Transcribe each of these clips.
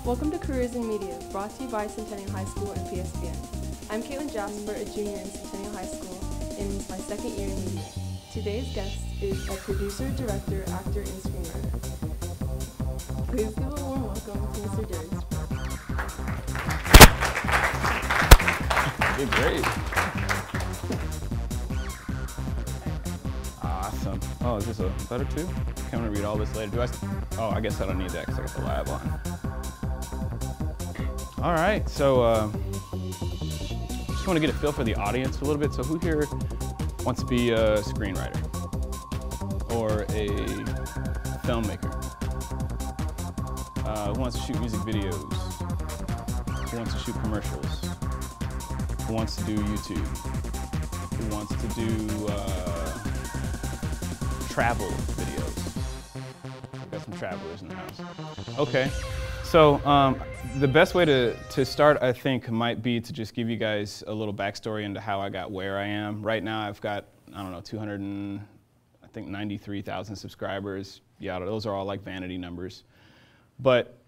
Welcome to Careers in Media, brought to you by Centennial High School and PSBN. I'm Caitlin Jasper, a junior in Centennial High School, and it's my second year in media. Today's guest is a producer, director, actor, and screenwriter. Please give a warm welcome to Mr. Darious. Did great. Awesome. Oh, is this a better too? I'm gonna read all this later. Oh, I guess I don't need that because I got the lab on. All right, so just want to get a feel for the audience a little bit. So who here wants to be a screenwriter or a filmmaker? Who wants to shoot music videos? Who wants to shoot commercials? Who wants to do YouTube? Who wants to do travel videos? We've got some travelers in the house. Okay, so the best way to start, I think, might be to just give you guys a little backstory into how I got where I am. Right now, I've got, I don't know, 293,000 subscribers. Yeah, those are all like vanity numbers. But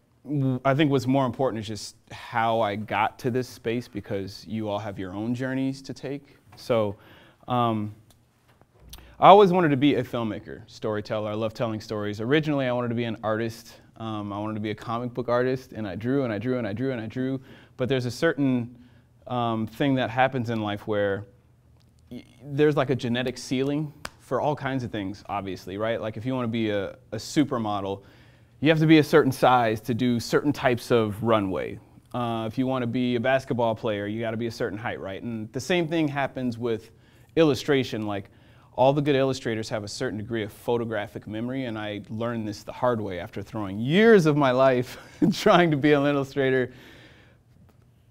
I think what's more important is just how I got to this space, because you all have your own journeys to take. So I always wanted to be a filmmaker, storyteller. I love telling stories. Originally, I wanted to be an artist. I wanted to be a comic book artist, and I drew and I drew and I drew and I drew. But there's a certain thing that happens in life where there's like a genetic ceiling for all kinds of things, obviously, right? Like if you want to be a supermodel, you have to be a certain size to do certain types of runway. If you want to be a basketball player, you got to be a certain height, right? And the same thing happens with illustration. Like all the good illustrators have a certain degree of photographic memory, and I learned this the hard way after throwing years of my life trying to be an illustrator.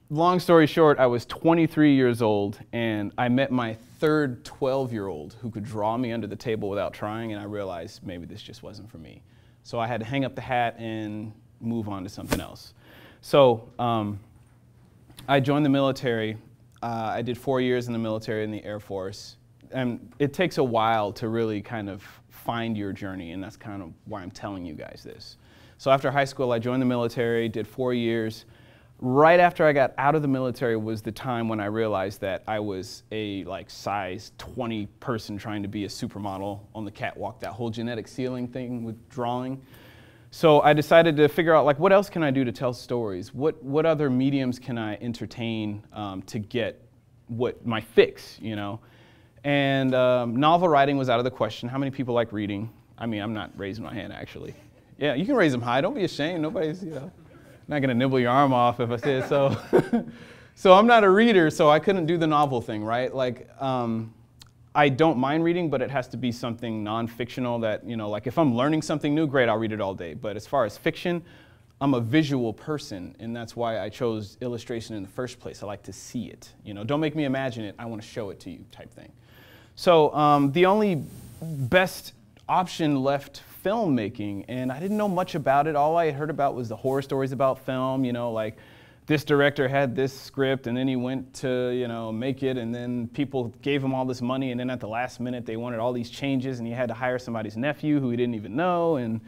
Long story short, I was 23 years old, and I met my third 12-year-old who could draw me under the table without trying, and I realized maybe this just wasn't for me. So I had to hang up the hat and move on to something else. So I joined the military. I did 4 years in the military in the Air Force. And it takes a while to really kind of find your journey, and that's kind of why I'm telling you guys this. So after high school, I joined the military, did 4 years. Right after I got out of the military was the time when I realized that I was a like size 20 person trying to be a supermodel on the catwalk, that whole genetic ceiling thing with drawing. So I decided to figure out, like, what else can I do to tell stories? What other mediums can I entertain to get my fix, you know? And novel writing was out of the question. How many people like reading? I mean, I'm not raising my hand, actually. Yeah, you can raise them high. Don't be ashamed. Nobody's, you know, not going to nibble your arm off if I say it so. So I'm not a reader, so I couldn't do the novel thing, right? Like, I don't mind reading, but it has to be something non-fictional that, you know, like if I'm learning something new, great, I'll read it all day. But as far as fiction, I'm a visual person, and that's why I chose illustration in the first place. I like to see it. You know, don't make me imagine it. I want to show it to you, type thing. So the only best option left filmmaking, and I didn't know much about it. All I had heard about was the horror stories about film, you know, like this director had this script and then he went to, you know, make it, and then people gave him all this money, and then at the last minute they wanted all these changes, and he had to hire somebody's nephew who he didn't even know and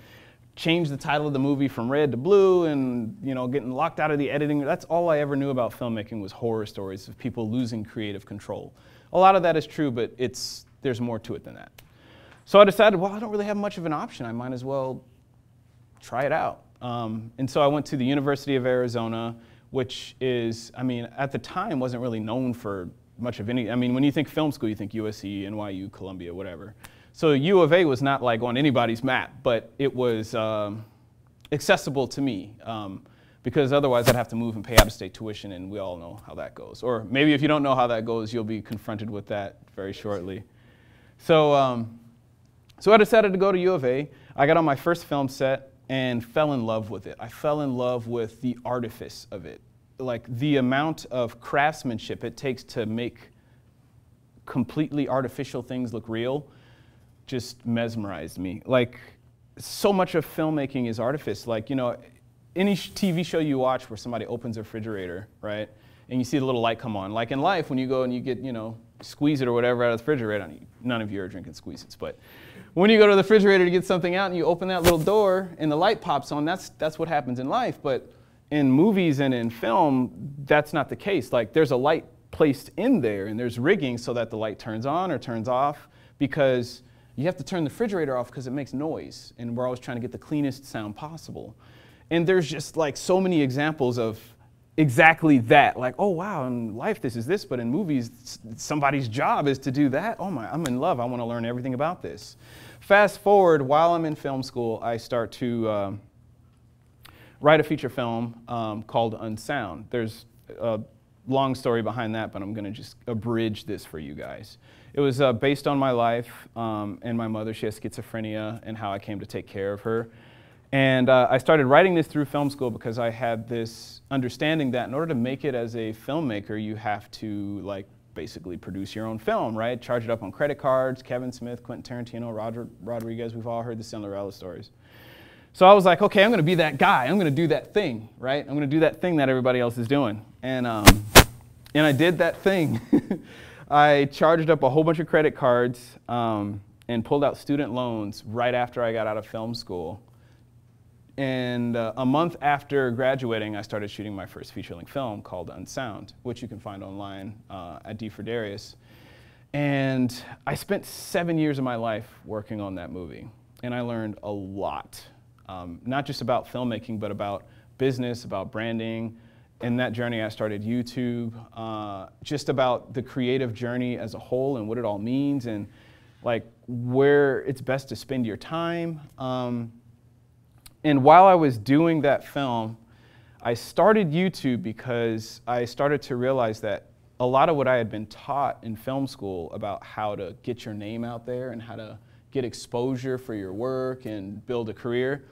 change the title of the movie from red to blue, and, you know, getting locked out of the editing. That's all I ever knew about filmmaking was horror stories of people losing creative control. A lot of that is true, but there's more to it than that. So I decided, well, I don't really have much of an option. I might as well try it out. And so I went to the University of Arizona, which is, I mean, at the time wasn't really known for much of any, I mean, when you think film school, you think USC, NYU, Columbia, whatever. So U of A was not like on anybody's map, but it was accessible to me. Because otherwise I'd have to move and pay out-of-state tuition, and we all know how that goes. Or maybe if you don't know how that goes, you'll be confronted with that very shortly. So, so I decided to go to U of A. I got on my first film set and fell in love with it. I fell in love with the artifice of it. Like the amount of craftsmanship it takes to make completely artificial things look real just mesmerized me. Like so much of filmmaking is artifice. Like, you know, any TV show you watch where somebody opens a refrigerator, right, and you see the little light come on. Like in life, when you go and you get, you know, squeeze it or whatever out of the refrigerator, none of you are drinking Squeeze-Its, but when you go to the refrigerator to get something out and you open that little door and the light pops on, that's what happens in life. But in movies and in film, that's not the case. Like, there's a light placed in there, and there's rigging so that the light turns on or turns off, because you have to turn the refrigerator off because it makes noise, and we're always trying to get the cleanest sound possible. And there's just like so many examples of exactly that. Like, oh wow, in life this is this, but in movies, somebody's job is to do that. Oh my, I'm in love, I want to learn everything about this. Fast forward, while I'm in film school, I start to write a feature film called Unsound. There's a long story behind that, but I'm going to just abridge this for you guys. It was based on my life and my mother. She has schizophrenia, and how I came to take care of her. And I started writing this through film school because I had this understanding that in order to make it as a filmmaker, you have to like basically produce your own film, right? Charge it up on credit cards. Kevin Smith, Quentin Tarantino, Roger Rodriguez, we've all heard the Cinderella stories. So I was like, okay, I'm going to be that guy. I'm going to do that thing, right? I'm going to do that thing that everybody else is doing. And I did that thing. I charged up a whole bunch of credit cards and pulled out student loans right after I got out of film school. And a month after graduating, I started shooting my first feature-length film called Unsound, which you can find online at D for Darious. And I spent 7 years of my life working on that movie. And I learned a lot, not just about filmmaking, but about business, about branding. In that journey, I started YouTube, just about the creative journey as a whole and what it all means, and like where it's best to spend your time. And while I was doing that film, I started YouTube because I started to realize that a lot of what I had been taught in film school about how to get your name out there and how to get exposure for your work and build a career,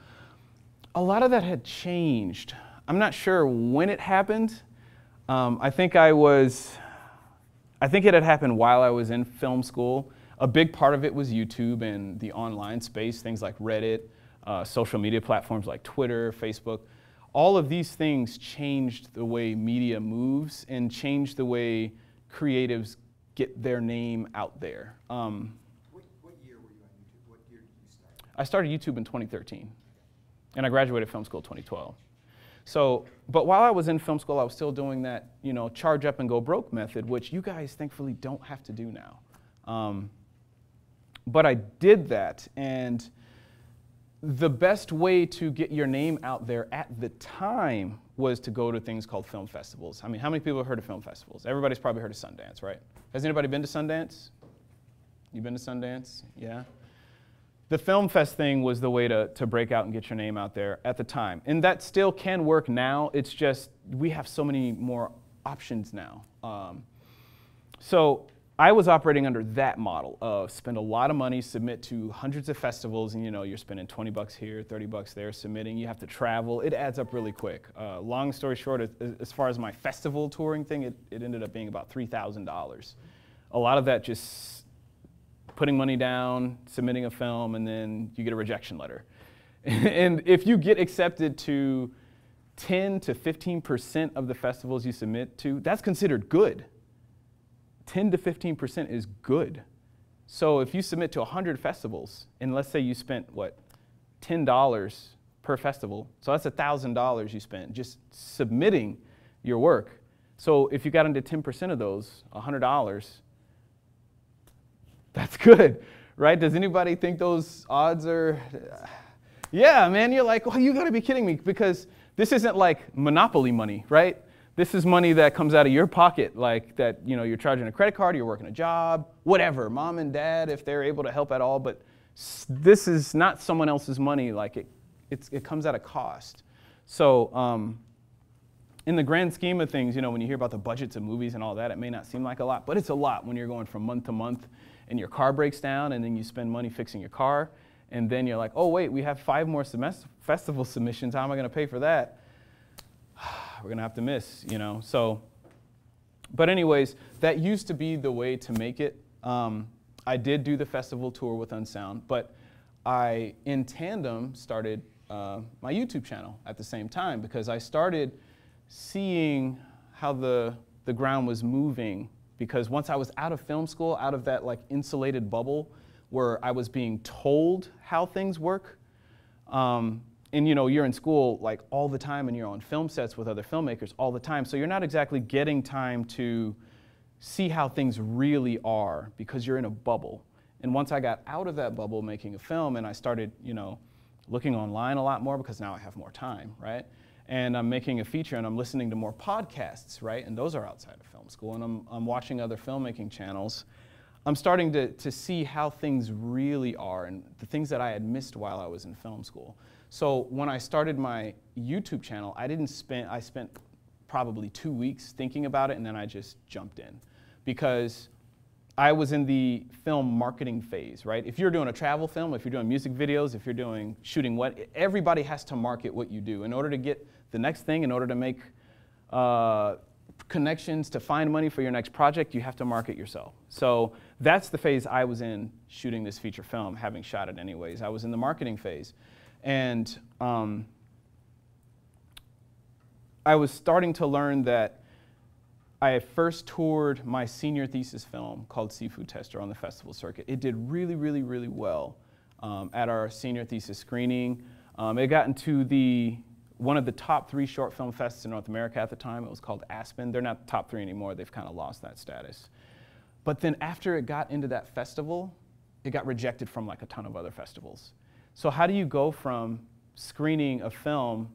a lot of that had changed. I'm not sure when it happened. I think it had happened while I was in film school. A big part of it was YouTube and the online space, things like Reddit, social media platforms like Twitter, Facebook. All of these things changed the way media moves and changed the way creatives get their name out there. What year were you on YouTube? What year did you start? I started YouTube in 2013, and I graduated film school in 2012. So, but while I was in film school, I was still doing that, you know, charge up and go broke method, which you guys thankfully don't have to do now. But I did that, and the best way to get your name out there at the time was to go to things called film festivals. I mean, how many people have heard of film festivals? Everybody's probably heard of Sundance, right? Has anybody been to Sundance? You been to Sundance? Yeah? The Film Fest thing was the way to break out and get your name out there at the time. And that still can work now. It's just we have so many more options now. So I was operating under that model of spend a lot of money, submit to hundreds of festivals, and you know, you're spending 20 bucks here, 30 bucks there, submitting. You have to travel. It adds up really quick. Long story short, as far as my festival touring thing, it ended up being about $3,000. A lot of that just putting money down, submitting a film, and then you get a rejection letter. And if you get accepted to 10 to 15% of the festivals you submit to, that's considered good. 10 to 15% is good. So if you submit to 100 festivals, and let's say you spent, what, $10 per festival, so that's $1,000 you spent just submitting your work. So if you got into 10% of those, $100, that's good, right? Does anybody think those odds are, yeah, man, you're like, well, you gotta be kidding me, because this isn't like Monopoly money, right? This is money that comes out of your pocket, like that, you know, you're charging a credit card, you're working a job, whatever, mom and dad, if they're able to help at all, but this is not someone else's money, like it comes at a cost. So in the grand scheme of things, you know, when you hear about the budgets of movies and all that, it may not seem like a lot, but it's a lot when you're going from month to month and your car breaks down and then you spend money fixing your car, and then you're like, oh wait, we have 5 more festival submissions, how am I gonna pay for that? We're gonna have to miss, you know, so. But anyways, that used to be the way to make it. I did do the festival tour with Unsound, but I, in tandem, started my YouTube channel at the same time, because I started seeing how the ground was moving, because once I was out of film school, out of that like insulated bubble where I was being told how things work, and you know, you're in school like all the time and you're on film sets with other filmmakers all the time. So you're not exactly getting time to see how things really are because you're in a bubble. And once I got out of that bubble making a film and I started, you know, looking online a lot more because now I have more time, right? And I'm making a feature and I'm listening to more podcasts, right? And those are outside of film school. And I'm watching other filmmaking channels. I'm starting to see how things really are and the things that I had missed while I was in film school. So when I started my YouTube channel, I spent probably 2 weeks thinking about it and then I just jumped in because I was in the film marketing phase, right? If you're doing a travel film, if you're doing music videos, if you're doing shooting what, everybody has to market what you do. In order to get the next thing, in order to make connections, to find money for your next project, you have to market yourself. So that's the phase I was in shooting this feature film, having shot it anyways. I was in the marketing phase. And I was starting to learn that I first toured my senior thesis film called Seafood Tester on the festival circuit. It did really, really, really well at our senior thesis screening. It got into one of the top 3 short film fests in North America at the time. It was called Aspen. They're not top 3 anymore. They've kind of lost that status. But then after it got into that festival, it got rejected from like a ton of other festivals. So how do you go from screening a film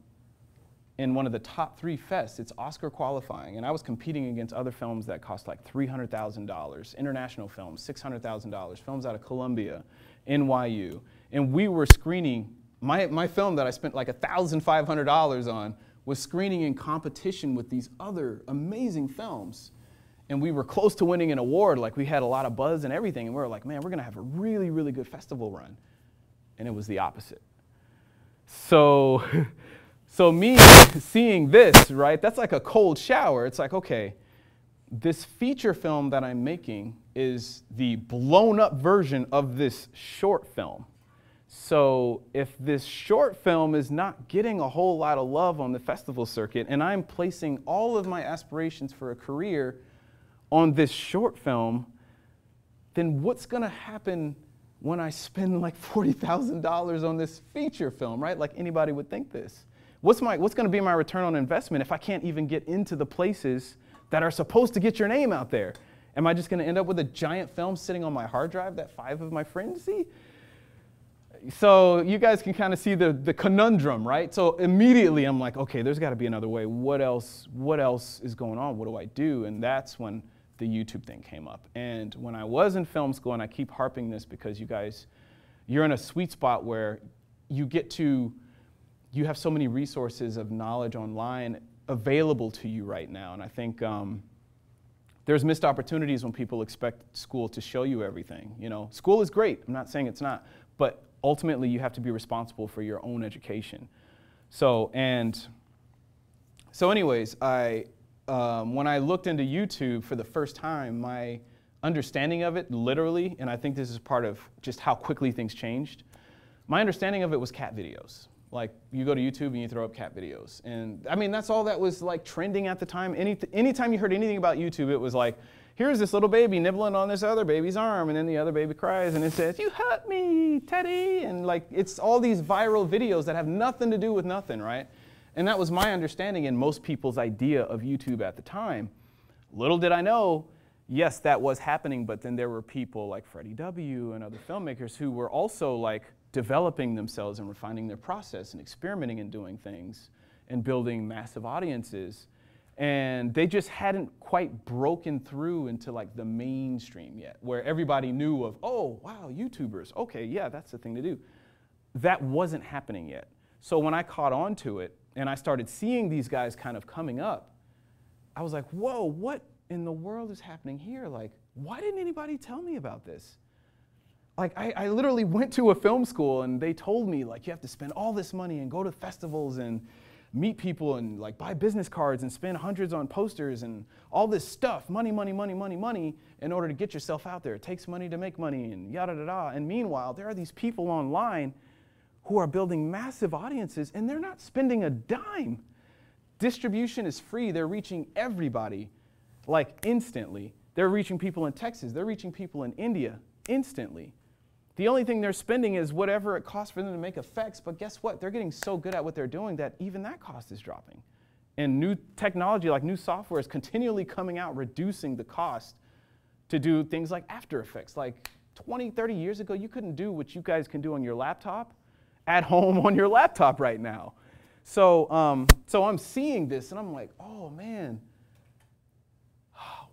in one of the top 3 fests? It's Oscar qualifying, and I was competing against other films that cost like $300,000, international films, $600,000, films out of Columbia, NYU, and we were screening, my film that I spent like $1,500 on was screening in competition with these other amazing films, and we were close to winning an award, like we had a lot of buzz and everything, and we were like, man, we're gonna have a really, really good festival run, and it was the opposite. So me seeing this, right, that's like a cold shower. It's like, okay, this feature film that I'm making is the blown up version of this short film. So if this short film is not getting a whole lot of love on the festival circuit and I'm placing all of my aspirations for a career on this short film, then what's gonna happen when I spend like $40,000 on this feature film, right? Like anybody would think this. What's going to be my return on investment if I can't even get into the places that are supposed to get your name out there? Am I just going to end up with a giant film sitting on my hard drive that 5 of my friends see? So you guys can kind of see the conundrum, right? So immediately I'm like, okay, there's got to be another way. What else is going on? What do I do? And that's when the YouTube thing came up. And when I was in film school, and I keep harping this because you guys, you're in a sweet spot where you have so many resources of knowledge online available to you right now. And I think there's missed opportunities when people expect school to show you everything. You know, school is great. I'm not saying it's not. But ultimately, you have to be responsible for your own education. So anyways, when I looked into YouTube for the first time, my understanding of it, literally, and I think this is part of just how quickly things changed, my understanding of it was cat videos. Like, you go to YouTube and you throw up cat videos. And I mean, that's all that was like trending at the time. Anytime you heard anything about YouTube, it was like, here's this little baby nibbling on this other baby's arm, and then the other baby cries, and it says, you hurt me, Teddy. And like, it's all these viral videos that have nothing to do with nothing, right? And that was my understanding and most people's idea of YouTube at the time. Little did I know, yes, that was happening, but then there were people like Freddie W. and other filmmakers who were also like developing themselves and refining their process and experimenting and doing things and building massive audiences. And they just hadn't quite broken through into like the mainstream yet, where everybody knew of, oh, wow, YouTubers, okay, yeah, that's the thing to do. That wasn't happening yet. So when I caught on to it and I started seeing these guys kind of coming up, I was like, whoa, what in the world is happening here? Like, why didn't anybody tell me about this? Like, I literally went to a film school and they told me, like, you have to spend all this money and go to festivals and meet people and like buy business cards and spend hundreds on posters and all this stuff, money, money, money, money, money, in order to get yourself out there. It takes money to make money and yada, yada, yada. And meanwhile, there are these people online who are building massive audiences and they're not spending a dime. Distribution is free. They're reaching everybody like instantly. They're reaching people in Texas. They're reaching people in India instantly. The only thing they're spending is whatever it costs for them to make effects, but guess what? They're getting so good at what they're doing that even that cost is dropping. And new technology, like new software, is continually coming out, reducing the cost to do things like After Effects. Like 20, 30 years ago, you couldn't do what you guys can do on your laptop at home on your laptop right now. So I'm seeing this, and I'm like, oh, man,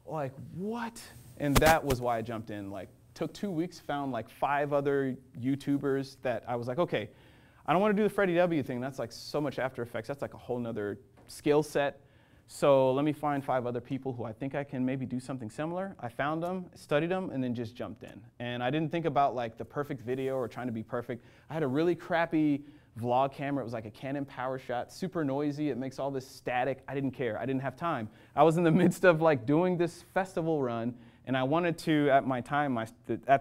like, what? And that was why I jumped in. Like, took 2 weeks, found like 5 other YouTubers that I was like, okay, I don't want to do the Freddie W thing. That's like so much After Effects. That's like a whole nother skill set. So let me find 5 other people who I think I can maybe do something similar. I found them, studied them, and then just jumped in. And I didn't think about like the perfect video or trying to be perfect. I had a really crappy vlog camera. It was like a Canon PowerShot, super noisy. It makes all this static. I didn't care. I didn't have time. I was in the midst of like doing this festival run, and I wanted to, at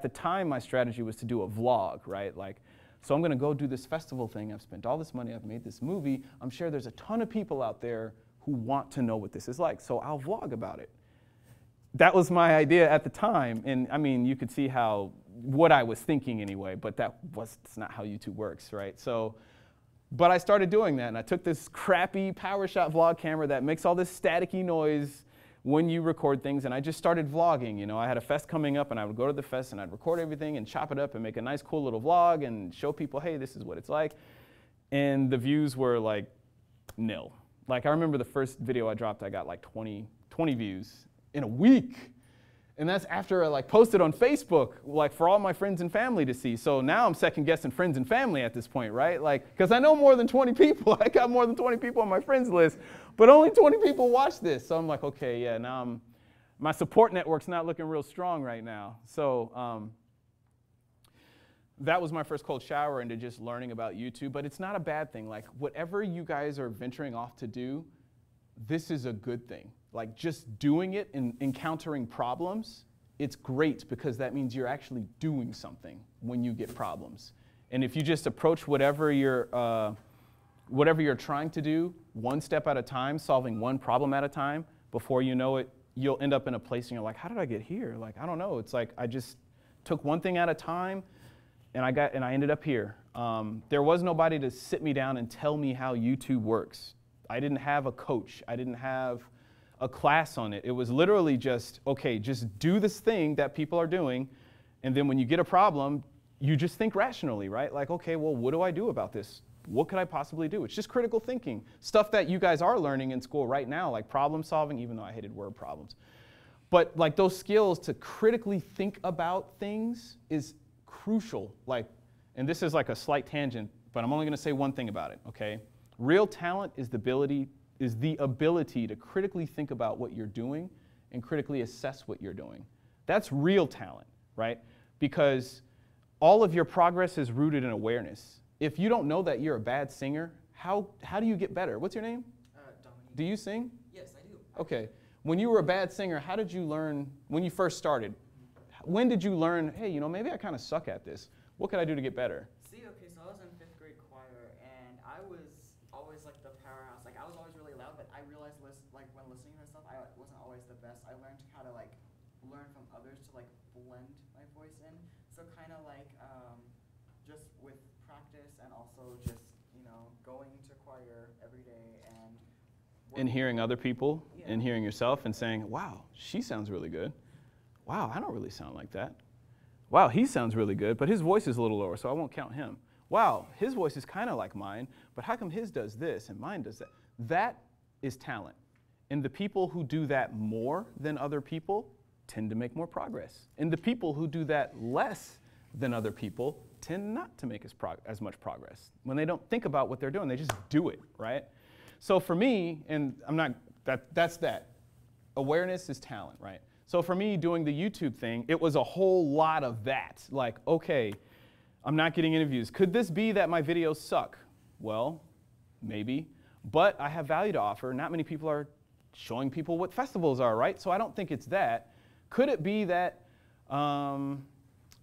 the time, my strategy was to do a vlog, right? Like, so I'm going to go do this festival thing. I've spent all this money. I've made this movie. I'm sure there's a ton of people out there who want to know what this is like, so I'll vlog about it. That was my idea at the time, and I mean, you could see what I was thinking anyway, but that's not how YouTube works, right? So, but I started doing that, and I took this crappy PowerShot vlog camera that makes all this staticky noise when you record things, and I just started vlogging. You know, I had a fest coming up, and I would go to the fest, and I'd record everything and chop it up and make a nice, cool little vlog and show people, hey, this is what it's like. And the views were like nil. Like, I remember the first video I dropped, I got like 20 views in a week. And that's after I like posted on Facebook, like for all my friends and family to see. So now I'm second guessing friends and family at this point, right? Like, because I know more than 20 people. I got more than 20 people on my friends list, but only 20 people watch this. So I'm like, okay, yeah, now my support network's not looking real strong right now. So that was my first cold shower into just learning about YouTube, but it's not a bad thing. Like, whatever you guys are venturing off to do, this is a good thing. Like, just doing it and encountering problems, it's great because that means you're actually doing something when you get problems. And if you just approach whatever you're trying to do one step at a time, solving one problem at a time, before you know it, you'll end up in a place and you're like, how did I get here? Like, I don't know. It's like I just took one thing at a time, and I ended up here. There was nobody to sit me down and tell me how YouTube works. I didn't have a coach. I didn't have a class on it. It was literally just, okay, just do this thing that people are doing, and then when you get a problem, you just think rationally, right? Like, okay, well, what do I do about this? What could I possibly do? It's just critical thinking. Stuff that you guys are learning in school right now, like problem solving, even though I hated word problems. But like those skills to critically think about things is crucial. Like, and this is like a slight tangent, but I'm only going to say one thing about it, okay? Real talent is the ability to critically think about what you're doing and critically assess what you're doing. That's real talent, right? Because all of your progress is rooted in awareness. If you don't know that you're a bad singer, how do you get better? What's your name? Dominique. Do you sing? Yes, I do. Okay. When you were a bad singer, how did you learn when you first started? When did you learn, hey, you know, maybe I kind of suck at this. What could I do to get better? See, okay, so I was in 5th grade choir, and I was always like the powerhouse. Like, I was always really loud, but I realized like when listening to stuff, I wasn't always the best. I learned how to like learn from others to like blend my voice in. So kind of like just with practice and also just, you know, going to choir every day and hearing other people, yeah, and hearing yourself and saying, wow, she sounds really good. Wow, I don't really sound like that. Wow, he sounds really good, but his voice is a little lower, so I won't count him. Wow, his voice is kind of like mine, but how come his does this and mine does that? That is talent. And the people who do that more than other people tend to make more progress. And the people who do that less than other people tend not to make as much progress. When they don't think about what they're doing, they just do it, right? So for me, and that's that. Awareness is talent, right? So for me, doing the YouTube thing, it was a whole lot of that. Like, okay, I'm not getting interviews. Could this be that my videos suck? Well, maybe. But I have value to offer. Not many people are showing people what festivals are, right? So I don't think it's that. Could it be that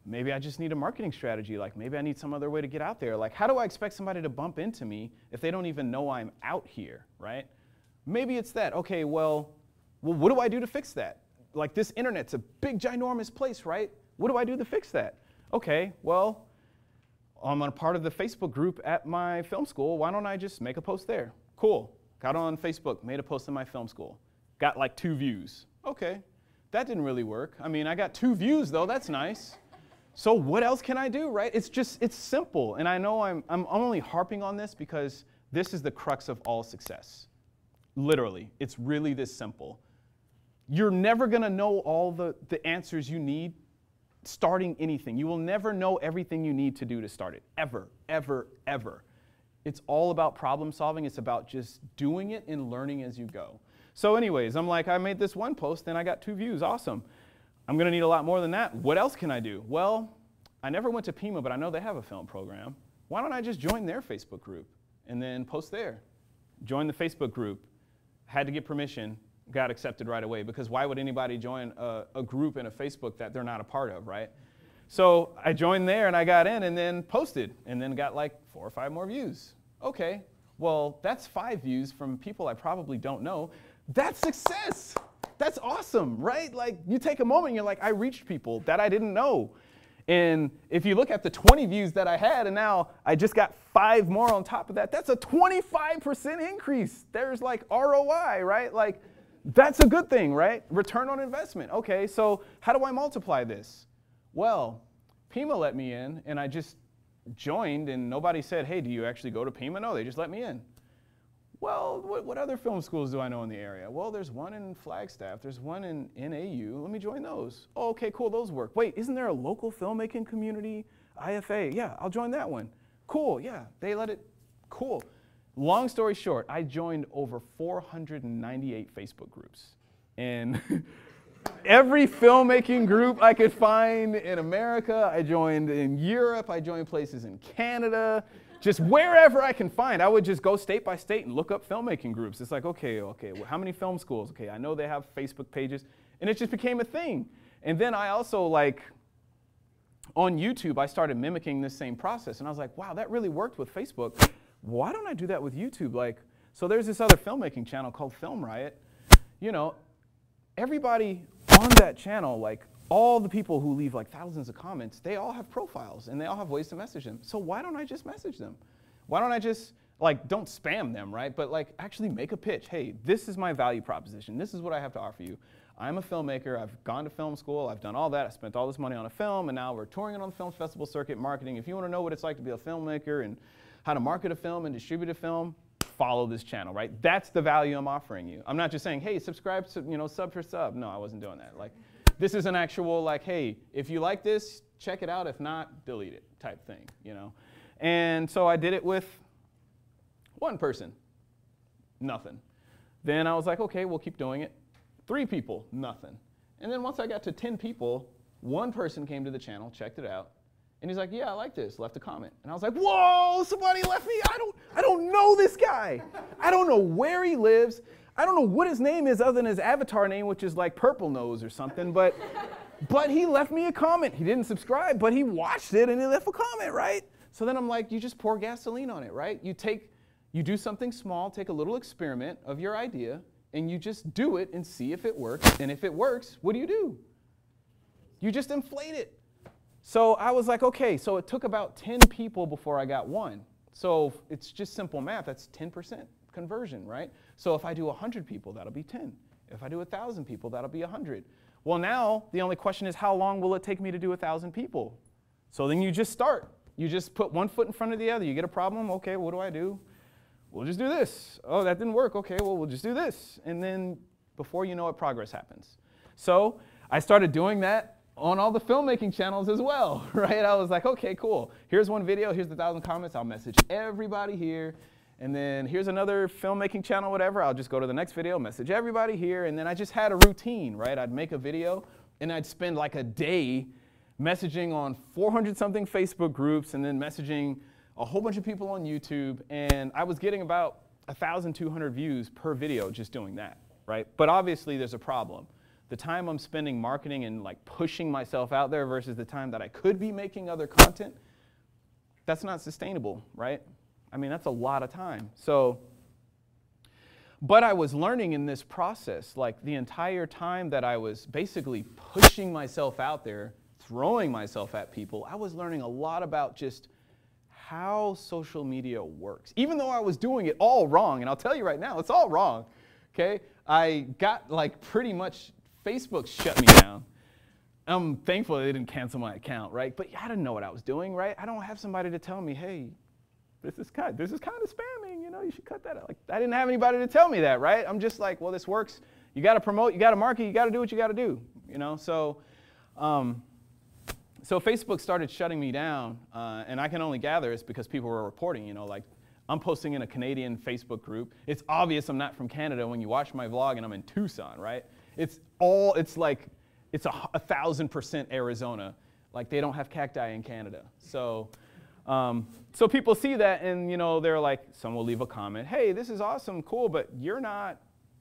maybe I just need a marketing strategy? Like, maybe I need some other way to get out there. Like, how do I expect somebody to bump into me if they don't even know I'm out here, right? Maybe it's that. Okay, well, what do I do to fix that? Like, this internet's a big, ginormous place, right? What do I do to fix that? Okay, well, I'm a part of the Facebook group at my film school. Why don't I just make a post there? Cool. Got on Facebook, made a post in my film school. Got like 2 views. Okay, that didn't really work. I mean, I got 2 views though, that's nice. So what else can I do, right? It's simple. And I know I'm only harping on this because this is the crux of all success. Literally, it's really this simple. You're never gonna know all the answers you need starting anything. You will never know everything you need to do to start it, ever, ever, ever. It's all about problem solving. It's about just doing it and learning as you go. So anyways, I'm like, I made this one post and I got 2 views, awesome. I'm gonna need a lot more than that. What else can I do? Well, I never went to Pima, but I know they have a film program. Why don't I just join their Facebook group and then post there? Join the Facebook group, had to get permission, got accepted right away, because why would anybody join a group in a Facebook that they're not a part of, right? So I joined there and I got in and then posted and then got like 4 or 5 more views. Okay, well, that's 5 views from people I probably don't know. That's success. That's awesome, right? Like you take a moment and you're like, I reached people that I didn't know. And if you look at the 20 views that I had and now I just got 5 more on top of that, that's a 25% increase. There's like ROI, right? Like that's a good thing, right? Return on investment. Okay, so how do I multiply this? Well, Pima let me in and I just joined and nobody said, hey, do you actually go to Pima? No, they just let me in. Well, what other film schools do I know in the area? Well, there's one in Flagstaff, there's one in NAU, let me join those. Oh, okay, cool, those work. Wait, isn't there a local filmmaking community, IFA? Yeah, I'll join that one. Cool, yeah, they let it, cool. Long story short, I joined over 498 Facebook groups. And every filmmaking group I could find in America, I joined in Europe, I joined places in Canada, just wherever I can find. I would just go state by state and look up filmmaking groups. It's like, okay, well, how many film schools? Okay, I know they have Facebook pages. And it just became a thing. And then I also on YouTube, I started mimicking this same process. And I was like, wow, that really worked with Facebook. Why don't I do that with YouTube? So there's this other filmmaking channel called Film Riot. You know, everybody on that channel, all the people who leave thousands of comments, they all have profiles and they all have ways to message them. So why don't I just message them? Why don't I just, don't spam them, right? But actually make a pitch. Hey, this is my value proposition. This is what I have to offer you. I'm a filmmaker. I've gone to film school. I've done all that. I spent all this money on a film and now we're touring it on the film festival circuit, marketing. If you want to know what it's like to be a filmmaker and how to market a film and distribute a film, follow this channel, right? That's the value I'm offering you. I'm not just saying, hey, subscribe, sub for sub. No, I wasn't doing that. This is an actual, hey, if you like this, check it out. If not, delete it type thing, And so I did it with 1 person, nothing. Then I was like, okay, we'll keep doing it. 3 people, nothing. And then once I got to 10 people, 1 person came to the channel, checked it out, and he's like, yeah, I like this, left a comment. And I was like, whoa, somebody left me, I don't know this guy. I don't know where he lives. I don't know what his name is other than his avatar name, which is Purple Nose or something, but he left me a comment. He didn't subscribe, but he watched it and he left a comment, right? So then I'm like, you just pour gasoline on it, right? You do something small, take a little experiment of your idea, and you just do it and see if it works. And if it works, what do? You just inflate it. So I was like, okay, so it took about 10 people before I got 1. So it's just simple math, that's 10% conversion, right? So if I do 100 people, that'll be 10. If I do 1,000 people, that'll be 100. Well, now the only question is, how long will it take me to do 1,000 people? So then you just start. You just put 1 foot in front of the other. You get a problem, okay, what do? We'll just do this. Oh, that didn't work, okay, well, we'll just do this. And then before you know it, progress happens. So I started doing that on all the filmmaking channels as well, right? I was like, okay, cool. Here's 1 video, here's the 1,000 comments, I'll message everybody here. And then here's another filmmaking channel, whatever, I'll just go to the next video, message everybody here. And then I just had a routine, right? I'd make a video and I'd spend a day messaging on 400-something Facebook groups and then messaging a whole bunch of people on YouTube. And I was getting about 1,200 views per video just doing that, right? But obviously there's a problem. The time I'm spending marketing and pushing myself out there versus the time that I could be making other content, that's not sustainable, right? I mean, that's a lot of time. So, but I was learning in this process, the entire time that I was basically pushing myself out there throwing myself at people, I was learning a lot about just how social media works. Even though I was doing it all wrong, and I'll tell you right now, it's all wrong, okay? I got like pretty much, Facebook shut me down. I'm thankful they didn't cancel my account, right? But I didn't know what I was doing, right? I don't have somebody to tell me, hey, this is kind of spamming, you know, you should cut that out. Like, I didn't have anybody to tell me that, right? I'm just like, well, this works. You got to promote, you got to market, you got to do what you got to do, you know? So Facebook started shutting me down, and I can only gather it's because people were reporting, you know, like I'm posting in a Canadian Facebook group. It's obvious I'm not from Canada when you watch my vlog and I'm in Tucson, right? It's 1,000% Arizona. Like they don't have cacti in Canada. So people see that and, you know, they're like, some will leave a comment, hey, this is awesome, cool, but you're not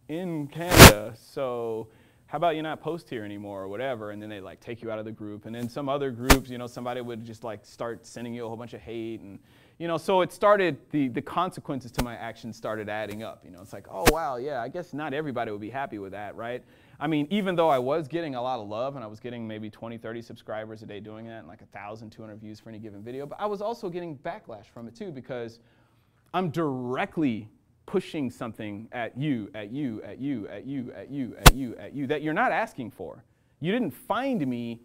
in Canada, so how about you not post here anymore or whatever, and then they like take you out of the group. And then some other groups, you know, somebody would just like start sending you a whole bunch of hate, and you know, so it started, the consequences to my actions started adding up. You know, it's like, oh wow, yeah, I guess not everybody would be happy with that, right? I mean, even though I was getting a lot of love and I was getting maybe 20, 30 subscribers a day doing that and like 1,200 views for any given video, but I was also getting backlash from it too, because I'm directly pushing something at you that you're not asking for. You didn't find me,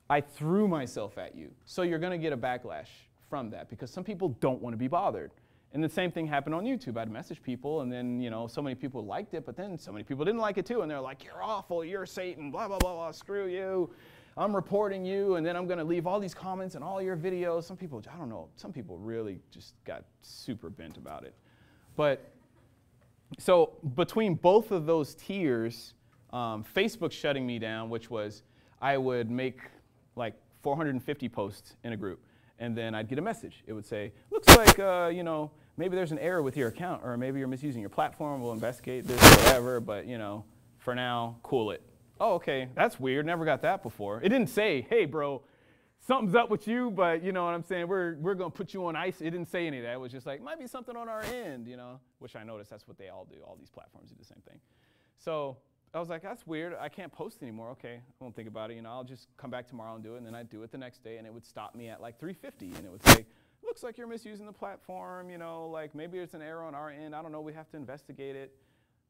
I threw myself at you. So you're gonna get a backlash from that because some people don't want to be bothered. And the same thing happened on YouTube. I'd message people and then, you know, so many people liked it, but then so many people didn't like it too, and they're like, you're awful, you're Satan, blah, blah, blah, blah, screw you. I'm reporting you, and then I'm gonna leave all these comments in all your videos. Some people, I don't know, some people really just got super bent about it. But so between both of those tiers, Facebook shutting me down, which was I would make like 450 posts in a group, and then I'd get a message. It would say, looks like, you know, maybe there's an error with your account, or maybe you're misusing your platform. We'll investigate this or whatever, but you know, for now, cool it. Oh, okay, that's weird. Never got that before. It didn't say, hey, bro, something's up with you, but you know what I'm saying? We're gonna put you on ice. It didn't say any of that. It was just like, might be something on our end, you know, which I noticed that's what they all do. All these platforms do the same thing. So I was like, that's weird. I can't post anymore. Okay, I won't think about it. You know, I'll just come back tomorrow and do it. And then I'd do it the next day, and it would stop me at like 350, and it would say, looks like you're misusing the platform. You know, like maybe it's an error on our end. I don't know. We have to investigate it.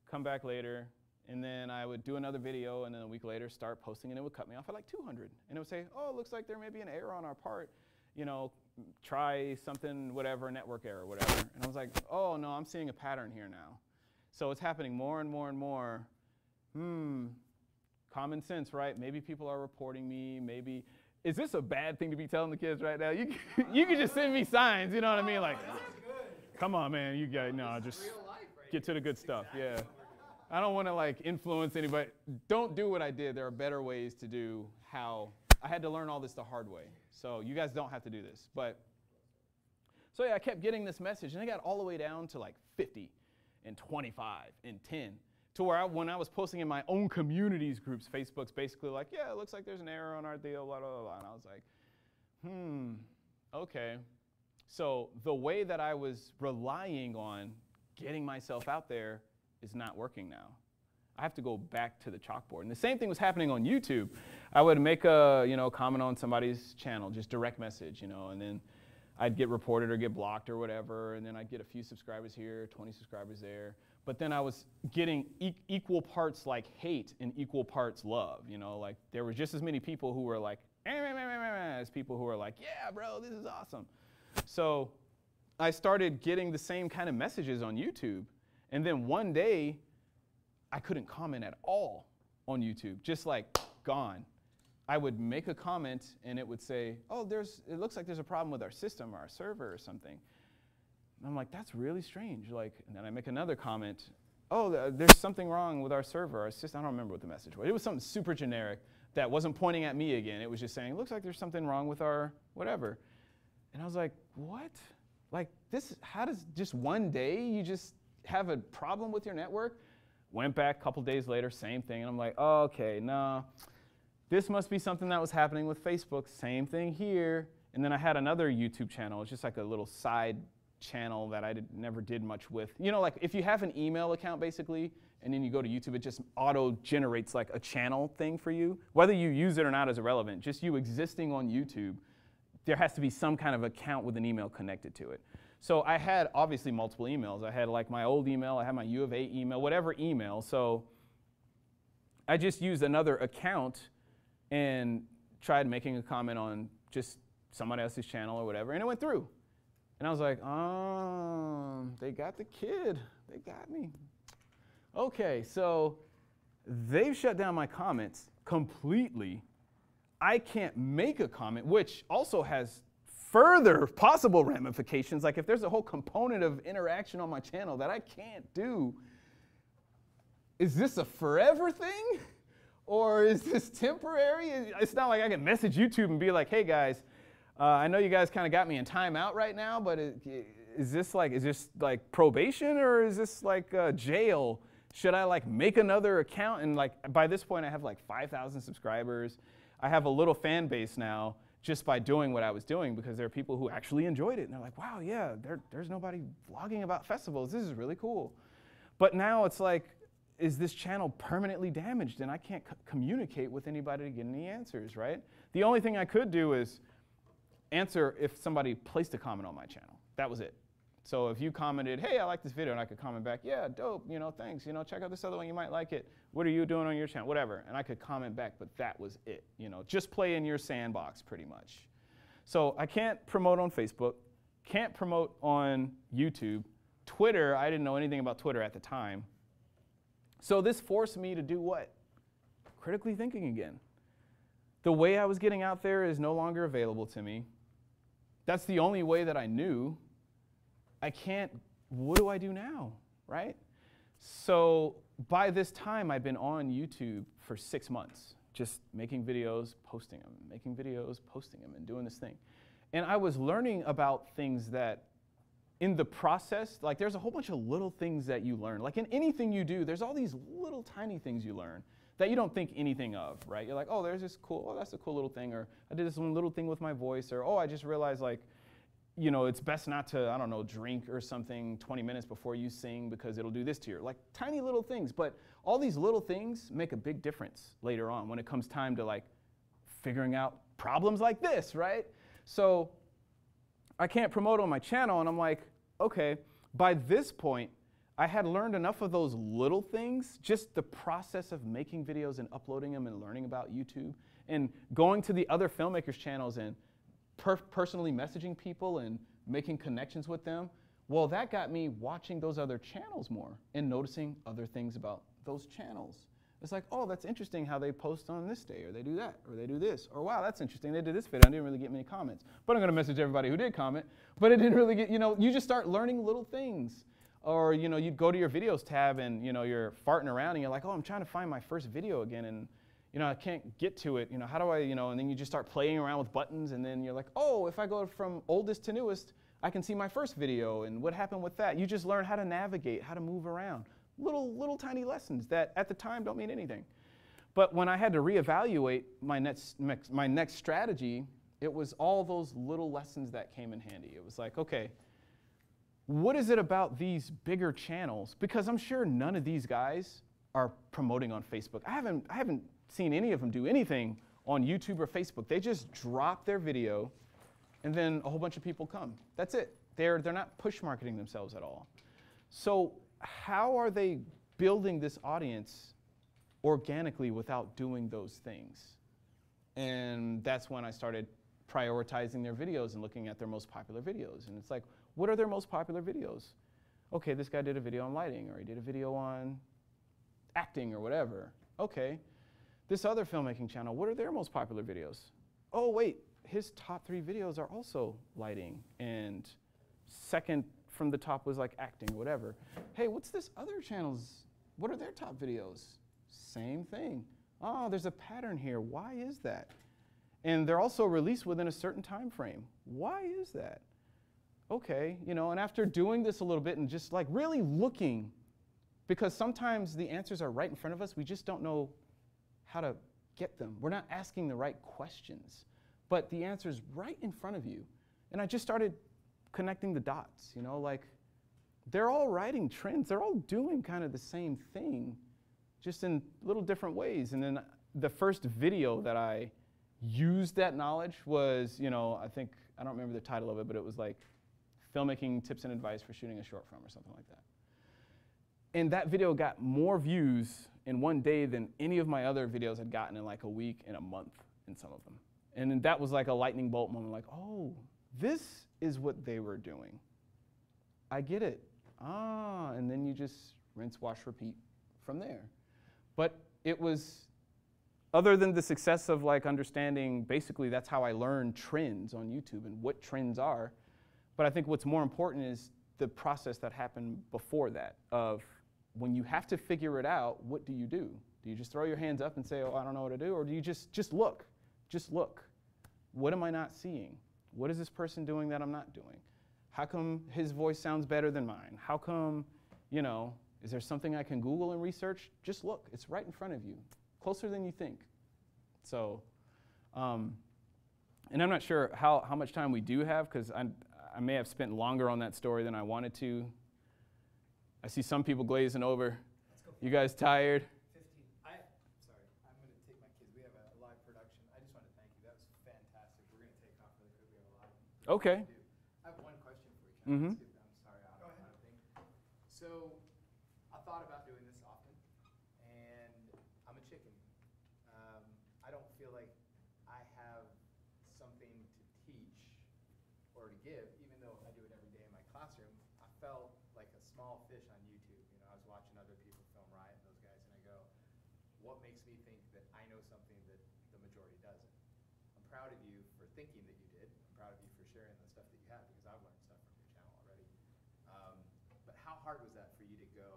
Come back later. And then I would do another video, and then a week later start posting, and it would cut me off at like 200. And it would say, oh, it looks like there may be an error on our part. You know, try something, whatever, network error, whatever. And I was like, oh, no, I'm seeing a pattern here now. So it's happening more and more and more. Common sense, right? Maybe people are reporting me. Maybe, is this a bad thing to be telling the kids right now? You can just send me signs, you know what I mean? Like, come on, man, you got, no, just get to the good stuff, yeah. I don't want to like influence anybody. Don't do what I did. There are better ways to do how, I had to learn all this the hard way. So you guys don't have to do this. But, so yeah, I kept getting this message, and I got all the way down to like 50 and 25 and 10. To where when I was posting in my own communities groups, Facebook's basically like, yeah, it looks like there's an error on our deal, blah, blah, blah. And I was like, okay. So the way that I was relying on getting myself out there is not working now. I have to go back to the chalkboard. And the same thing was happening on YouTube. I would make a, you know, comment on somebody's channel, just direct message, you know, and then I'd get reported or get blocked or whatever, and then I'd get a few subscribers here, 20 subscribers there. But then I was getting equal parts like hate and equal parts love, you know, like there were just as many people who were like, as people who were like, yeah, bro, this is awesome. So I started getting the same kind of messages on YouTube. And then one day, I couldn't comment at all on YouTube, just like gone. I would make a comment and it would say, oh, it looks like there's a problem with our system or our server or something. And I'm like, that's really strange. Like, and then I make another comment, oh, there's something wrong with our server, our system. I don't remember what the message was. It was something super generic that wasn't pointing at me again. It was just saying, looks like there's something wrong with our whatever. And I was like, what? Like this, how does just one day you just have a problem with your network? Went back a couple days later, same thing, and I'm like, oh, okay, no, this must be something that was happening with Facebook, same thing here. And then I had another YouTube channel, it's just like a little side channel that I never did much with. You know, like if you have an email account basically, and then you go to YouTube, it just auto-generates like a channel thing for you. Whether you use it or not is irrelevant. Just you existing on YouTube, there has to be some kind of account with an email connected to it. So I had obviously multiple emails. I had like my old email, I had my U of A email, whatever email. So I just used another account and tried making a comment on just somebody else's channel or whatever, and it went through. And I was like, they got the kid. They got me. Okay, so they've shut down my comments completely. I can't make a comment, which also has further possible ramifications. Like if there's a whole component of interaction on my channel that I can't do, is this a forever thing? Or is this temporary? It's not like I can message YouTube and be like, hey guys, I know you guys kind of got me in timeout right now, but is this like probation or is this like jail? Should I like make another account? And like by this point I have like 5,000 subscribers. I have a little fan base now just by doing what I was doing because there are people who actually enjoyed it. And they're like, wow, yeah, there's nobody vlogging about festivals. This is really cool. But now it's like, is this channel permanently damaged and I can't communicate with anybody to get any answers, right? The only thing I could do is answer if somebody placed a comment on my channel. That was it. So if you commented, hey, I like this video, and I could comment back, yeah, dope, you know, thanks, you know, check out this other one, you might like it. What are you doing on your channel? Whatever. And I could comment back, but that was it. You know, just play in your sandbox pretty much. So I can't promote on Facebook, can't promote on YouTube. Twitter, I didn't know anything about Twitter at the time. So this forced me to do what? Critically thinking again. The way I was getting out there is no longer available to me. That's the only way that I knew. I can't, what do I do now, right? So by this time, I've been on YouTube for 6 months, just making videos, posting them, making videos, posting them, and doing this thing. And I was learning about things that in the process, like there's a whole bunch of little things that you learn. Like in anything you do, there's all these little tiny things you learn that you don't think anything of, right? You're like, oh, there's this cool, oh, that's a cool little thing, or I did this one little thing with my voice, or oh, I just realized like, you know, it's best not to, I don't know, drink or something 20 minutes before you sing because it'll do this to you. Like tiny little things, but all these little things make a big difference later on when it comes time to like figuring out problems like this, right? So I can't promote on my channel and I'm like, okay, by this point, I had learned enough of those little things, just the process of making videos and uploading them and learning about YouTube and going to the other filmmakers' channels and personally messaging people and making connections with them. Well, that got me watching those other channels more and noticing other things about those channels. It's like, oh, that's interesting how they post on this day, or they do that, or they do this, or wow, that's interesting, they did this video, I didn't really get many comments. But I'm gonna message everybody who did comment, but it didn't really get, you know, you just start learning little things. Or, you know, you'd go to your videos tab and, you know, you're farting around and you're like, oh, I'm trying to find my first video again and, you know, I can't get to it, you know, how do I, you know, and then you just start playing around with buttons and then you're like, oh, if I go from oldest to newest, I can see my first video and what happened with that. You just learn how to navigate, how to move around. Little tiny lessons that at the time don't mean anything. But when I had to reevaluate my next strategy, it was all those little lessons that came in handy. It was like, okay, what is it about these bigger channels? Because I'm sure none of these guys are promoting on Facebook. I haven't seen any of them do anything on YouTube or Facebook. They just drop their video and then a whole bunch of people come. That's it. They're not push marketing themselves at all. So how are they building this audience organically without doing those things? And that's when I started prioritizing their videos and looking at their most popular videos. And it's like, what are their most popular videos? Okay, this guy did a video on lighting, or he did a video on acting or whatever. Okay, this other filmmaking channel, what are their most popular videos? Oh wait, his top 3 videos are also lighting, and second from the top was like acting or whatever. Hey, what's this other channel's, what are their top videos? Same thing. Oh, there's a pattern here. Why is that? And they're also released within a certain time frame. Why is that? Okay, you know, and after doing this a little bit and just like really looking, because sometimes the answers are right in front of us, we just don't know how to get them. We're not asking the right questions, but the answer's right in front of you. And I just started connecting the dots, you know, like they're all writing trends. They're all doing kind of the same thing, just in little different ways. And then the first video that I used that knowledge was, you know, I don't remember the title of it, but it was like filmmaking tips and advice for shooting a short film or something like that. And that video got more views in one day than any of my other videos had gotten in like a week and a month in some of them. And then that was like a lightning bolt moment, like, oh, this is what they were doing. I get it. Ah, and then you just rinse, wash, repeat from there. But it was, other than the success of like understanding, basically that's how I learned trends on YouTube and what trends are. But I think what's more important is the process that happened before that of when you have to figure it out, what do you do? Do you just throw your hands up and say, oh, I don't know what to do? Or do you just look? Just look. What am I not seeing? What is this person doing that I'm not doing? How come his voice sounds better than mine? How come, you know, is there something I can Google and research? Just look. It's right in front of you, closer than you think. So, and I'm not sure how much time we do have, because I may have spent longer on that story than I wanted to. I see some people glazing over. You guys tired? 15. Sorry, I'm going to take my kids. We have a live production. I just want to thank you. That was fantastic. We're going to take off really quick. We have a live. Okay. I have one question for you. Can I ask you? I'm sorry, out of thing. So, I thought about doing this often, and I'm a chicken. I don't feel like I have something to teach or to give, even though I do it every day in my classroom. I felt like a small fish on YouTube. You know, I was watching other people film Riot and those guys, and I go, what makes me think that I know something that the majority doesn't? I'm proud of you for thinking that you did. I'm proud of you for sharing the stuff that you have, because I've learned stuff from your channel already. But how hard was that for you to go,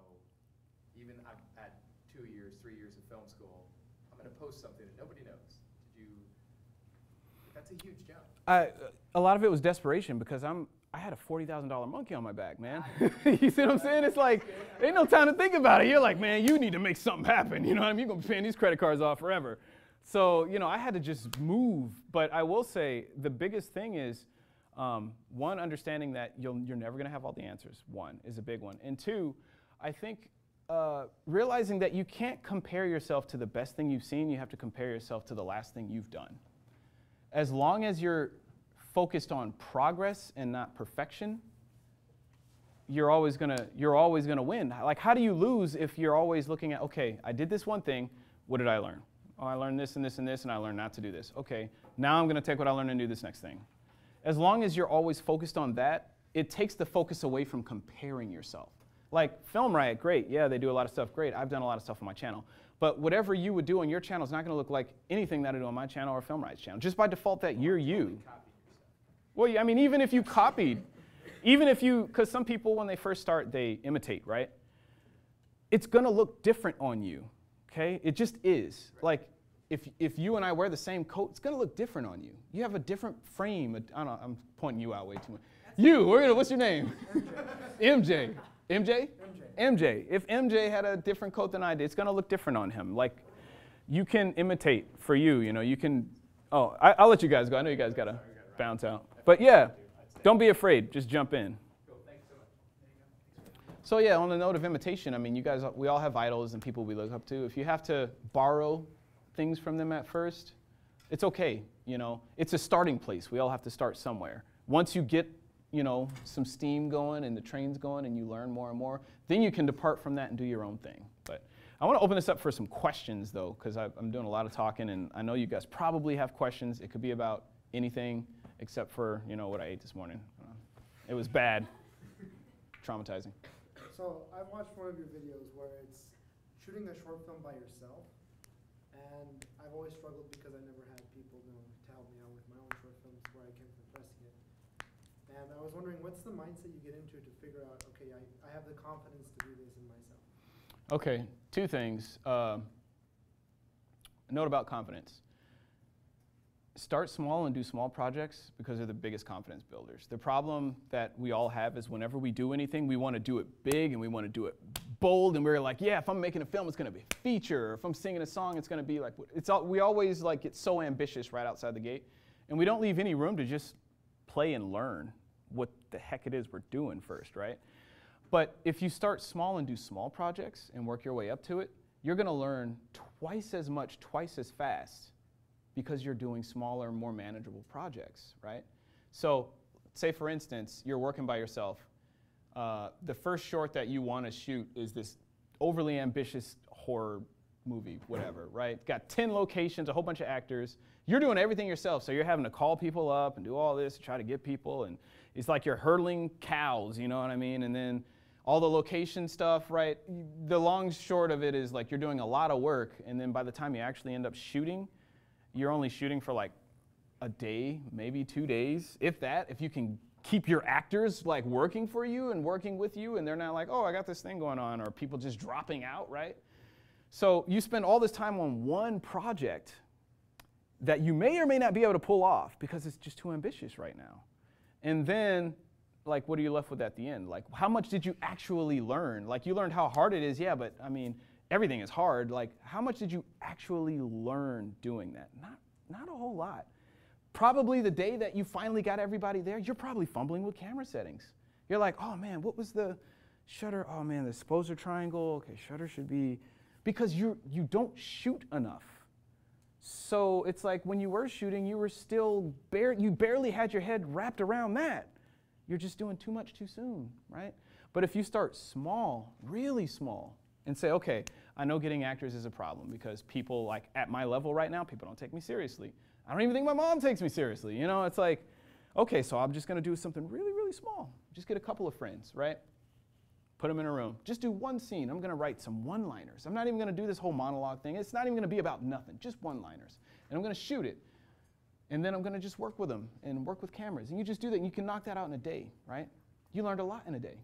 even I've had 2 years, 3 years of film school, I'm going to post something that nobody knows. That's a huge jump. A lot of it was desperation, because I had a $40,000 monkey on my back, man. You see what I'm saying? It's like, ain't no time to think about it. You're like, man, you need to make something happen. You know what I mean? You're going to be paying these credit cards off forever. So, you know, I had to just move. But I will say the biggest thing is, one, understanding that you're never going to have all the answers, one, is a big one. And two, I think realizing that you can't compare yourself to the best thing you've seen. You have to compare yourself to the last thing you've done. As long as you're focused on progress and not perfection, you're always gonna win. Like, how do you lose if you're always looking at, okay, I did this one thing, what did I learn? Oh, I learned this and this and this, and I learned not to do this. Okay, now I'm gonna take what I learned and do this next thing. As long as you're always focused on that, it takes the focus away from comparing yourself. Like, Film Riot, great, yeah, they do a lot of stuff, great. I've done a lot of stuff on my channel. But whatever you would do on your channel is not going to look like anything that I do on my channel or Film Riot's channel, just by default that you're you. Well, I mean, even if you copied, because some people, when they first start, they imitate, right? It's going to look different on you, okay? It just is. Like, if you and I wear the same coat, it's going to look different on you. You have a different frame. I don't know, I'm pointing you out way too much. What's your name? MJ. MJ? MJ. If MJ had a different coat than I did, it's going to look different on him. Like, you can imitate for you, you know, you can, I'll let you guys go. I know you guys got to bounce out. But yeah, don't be afraid. Just jump in. So yeah, on the note of imitation, I mean, we all have idols and people we look up to. If you have to borrow things from them at first, it's okay, you know. It's a starting place. We all have to start somewhere. Once you get, you know, some steam going and the train's going and you learn more and more, then you can depart from that and do your own thing. But I want to open this up for some questions, though, because I'm doing a lot of talking, and I know you guys probably have questions. It could be about anything except for, you know, what I ate this morning. It was bad. Traumatizing. So I've watched one of your videos where it's shooting a short film by yourself, and I've always struggled because I never had people to help me out with my own short films where I came from pressing it. And I was wondering, what's the mindset you get into to figure out, okay, I have the confidence to do this in myself? Okay, two things. A note about confidence. Start small and do small projects because they're the biggest confidence builders. The problem that we all have is whenever we do anything, we want to do it big and we want to do it bold, and we're like, yeah, if I'm making a film, it's going to be a feature. Or if I'm singing a song, it's going to be like, we always like get so ambitious right outside the gate, and we don't leave any room to just play and learn what the heck it is we're doing first, right? But if you start small and do small projects and work your way up to it, you're going to learn twice as much, twice as fast, because you're doing smaller, more manageable projects, right? So say, for instance, you're working by yourself. The first short that you want to shoot is this overly ambitious horror movie, whatever, right? Got 10 locations, a whole bunch of actors. You're doing everything yourself, so you're having to call people up and do all this to try to get people, and it's like you're hurdling cows, you know what I mean? And then all the location stuff, right? The long short of it is like you're doing a lot of work, and then by the time you actually end up shooting, you're only shooting for like a day, maybe 2 days, if that, if you can keep your actors like working for you and working with you, and they're not like, oh, I got this thing going on, or people just dropping out, right? So you spend all this time on one project that you may or may not be able to pull off because it's just too ambitious right now. And then, like, what are you left with at the end? Like, how much did you actually learn? Like, you learned how hard it is, yeah, but I mean, everything is hard. Like, how much did you actually learn doing that? Not a whole lot. Probably the day that you finally got everybody there, you're probably fumbling with camera settings. You're like, oh man, what was the shutter? Oh man, the exposure triangle. Okay, shutter should be, because you don't shoot enough. So it's like when you were shooting, you were still, you barely had your head wrapped around that. You're just doing too much too soon, right? But if you start small, really small, and say, okay, I know getting actors is a problem because people, like at my level right now, people don't take me seriously. I don't even think my mom takes me seriously. You know, it's like, okay, so I'm just going to do something really, really small. Just get a couple of friends, right? Put them in a room. Just do one scene. I'm going to write some one-liners. I'm not even going to do this whole monologue thing. It's not even going to be about nothing, just one-liners. And I'm going to shoot it. And then I'm going to just work with them and work with cameras. And you just do that, and you can knock that out in a day, right? You learned a lot in a day.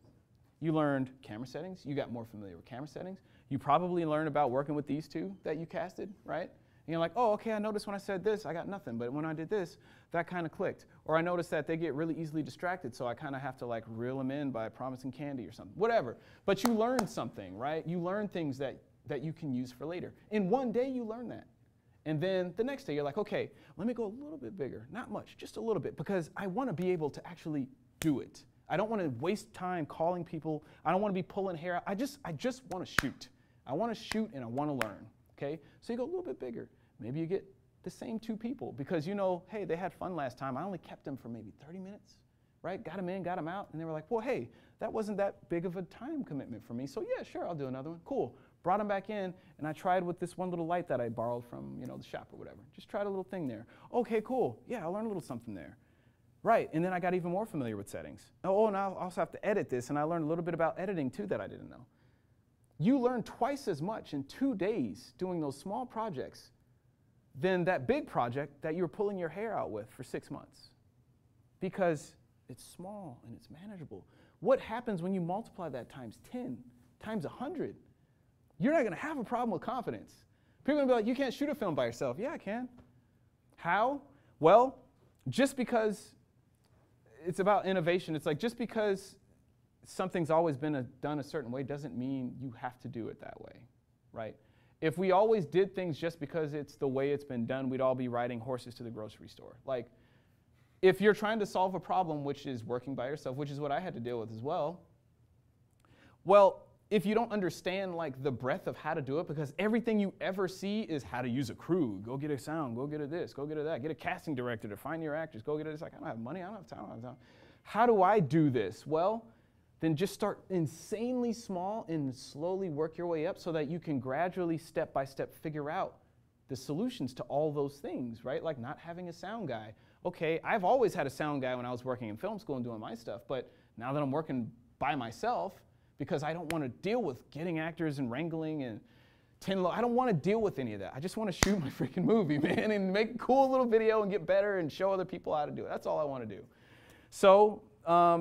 You learned camera settings. You got more familiar with camera settings. You probably learned about working with these two that you casted, right? And you're like, oh, okay, I noticed when I said this, I got nothing. But when I did this, that kind of clicked. Or I noticed that they get really easily distracted, so I kind of have to like reel them in by promising candy or something. Whatever. But you learned something, right? You learned things that you can use for later. In one day, you learn that. And then the next day, you're like, okay, let me go a little bit bigger. Not much, just a little bit, because I want to be able to actually do it. I don't want to waste time calling people. I don't want to be pulling hair out. I just want to shoot. I want to shoot and I want to learn, okay? So you go a little bit bigger. Maybe you get the same 2 people because you know, hey, they had fun last time. I only kept them for maybe 30 minutes, right? Got them in, got them out, and they were like, well, hey, that wasn't that big of a time commitment for me. So yeah, sure, I'll do another one. Cool. Brought them back in, and I tried with this one little light that I borrowed from, you know, the shop or whatever. Just tried a little thing there. Okay, cool. Yeah, I learned a little something there. Right, and then I got even more familiar with settings. Oh, and I also have to edit this, and I learned a little bit about editing too that I didn't know. You learn twice as much in 2 days doing those small projects than that big project that you were pulling your hair out with for 6 months. Because it's small and it's manageable. What happens when you multiply that times 10, times 100? You're not going to have a problem with confidence. People are going to be like, you can't shoot a film by yourself. Yeah, I can. How? Well, just because it's about innovation, it's like just because something's always been done a certain way doesn't mean you have to do it that way, right? If we always did things just because it's the way it's been done, we'd all be riding horses to the grocery store. Like, if you're trying to solve a problem, which is working by yourself, which is what I had to deal with as well, well, if you don't understand like the breadth of how to do it, because everything you ever see is how to use a crew, go get a sound, go get a this, go get a that, get a casting director to find your actors, go get a this. Like, I don't have money, I don't have time, I don't have time. How do I do this? Well, then just start insanely small and slowly work your way up so that you can gradually, step by step, figure out the solutions to all those things, right? Like not having a sound guy. Okay, I've always had a sound guy when I was working in film school and doing my stuff, but now that I'm working by myself, because I don't want to deal with getting actors and wrangling and I don't want to deal with any of that. I just want to shoot my freaking movie, man, and make a cool little video and get better and show other people how to do it. That's all I want to do. So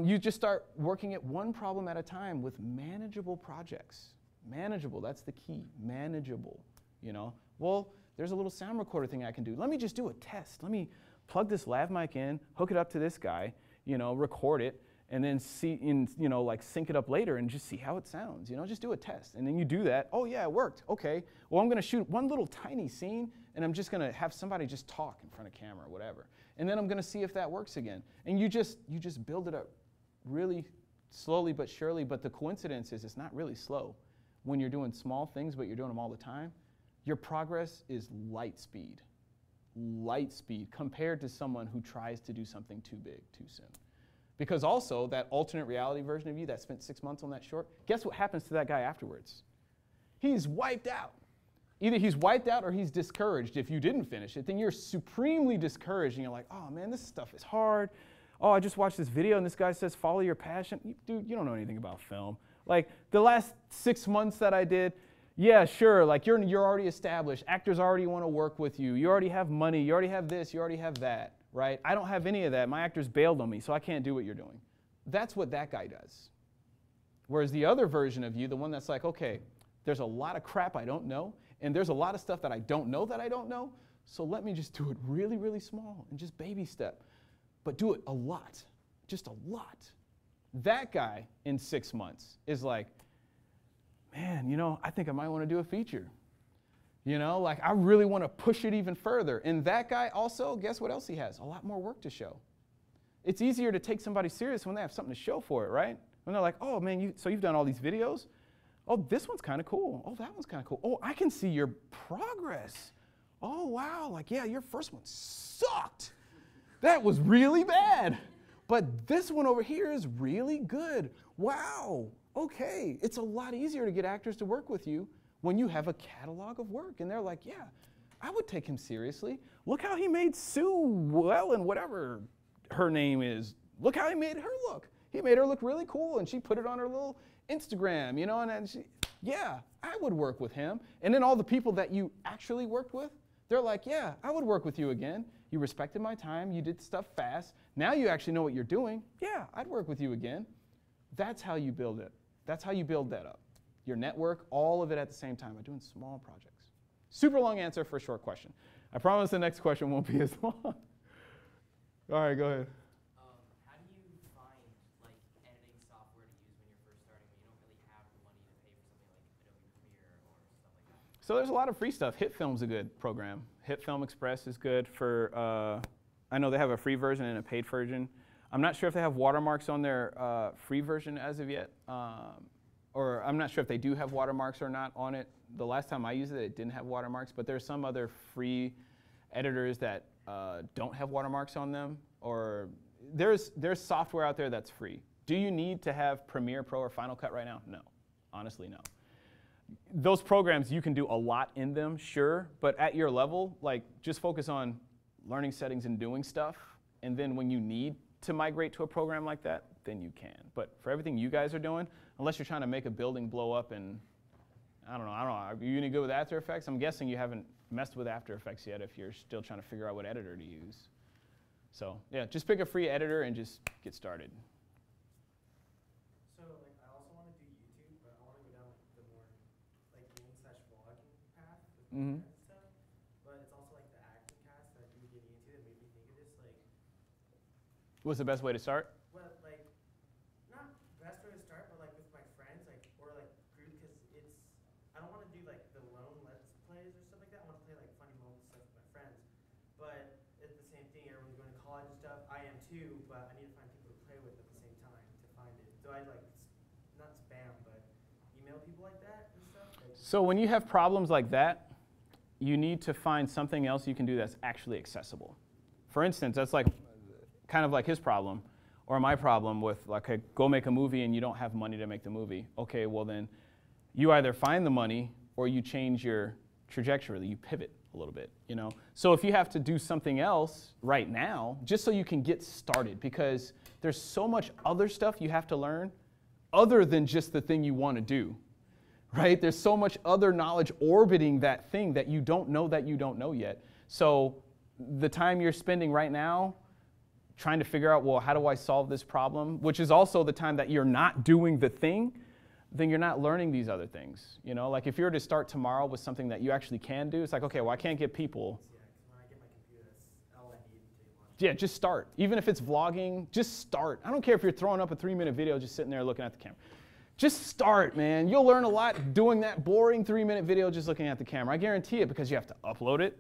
you just start working at one problem at a time with manageable projects. Manageable, that's the key, manageable, you know. Well, there's a little sound recorder thing I can do. Let me just do a test. Let me plug this lav mic in, hook it up to this guy, you know, record it, and then see, you know, like sync it up later and just see how it sounds, you know, just do a test. And then you do that, oh yeah, it worked, okay. Well, I'm gonna shoot one little tiny scene and I'm just gonna have somebody just talk in front of camera or whatever. And then I'm gonna see if that works again. And you just build it up really slowly but surely, but the coincidence is it's not really slow. When you're doing small things, but you're doing them all the time, your progress is light speed compared to someone who tries to do something too big too soon. Because also, that alternate reality version of you that spent 6 months on that short, guess what happens to that guy afterwards? He's wiped out. Either he's wiped out or he's discouraged. If you didn't finish it, then you're supremely discouraged and you're like, oh man, this stuff is hard. Oh, I just watched this video and this guy says, follow your passion. Dude, you don't know anything about film. Like the last 6 months that I did, yeah, sure, like you're already established. Actors already want to work with you. You already have money. You already have this. You already have that, right? I don't have any of that. My actors bailed on me, so I can't do what you're doing. That's what that guy does. Whereas the other version of you, the one that's like, okay, there's a lot of crap I don't know, and there's a lot of stuff that I don't know, so let me just do it really, really small and just baby step. But do it a lot, just a lot. That guy in 6 months is like, man, you know, I think I might want to do a feature. You know, like I really want to push it even further. And that guy also, guess what else he has? A lot more work to show. It's easier to take somebody serious when they have something to show for it, right? When they're like, oh man, so you've done all these videos? Oh, this one's kind of cool. Oh, that one's kind of cool. Oh, I can see your progress. Oh, wow, like yeah, your first one sucked. That was really bad. But this one over here is really good. Wow. Okay, it's a lot easier to get actors to work with you when you have a catalog of work. And they're like, yeah, I would take him seriously. Look how he made Sue Wellen, whatever her name is. Look how he made her look. He made her look really cool, and she put it on her little Instagram, you know, and then she, yeah, I would work with him. And then all the people that you actually worked with, they're like, yeah, I would work with you again. You respected my time. You did stuff fast. Now you actually know what you're doing. Yeah, I'd work with you again. That's how you build it. That's how you build that up. Your network, all of it at the same time by doing small projects. Super long answer for a short question. I promise the next question won't be as long. All right, go ahead. How do you find like editing software to use when you're first starting when you don't really have the money to pay for something like Adobe Premiere or stuff like that? So there's a lot of free stuff. HitFilm's a good program. HitFilm Express is good for, I know they have a free version and a paid version. I'm not sure if they have watermarks on their free version as of yet, or I'm not sure if they do have watermarks or not on it. The last time I used it, it didn't have watermarks, but there's some other free editors that don't have watermarks on them, or there's software out there that's free. Do you need to have Premiere Pro or Final Cut right now? No, honestly, no. Those programs, you can do a lot in them, sure, but at your level, like just focus on learning settings and doing stuff, and then when you need to migrate to a program like that, then you can. But for everything you guys are doing, unless you're trying to make a building blow up and, I don't know, are you any good with After Effects? I'm guessing you haven't messed with After Effects yet if you're still trying to figure out what editor to use. So yeah, just pick a free editor and just get started. So like I also want to do YouTube, but I want to go down the more like gaming/vlogging path with Mm-hmm. and stuff. But it's also like the acting cast that you get into that made me think of this. Like, What's the best way to start? well, like not best way to start, but like with my friends, like or like group, because it's I don't want to do like the lone let's plays or stuff like that. I want to play like funny moments stuff with my friends. But it's the same thing. Everyone's going to college and stuff. I am too, but I need to find people to play with at the same time to find it. So I like not spam, but email people like that and stuff. Like, So when you have problems like that, you need to find something else you can do that's actually accessible. For instance, that's like kind of like his problem or my problem with like, go make a movie and you don't have money to make the movie. Okay, well then you either find the money or you change your trajectory, you pivot a little bit, you know? So if you have to do something else right now, just so you can get started, because there's so much other stuff you have to learn other than just the thing you want to do, right? There's so much other knowledge orbiting that thing that you don't know yet. So the time you're spending right now trying to figure out, well, how do I solve this problem, which is also the time that you're not doing the thing, then you're not learning these other things. You know, like if you were to start tomorrow with something that you actually can do, it's like, okay, well, I can't get people. yeah, because when I get my computer, that's all I need to launch. Yeah, just start. Even if it's vlogging, just start. I don't care if you're throwing up a 3-minute video just sitting there looking at the camera. Just start, man. You'll learn a lot doing that boring 3-minute video just looking at the camera. I guarantee it, because you have to upload it,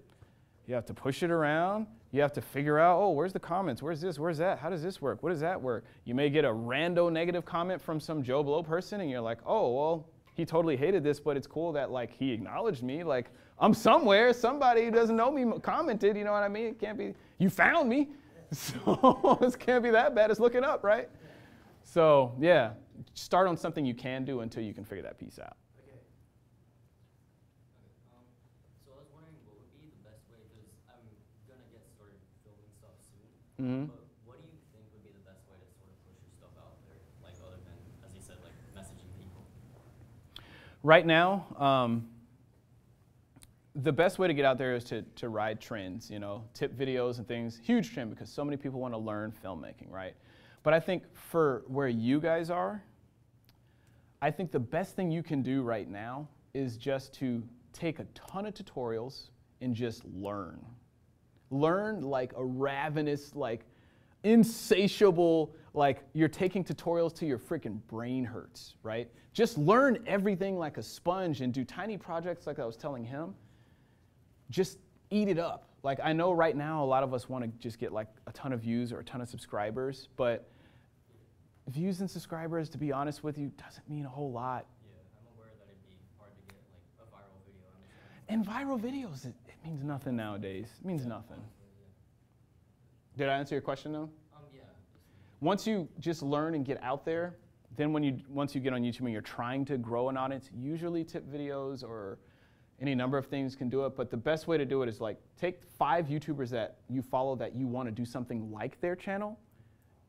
you have to push it around, You have to figure out, oh, where's the comments? Where's this? Where's that? How does this work? What does that work? You may get a rando negative comment from some Joe Blow person, and you're like, oh, well, he totally hated this, but it's cool that like he acknowledged me. Like I'm somewhere, somebody who doesn't know me commented, you know what I mean? It can't be, you found me. So this can't be that bad. It's looking up, right? So yeah, start on something you can do until you can figure that piece out. Okay. So I was wondering what would be the best way, because I'm going to get started filming stuff soon, but what do you think would be the best way to sort of push your stuff out there, like other than, as you said, like messaging people? Right now, the best way to get out there is to ride trends, you know, tip videos and things. Huge trend because so many people want to learn filmmaking, right? But I think for where you guys are, I think the best thing you can do right now is just to take a ton of tutorials and just learn. Learn like a ravenous, like insatiable, like you're taking tutorials till your freaking brain hurts, right? Just learn everything like a sponge and do tiny projects like I was telling him. Just eat it up. Like I know right now a lot of us want to just get like a ton of views or a ton of subscribers, but views and subscribers, to be honest with you, doesn't mean a whole lot. Yeah, I'm aware that it'd be hard to get like a viral video. And viral videos, it means nothing nowadays. It means nothing. Did I answer your question though? Yeah. Once you just learn and get out there, then once you get on YouTube and you're trying to grow an audience, usually tip videos or any number of things can do it, but the best way to do it is like take 5 YouTubers that you follow that you want to do something like their channel,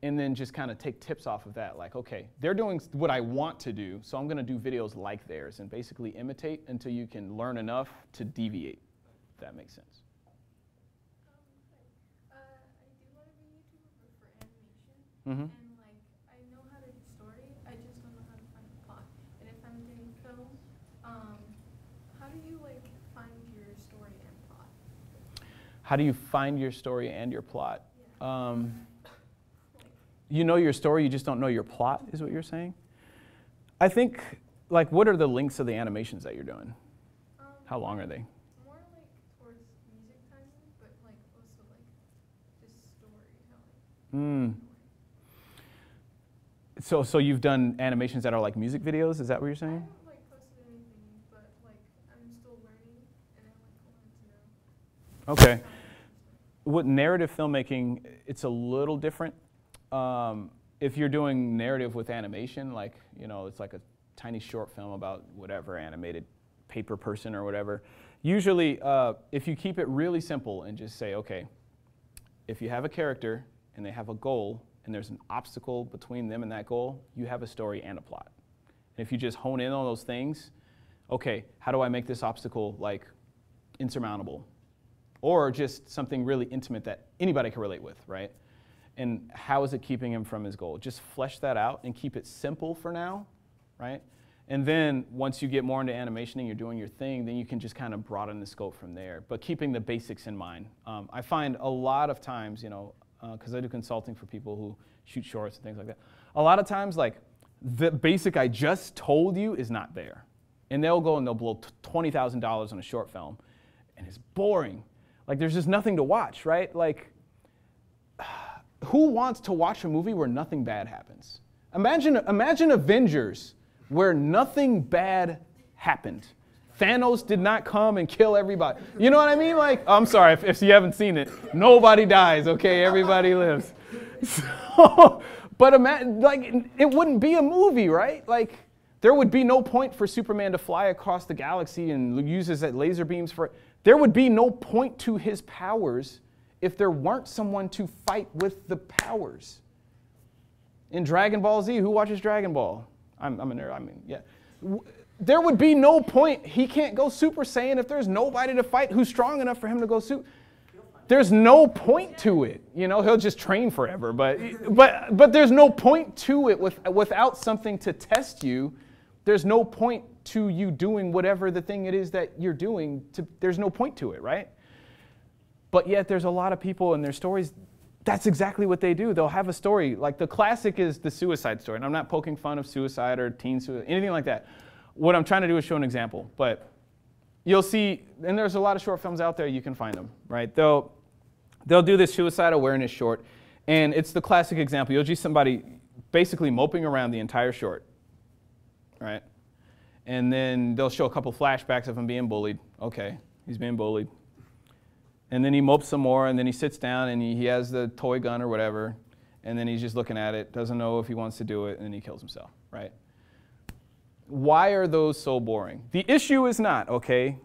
and then just kind of take tips off of that. Like, okay, they're doing what I want to do, so I'm going to do videos like theirs and basically imitate until you can learn enough to deviate, if that makes sense. I do want to be a YouTuber for animation, Mm-hmm. and like I know how to do story, I just don't know how to find a plot. And if I'm doing film, how do you like find your story and plot? How do you find your story and your plot? Yeah. You know your story, you just don't know your plot, is what you're saying? I think, like, what are the lengths of the animations that you're doing? How long are they? More like towards music timing, but like also like just storytelling. So you've done animations that are like music videos, is that what you're I saying? haven't like posted anything, but like I'm still learning, and I like wanted to know. Okay. With narrative filmmaking, it's a little different. If you're doing narrative with animation, like, you know, it's like a tiny short film about whatever animated paper person or whatever. Usually, if you keep it really simple and just say, okay, if you have a character and they have a goal and there's an obstacle between them and that goal, you have a story and a plot. And if you just hone in on those things, okay, how do I make this obstacle like insurmountable? Or just something really intimate that anybody can relate with, right? And how is it keeping him from his goal? Just flesh that out and keep it simple for now, right? And then once you get more into animation and you're doing your thing, then you can just kind of broaden the scope from there, but keeping the basics in mind. I find a lot of times, you know, because I do consulting for people who shoot shorts and things like that, a lot of times, like, the basic I just told you is not there. And they'll go and they'll blow $20,000 on a short film, and it's boring. Like, there's just nothing to watch, right? Like, who wants to watch a movie where nothing bad happens? Imagine Avengers, where nothing bad happened. Thanos did not come and kill everybody. You know what I mean? Like, I'm sorry, if you haven't seen it, nobody dies, okay? Everybody lives. So, but imagine, like, it wouldn't be a movie, right? Like, there would be no point for Superman to fly across the galaxy and use his laser beams for, there would be no point to his powers if there weren't someone to fight with the powers. In Dragon Ball Z, who watches Dragon Ball? I'm a nerd, I mean, yeah. There would be no point. He can't go Super Saiyan if there's nobody to fight who's strong enough for him to go Super. There's no point to it. You know, he'll just train forever, but there's no point to it without something to test you. There's no point to you doing whatever the thing it is that you're doing. There's no point to it, right? But yet there's a lot of people in their stories, that's exactly what they do. They'll have a story. Like the classic is the suicide story. And I'm not poking fun of suicide or teen suicide, anything like that. What I'm trying to do is show an example. But you'll see, and there's a lot of short films out there, you can find them, right? They'll they'll do this suicide awareness short, and it's the classic example. You'll see somebody basically moping around the entire short, right? And then they'll show a couple flashbacks of him being bullied. Okay, he's being bullied. And then he mopes some more, and then he sits down, and he has the toy gun or whatever, and then he's just looking at it, doesn't know if he wants to do it, and then he kills himself, right? Why are those so boring? The issue is not, okay,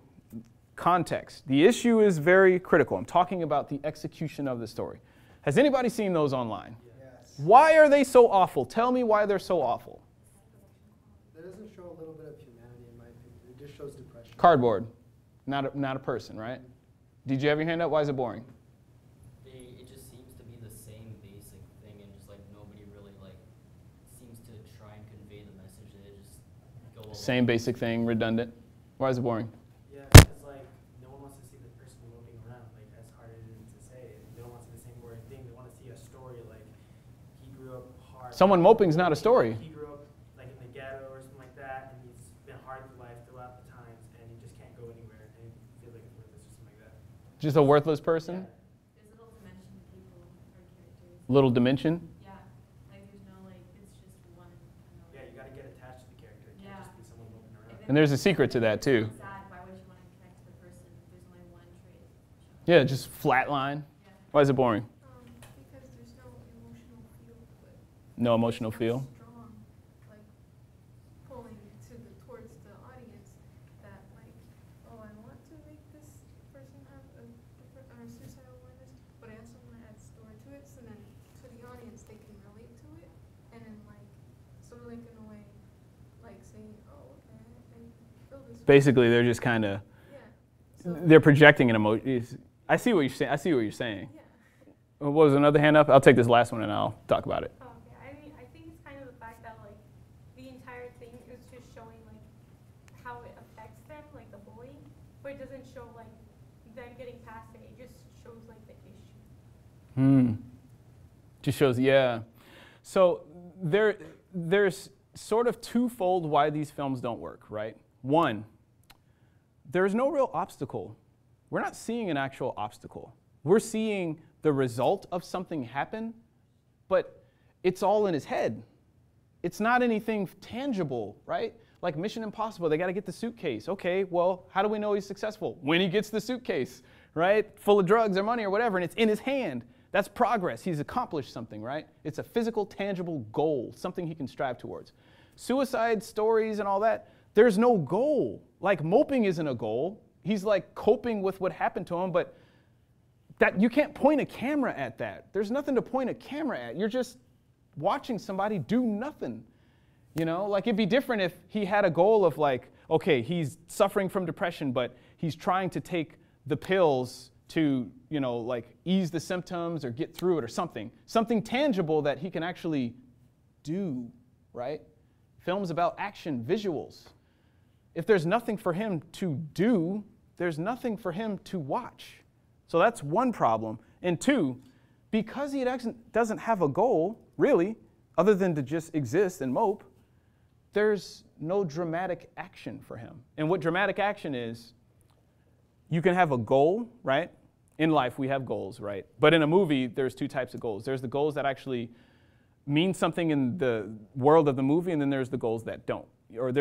context. The issue is very critical. I'm talking about the execution of the story. Has anybody seen those online? Yes. Why are they so awful? Tell me why they're so awful. That doesn't show a little bit of humanity, in my opinion. It just shows depression. Cardboard, not a person, right? Did you have your hand up? Why is it boring? It just seems to be the same basic thing, and just like nobody really like seems to try and convey the message. They just go along. Same basic thing, redundant. Why is it boring? Yeah, because like no one wants to see the person moving around. Like as hard as it is to say, no one wants to see the same boring thing. They want to see a story. Like he grew up hard. Someone moping is not a story. He grew up like in the ghetto or something like that, and he's been hard through life throughout the times, and he just can't go anywhere, and he feels like it's worthless or something like that. Just a worthless person? There's little dimension to people or characters. Little dimension? Yeah, like there's no like, it's just one. Yeah, you got to get attached to the character. It can't just be someone moving around. And there's a secret to that too. Sad, why would you want to connect to the person if there's only one trait? Yeah, just flat line. Yeah. Why is it boring? Because there's no emotional feel to it. No emotional It's feel? not strong, like pulling towards the audience that like, oh, I want to make this person have a different or suicidal awareness, but I also want to add story to it, so then to the audience they can relate to it, and then like sort of like in a way, like saying, oh, okay, I feel this way. Basically, they're just kind of, Yeah. So, they're projecting an emotion. I see what you're saying. I see what you're saying. yeah. What was another hand up? I'll take this last one and I'll talk about it. Oh, yeah. I mean, I think it's kind of the fact that like the entire thing is just showing like how it affects them, like the bullying, but it doesn't show like them getting past it. It just shows like the issue. Just shows, yeah. So there's sort of twofold why these films don't work, right? One, there's no real obstacle. We're not seeing an actual obstacle. We're seeing the result of something happen, but it's all in his head. It's not anything tangible, right? Like Mission Impossible, they got to get the suitcase. Okay, well, how do we know he's successful? When he gets the suitcase, right? Full of drugs or money or whatever, and it's in his hand. That's progress. He's accomplished something, right? It's a physical, tangible goal, something he can strive towards. Suicide stories and all that, there's no goal. Like moping isn't a goal. He's like coping with what happened to him, but that you can't point a camera at that. There's nothing to point a camera at. You're just watching somebody do nothing. You know, like it'd be different if he had a goal of like, okay, he's suffering from depression, but he's trying to take the pills to, you know, like ease the symptoms or get through it or something. Something tangible that he can actually do, right? Films about action, visuals. If there's nothing for him to do, there's nothing for him to watch. So that's one problem. And two, because he doesn't have a goal, really, other than to just exist and mope, there's no dramatic action for him. And what dramatic action is, you can have a goal, right? In life, we have goals, right? But in a movie, there's two types of goals. There's the goals that actually mean something in the world of the movie, and then there's the goals that don't. Or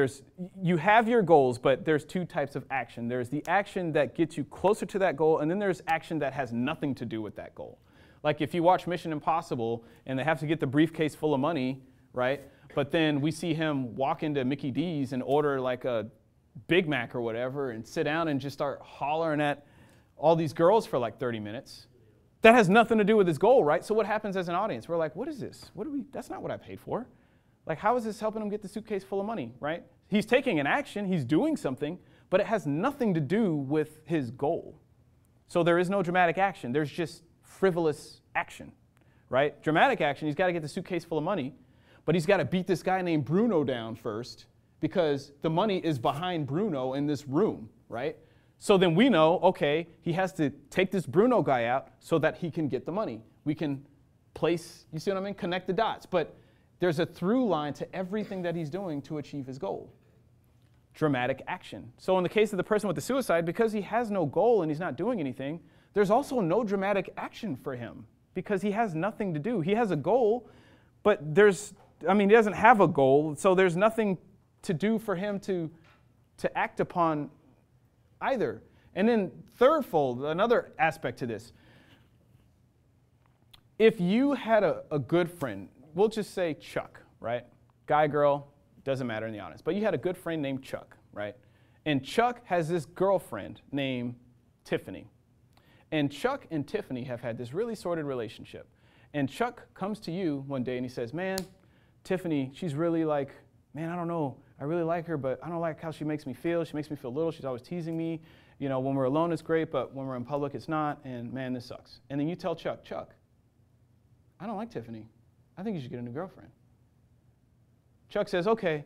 you have your goals, but there's two types of action. There's the action that gets you closer to that goal, and then there's action that has nothing to do with that goal. Like if you watch Mission Impossible, and they have to get the briefcase full of money, right? But then we see him walk into Mickey D's and order like a Big Mac or whatever, and sit down and just start hollering at all these girls for like 30 minutes. That has nothing to do with his goal, right? So what happens as an audience? We're like, what is this? That's not what I paid for. Like, how is this helping him get the suitcase full of money, right? He's taking an action, he's doing something, but it has nothing to do with his goal. So there is no dramatic action. There's just frivolous action, right? Dramatic action, he's got to get the suitcase full of money, but he's got to beat this guy named Bruno down first because the money is behind Bruno in this room, right? So then we know, okay, he has to take this Bruno guy out so that he can get the money. We can place, you see what I mean? Connect the dots. But there's a through line to everything that he's doing to achieve his goal. Dramatic action. So in the case of the person with the suicide, because he has no goal and he's not doing anything, there's also no dramatic action for him because he has nothing to do. He has a goal, but he doesn't have a goal, so there's nothing to do for him to act upon either. And then thirdfold, another aspect to this. If you had a good friend, we'll just say Chuck, right? Guy, girl, doesn't matter in the audience. But you had a good friend named Chuck, right? And Chuck has this girlfriend named Tiffany. And Chuck and Tiffany have had this really sordid relationship. And Chuck comes to you one day and he says, man, Tiffany, she's really like, man, I don't know. I really like her, but I don't like how she makes me feel. She makes me feel little. She's always teasing me. You know, when we're alone, it's great, but when we're in public, it's not. And man, this sucks. And then you tell Chuck, I don't like Tiffany. I think you should get a new girlfriend. Chuck says, okay,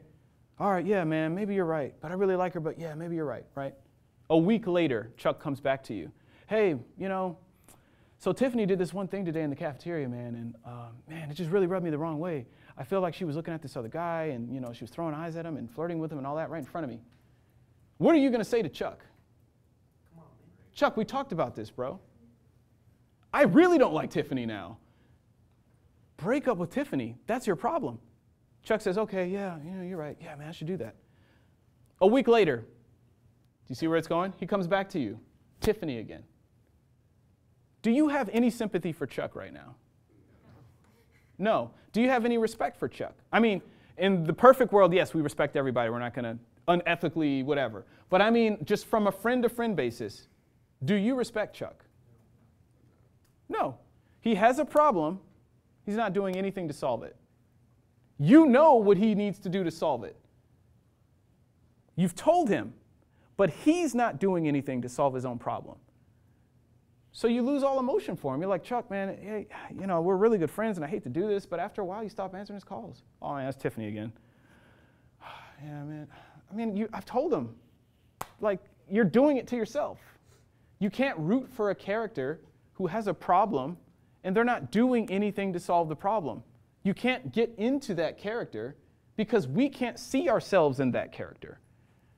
all right, yeah, man, maybe you're right. But I really like her, but yeah, maybe you're right, right? A week later, Chuck comes back to you. Hey, you know, so Tiffany did this one thing today in the cafeteria, man, and man, it just really rubbed me the wrong way. I feel like she was looking at this other guy, and you know, she was throwing eyes at him and flirting with him and all that right in front of me. What are you going to say to Chuck? Come on, man. Chuck, we talked about this, bro. I really don't like Tiffany now. Break up with Tiffany. That's your problem. Chuck says, okay, yeah, you're right. Yeah, man, I should do that. A week later, do you see where it's going? He comes back to you. Tiffany again. Do you have any sympathy for Chuck right now? No. Do you have any respect for Chuck? I mean, in the perfect world, yes, we respect everybody. We're not going to unethically whatever. But I mean, just from a friend-to-friend basis, do you respect Chuck? No. He has a problem. He's not doing anything to solve it. You know what he needs to do to solve it. You've told him, but he's not doing anything to solve his own problem. So you lose all emotion for him. You're like, Chuck, man, hey, you know, we're really good friends, and I hate to do this, but after a while, you stop answering his calls. Oh, man, that's Tiffany again. Yeah, man. I mean, I've told him, like, you're doing it to yourself. You can't root for a character who has a problem, and they're not doing anything to solve the problem. You can't get into that character because we can't see ourselves in that character.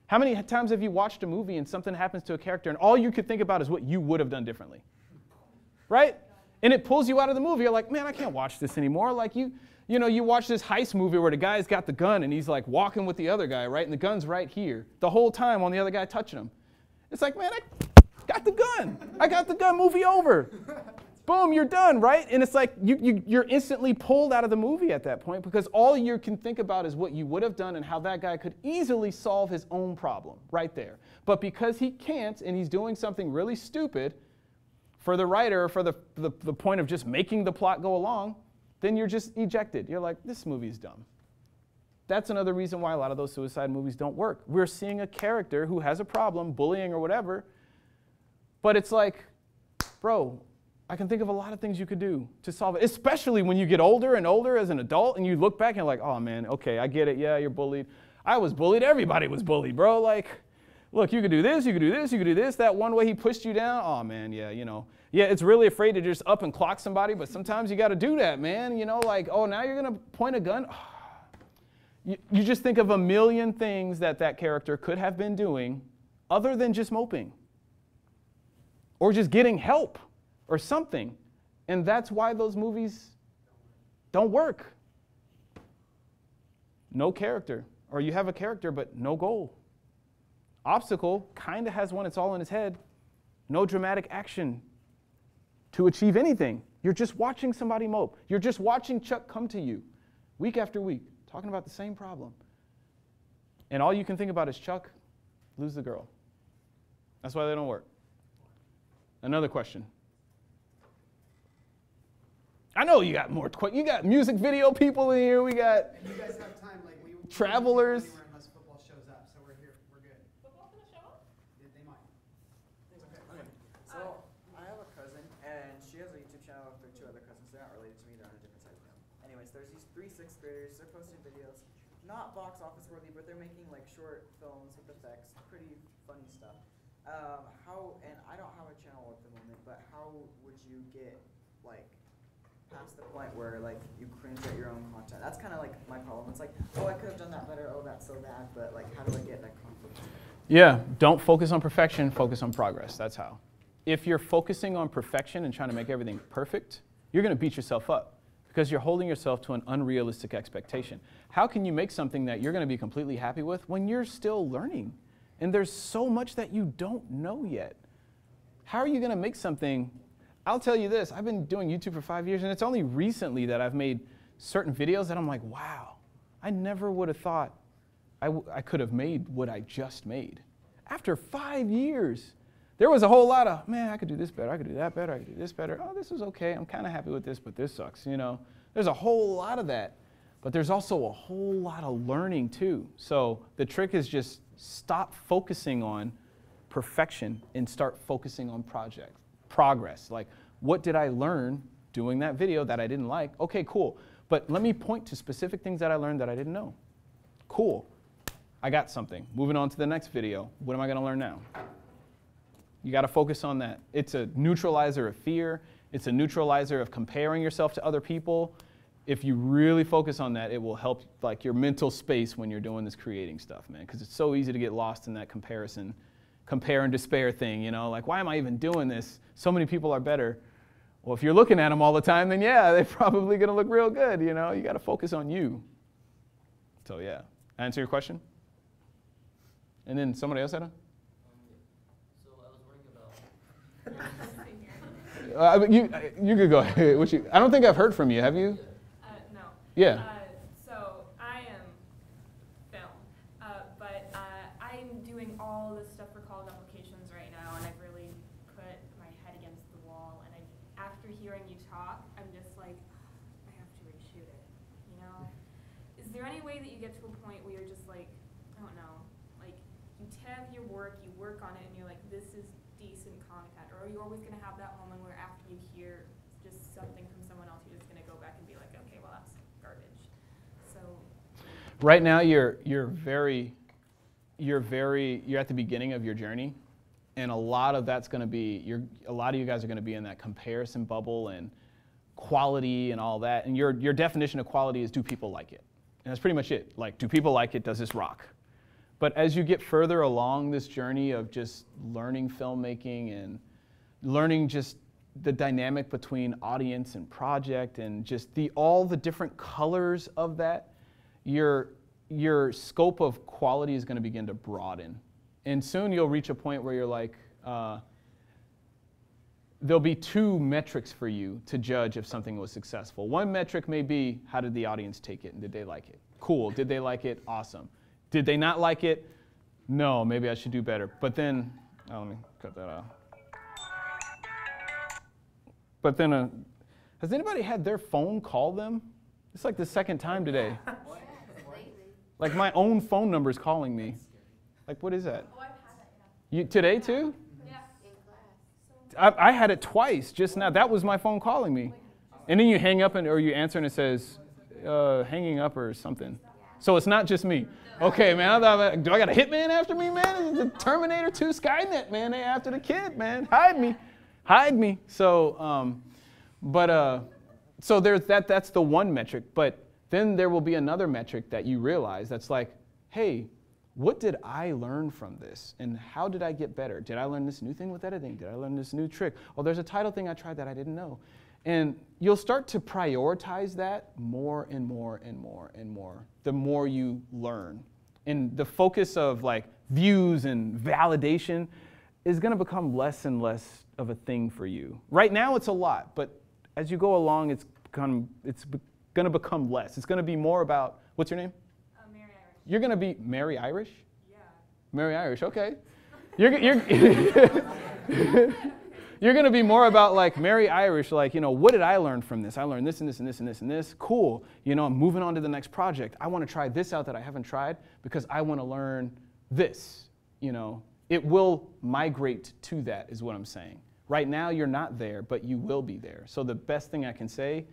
How many times have you watched a movie and something happens to a character and all you could think about is what you would have done differently? Right? And it pulls you out of the movie. You're like, man, I can't watch this anymore. Like you watch this heist movie where the guy's got the gun and he's like walking with the other guy, right? And the gun's right here the whole time on the other guy touching him. It's like, man, I got the gun. I got the gun, movie over. Boom, you're done, right? And it's like you're instantly pulled out of the movie at that point because all you can think about is what you would have done and how that guy could easily solve his own problem right there. But because he can't and he's doing something really stupid for the writer, for the point of just making the plot go along, then you're just ejected. You're like, this movie's dumb. That's another reason why a lot of those suicide movies don't work. We're seeing a character who has a problem, bullying or whatever, but it's like, bro, I can think of a lot of things you could do to solve it, especially when you get older and older as an adult and you look back and you're like, oh man, okay, I get it. Yeah, you're bullied. I was bullied. Everybody was bullied, bro. Like, look, you could do this, you could do this, you could do this. That one way he pushed you down, oh man, yeah, you know. Yeah, it's really afraid to just up and clock somebody, but sometimes you got to do that, man. You know, like, oh, now you're going to point a gun. You just think of a million things that character could have been doing other than just moping or just getting help or something. And that's why those movies don't work. No character. Or you have a character, but no goal. Obstacle kind of has one, it's all in his head. No dramatic action to achieve anything. You're just watching somebody mope. You're just watching Chuck come to you week after week, talking about the same problem. And all you can think about is, Chuck, lose the girl. That's why they don't work. Another question. I know you got more questions. You got music video people in here. We got and you guys have time, like we won't travelers. go anywhere unless football shows up, so we're here. We're good. Football's gonna show up? They might. Okay. So I have a cousin, and she has a YouTube channel with her two other cousins. They're not related to me. They're on a different side of town. Anyways, there's these 3 6th graders. They're posting videos, not box office worthy, but they're making like short films with effects, pretty funny stuff. And I don't have a channel at the moment, but how would you get like past the point where like you cringe at your own content? That's kind of like my problem. It's like, oh, I could have done that better. Oh, that's so bad. But like, how do I get that confidence? Yeah, don't focus on perfection, focus on progress. That's how. if you're focusing on perfection and trying to make everything perfect, you're going to beat yourself up because you're holding yourself to an unrealistic expectation. How can you make something that you're going to be completely happy with when you're still learning? And there's so much that you don't know yet. How are you going to make something? I'll tell you this, I've been doing YouTube for 5 years, and it's only recently that I've made certain videos that I'm like, wow, I never would have thought I could have made what I just made. After 5 years, there was a whole lot of, man, I could do this better, I could do that better, I could do this better. Oh, this is okay, I'm kind of happy with this, but this sucks, you know. There's a whole lot of that, but there's also a whole lot of learning too. So the trick is just stop focusing on perfection and start focusing on progress. Like, what did I learn doing that video that I didn't like? Okay, cool. But let me point to specific things that I learned that I didn't know. Cool. I got something. Moving on to the next video. What am I going to learn now? You got to focus on that. It's a neutralizer of fear. It's a neutralizer of comparing yourself to other people. If you really focus on that, it will help like your mental space when you're doing this creating stuff, man, because it's so easy to get lost in that comparison, compare and despair thing, you know, like, why am I even doing this? So many people are better. Well, if you're looking at them all the time, then yeah, they're probably going to look real good, you know. You got to focus on you. So yeah, answer your question? And then somebody else had a? So I was wondering about. You could go ahead. I don't think I've heard from you. Have you? No. Yeah. So I am film, but I'm doing all this stuff for college applications right now, and I've really put my head against the wall. And after hearing you talk, I'm just like, I have to reshoot it. You know? Is there any way that you get to a point where you're just like, I don't know, like you have your work, you work on it, and you're like, this is decent content, or are you always going to have that moment where after you hear just something from someone else, you're just going to go back and be like, okay, well, that's garbage. So right now you're at the beginning of your journey, and a lot of that's going to be a lot of you guys are going to be in that comparison bubble and quality and all that, and your definition of quality is, do people like it? And that's pretty much it. Like, do people like it? Does this rock? But as you get further along this journey of just learning filmmaking and learning just the dynamic between audience and project and just all the different colors of that, your scope of quality is going to begin to broaden. And soon you'll reach a point where you're like, there'll be two metrics for you to judge if something was successful. One metric may be, how did the audience take it and did they like it? Cool. Did they like it? Awesome. Did they not like it? No, maybe I should do better. But then, let me cut that out. But then, has anybody had their phone call them? It's like the second time today. Like my own phone number is calling me. Like, what is that? Oh, I've had that, yeah. You today too? Yeah. In class. I had it twice just now. That was my phone calling me. And then you hang up or you answer and it says, hanging up or something. So it's not just me. Okay, man, do I got a hitman after me, man? It's the Terminator 2 Skynet, man. They after the kid, man. Hide me. Hide me. So, so there's that's the one metric. But then there will be another metric that you realize that's like, hey, what did I learn from this? And how did I get better? Did I learn this new thing with editing? Did I learn this new trick? Oh, there's a title thing I tried that I didn't know. And you'll start to prioritize that more and more and more and more the more you learn. And the focus of like views and validation is going to become less and less of a thing for you. Right now it's a lot, but as you go along, it's going to become less. It's going to be more about, what's your name? Mary Irish. You're going to be Mary Irish? Yeah. Mary Irish, okay. You're going to be more about like Mary Irish, like, you know, what did I learn from this? I learned this and this and this and this and this. Cool. You know, I'm moving on to the next project. I want to try this out that I haven't tried because I want to learn this. You know, it will migrate to that is what I'm saying. Right now you're not there, but you will be there. So the best thing I can say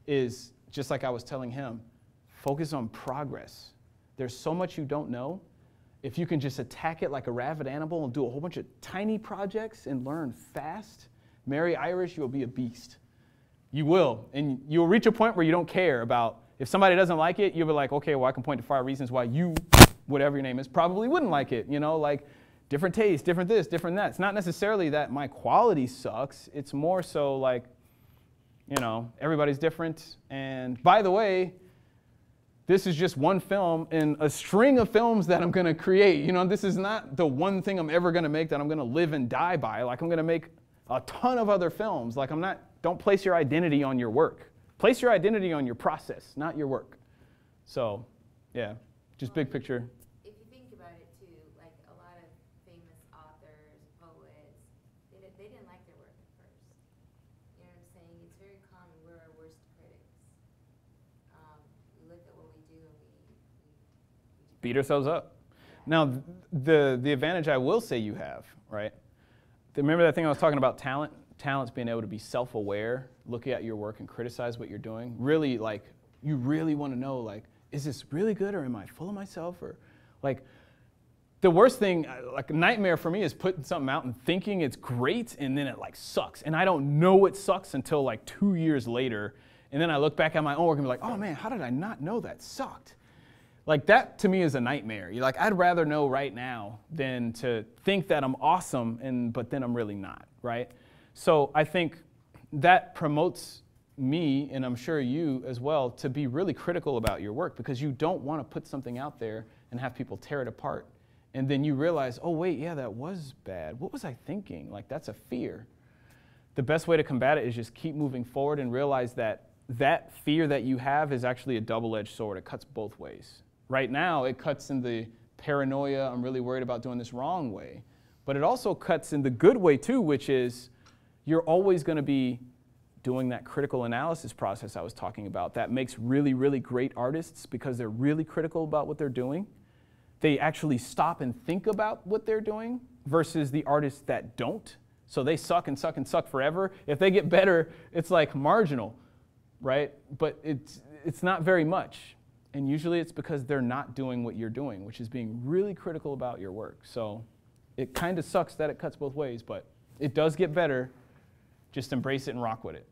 is, just like I was telling him, focus on progress. There's so much you don't know. If you can just attack it like a rabid animal and do a whole bunch of tiny projects and learn fast, Mary Irish, you'll be a beast. You will. And you'll reach a point where you don't care about, if somebody doesn't like it, you'll be like, okay, well, I can point to 5 reasons why you, whatever your name is, probably wouldn't like it. You know, like, different taste, different this, different that. It's not necessarily that my quality sucks. It's more so like, you know, everybody's different. And by the way, this is just one film in a string of films that I'm going to create. You know, this is not the one thing I'm ever going to make that I'm going to live and die by. Like, I'm going to make a ton of other films. Like, don't place your identity on your work. Place your identity on your process, not your work. So, yeah, just big picture. If you think about it too, like a lot of famous authors, poets, they didn't like their work at first. You know what I'm saying? It's very common. We're our worst critics. We look at what we do and we Beat ourselves up. Now, the advantage I will say you have, right? Remember that thing I was talking about, talent? Talent's being able to be self-aware, look at your work and criticize what you're doing. Really, like, you really want to know, like, is this really good or am I full of myself? Or, like, the worst thing, like a nightmare for me is putting something out and thinking it's great and then it, like, sucks. And I don't know it sucks until, like, 2 years later. And then I look back at my own work and be like, oh, man, how did I not know that sucked? Like, that to me is a nightmare. You're like, I'd rather know right now than to think that I'm awesome, but then I'm really not, right? So I think that promotes me, and I'm sure you as well, to be really critical about your work, because you don't want to put something out there and have people tear it apart. And then you realize, oh, wait, yeah, that was bad. What was I thinking? Like, that's a fear. The best way to combat it is just keep moving forward and realize that that fear that you have is actually a double-edged sword. It cuts both ways. Right now, it cuts in the paranoia, I'm really worried about doing this wrong way. But it also cuts in the good way too, which is you're always going to be doing that critical analysis process I was talking about. That makes really, really great artists because they're really critical about what they're doing. They actually stop and think about what they're doing versus the artists that don't. So they suck and suck and suck forever. If they get better, it's like marginal, right? But it's not very much. And usually it's because they're not doing what you're doing, which is being really critical about your work. So it kind of sucks that it cuts both ways, but it does get better. Just embrace it and rock with it.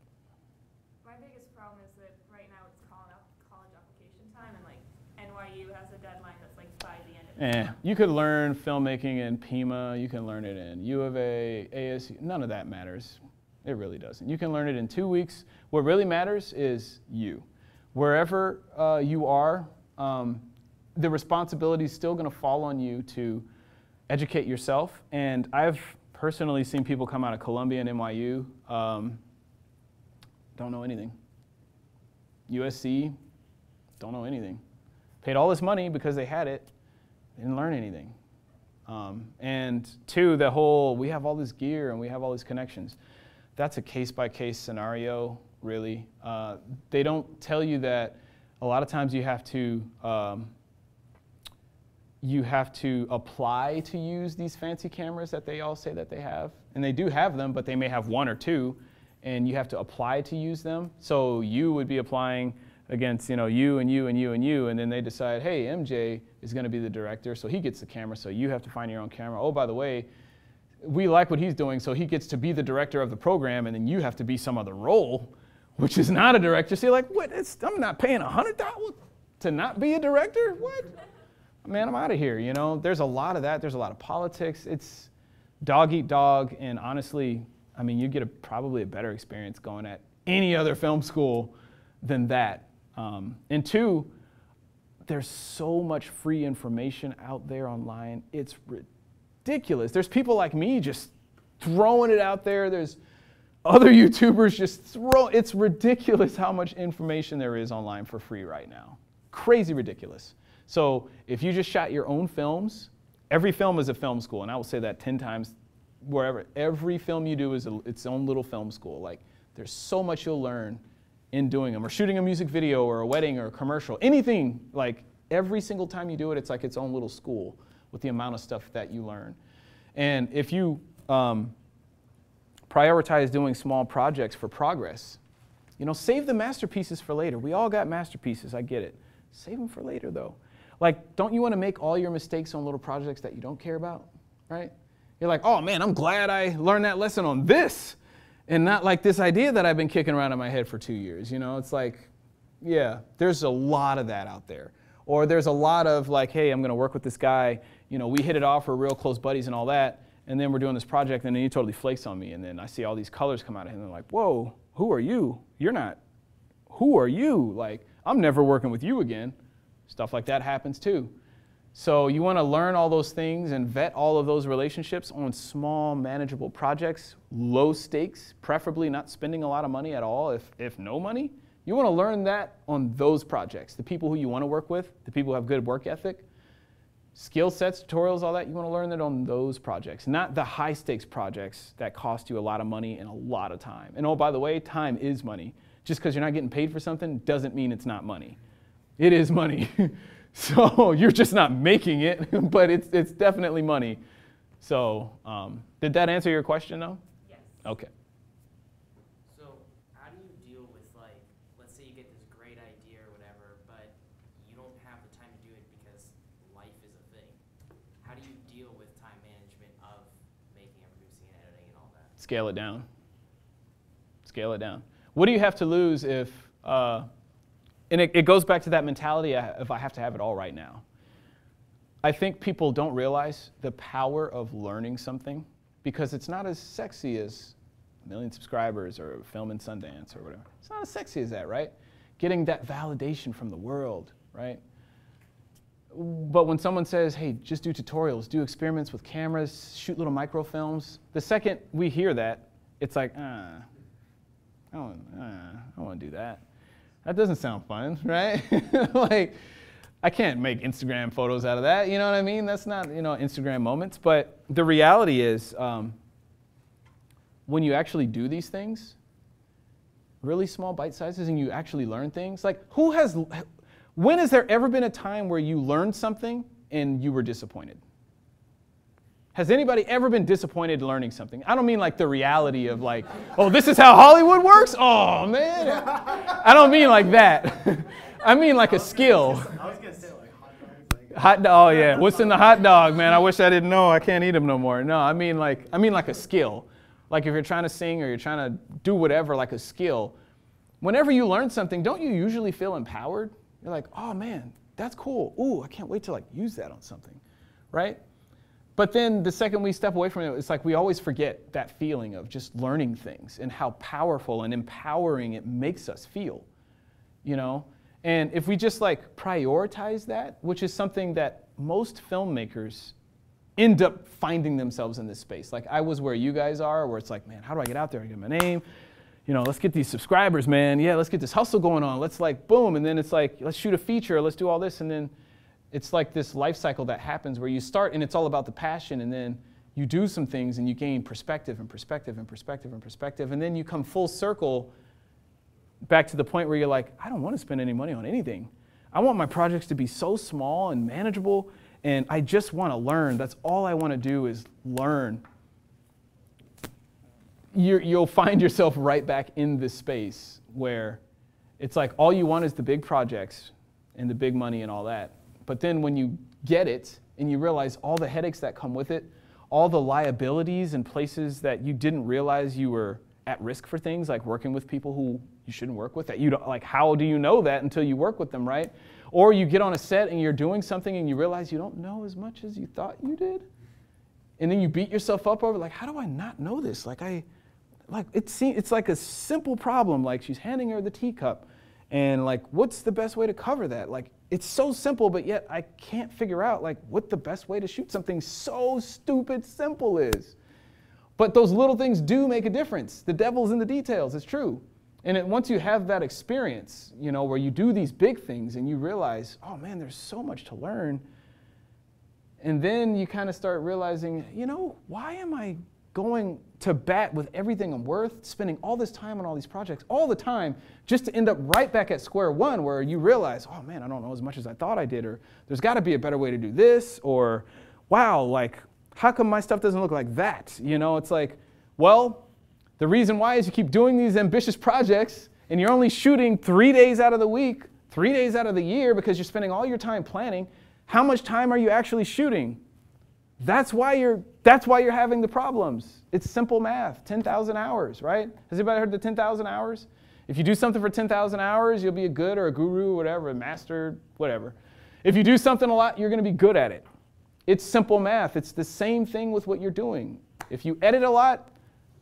My biggest problem is that right now it's college application time, and like NYU has a deadline that's like by the end of the month. You could learn filmmaking in Pima. You can learn it in U of A, ASU. None of that matters. It really doesn't. You can learn it in 2 weeks. What really matters is you. Wherever you are, the responsibility is still going to fall on you to educate yourself. And I've personally seen people come out of Columbia and NYU, don't know anything. USC, don't know anything. Paid all this money because they had it, didn't learn anything. And two, the whole, we have all this gear and we have all these connections. That's a case-by-case scenario, really. They don't tell you that a lot of times you have to apply to use these fancy cameras that they all say that they have. And they do have them, but they may have one or two, and you have to apply to use them. So you would be applying against, you and you and you and you, and then they decide, hey, MJ is going to be the director, so he gets the camera, so you have to find your own camera. Oh, by the way, we like what he's doing, so he gets to be the director of the program, and then you have to be some other role, which is not a director. So you're like, what? I'm not paying $100 to not be a director? What? Man, I'm out of here, There's a lot of that. There's a lot of politics. It's dog eat dog, and honestly, you get probably a better experience going at any other film school than that. And two, there's so much free information out there online. It's ridiculous. There's people like me just throwing it out there. There's other YouTubers just it's ridiculous how much information there is online for free right now. Crazy ridiculous. So if you just shot your own films, every film is a film school, and I will say that 10 times wherever. Every film you do is its own little film school. Like, there's so much you'll learn in doing them, or shooting a music video or a wedding or a commercial, anything. Like, every single time you do it, it's like its own little school with the amount of stuff that you learn. And if you prioritize doing small projects for progress, save the masterpieces for later. We all got masterpieces, I get it. Save them for later, though. Like, don't you want to make all your mistakes on little projects that you don't care about, right? You're like, oh man, I'm glad I learned that lesson on this, and not like this idea that I've been kicking around in my head for 2 years. It's like, yeah, there's a lot of that out there. Or there's a lot of like, hey, I'm going to work with this guy, we hit it off, we're real close buddies and all that, and then we're doing this project, and then he totally flakes on me, and then I see all these colors come out of him, and they're like, whoa, who are you? You're not, who are you? Like, I'm never working with you again. Stuff like that happens too. So you want to learn all those things and vet all of those relationships on small, manageable projects, low stakes, preferably not spending a lot of money at all, if no money. You want to learn that on those projects, the people who you want to work with, the people who have good work ethic, skill sets, tutorials, all that. You want to learn that on those projects, not the high stakes projects that cost you a lot of money and a lot of time. And oh, by the way, time is money. Just because you're not getting paid for something doesn't mean it's not money. It is money. So you're just not making it, but it's definitely money. So did that answer your question though? Yes. Okay. So how do you deal with, like, let's say you get this great idea or whatever, but you don't have the time to do it because life is a thing. How do you deal with time management of making and producing and editing and all that? Scale it down. Scale it down. What do you have to lose if, and it goes back to that mentality if I have to have it all right now. I think people don't realize the power of learning something because it's not as sexy as 1 million subscribers or film in Sundance or whatever. It's not as sexy as that, right? Getting that validation from the world, right? But when someone says, hey, just do tutorials, do experiments with cameras, shoot little microfilms, the second we hear that, it's like, I don't want to do that. That doesn't sound fun, right? Like, I can't make Instagram photos out of that, you know what I mean? That's not, Instagram moments. But the reality is, when you actually do these things, really small bite sizes, and you actually learn things, like when has there ever been a time where you learned something and you were disappointed? Has anybody ever been disappointed learning something? I don't mean like the reality of like, oh, this is how Hollywood works? Oh, man. I don't mean like that. I mean like a skill. I was going to say like hot dogs. Oh, yeah. What's in the hot dog, man? I wish I didn't know. I can't eat them no more. No, I mean like a skill. Like if you're trying to sing or you're trying to do whatever, like a skill. Whenever you learn something, don't you usually feel empowered? You're like, oh, man, that's cool. Ooh, I can't wait to like use that on something, right? But then the second we step away from it, it's like we always forget that feeling of just learning things and how powerful and empowering it makes us feel, And if we just like prioritize that, which is something that most filmmakers end up finding themselves in this space. Like I was where you guys are, where it's like, man, how do I get out there? I get my name. Let's get these subscribers, man. Yeah, let's get this hustle going on. Let's like, boom. And then it's like, let's shoot a feature. Let's do all this. And then it's like this life cycle that happens where you start and it's all about the passion, and then you do some things and you gain perspective and perspective and perspective and perspective, and then you come full circle back to the point where you're like, I don't want to spend any money on anything. I want my projects to be so small and manageable, and I just want to learn. That's all I want to do is learn. You'll find yourself right back in this space where it's like all you want is the big projects and the big money and all that. But then when you get it and you realize all the headaches that come with it, all the liabilities and places that you didn't realize you were at risk for things, like working with people who you shouldn't work with, that you don't, like, how do you know that until you work with them, right? Or you get on a set and you're doing something and you realize you don't know as much as you thought you did. And then you beat yourself up over, like, how do I not know this? It's like a simple problem, like she's handing her the teacup. And like, what's the best way to cover that? Like, it's so simple, but yet I can't figure out like what the best way to shoot something so stupid simple is. But those little things do make a difference. The devil's in the details, it's true. And once you have that experience, where you do these big things and you realize, oh man, there's so much to learn. And then you kind of start realizing, why am I going to bat with everything I'm worth, spending all this time on all these projects all the time, just to end up right back at square one where you realize, oh man, I don't know as much as I thought I did, or there's got to be a better way to do this, or wow, like, how come my stuff doesn't look like that? It's like, well, the reason why is you keep doing these ambitious projects and you're only shooting 3 days out of the week, 3 days out of the year because you're spending all your time planning. How much time are you actually shooting? That's why you're having the problems. It's simple math, 10,000 hours, right? Has anybody heard the 10,000 hours? If you do something for 10,000 hours, you'll be a good or a guru, whatever, a master, whatever. If you do something a lot, you're going to be good at it. It's simple math. It's the same thing with what you're doing. If you edit a lot,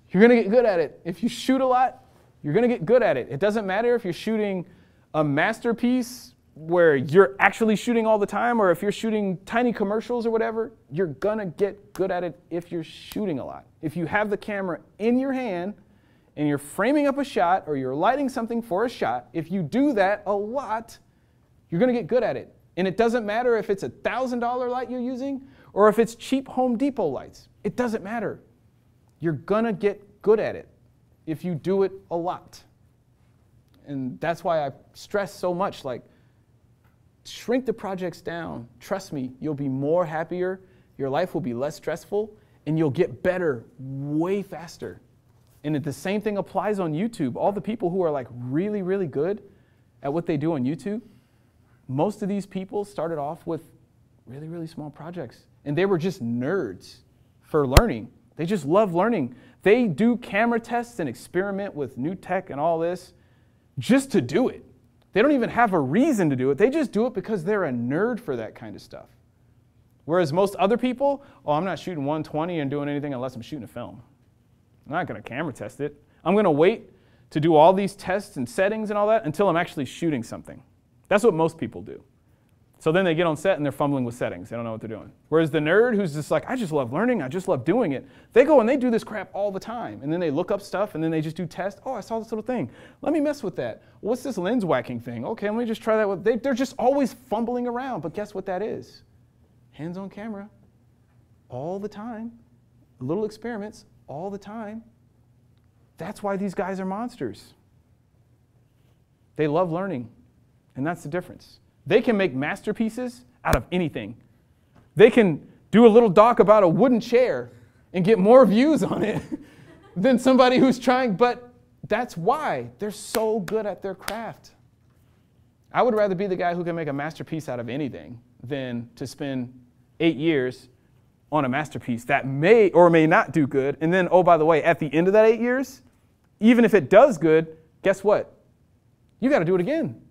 you're going to get good at it. If you shoot a lot, you're going to get good at it. It doesn't matter if you're shooting a masterpiece where you're actually shooting all the time, or if you're shooting tiny commercials or whatever, you're going to get good at it if you're shooting a lot. If you have the camera in your hand and you're framing up a shot or you're lighting something for a shot, if you do that a lot, you're going to get good at it. And it doesn't matter if it's a $1,000 light you're using or if it's cheap Home Depot lights. It doesn't matter. You're going to get good at it if you do it a lot. And that's why I stress so much, like, shrink the projects down. Trust me, you'll be more happier, your life will be less stressful, and you'll get better way faster. And the same thing applies on YouTube. All the people who are like really, really good at what they do on YouTube, most of these people started off with really, really small projects. And they were just nerds for learning. They just love learning. They do camera tests and experiment with new tech and all this just to do it. They don't even have a reason to do it. They just do it because they're a nerd for that kind of stuff. Whereas most other people, oh, I'm not shooting 120 and doing anything unless I'm shooting a film. I'm not going to camera test it. I'm going to wait to do all these tests and settings and all that until I'm actually shooting something. That's what most people do. So then they get on set and they're fumbling with settings. They don't know what they're doing. Whereas the nerd who's just like, I just love learning, I just love doing it, they go and they do this crap all the time. And then they look up stuff and then they just do tests. Oh, I saw this little thing. Let me mess with that. What's this lens whacking thing? Okay, let me just try that. They're just always fumbling around. But guess what that is? Hands on camera all the time. Little experiments all the time. That's why these guys are monsters. They love learning. And that's the difference. They can make masterpieces out of anything. They can do a little doc about a wooden chair and get more views on it than somebody who's trying, but that's why they're so good at their craft. I would rather be the guy who can make a masterpiece out of anything than to spend 8 years on a masterpiece that may or may not do good. And then, oh, by the way, at the end of that 8 years, even if it does good, guess what? You got to do it again.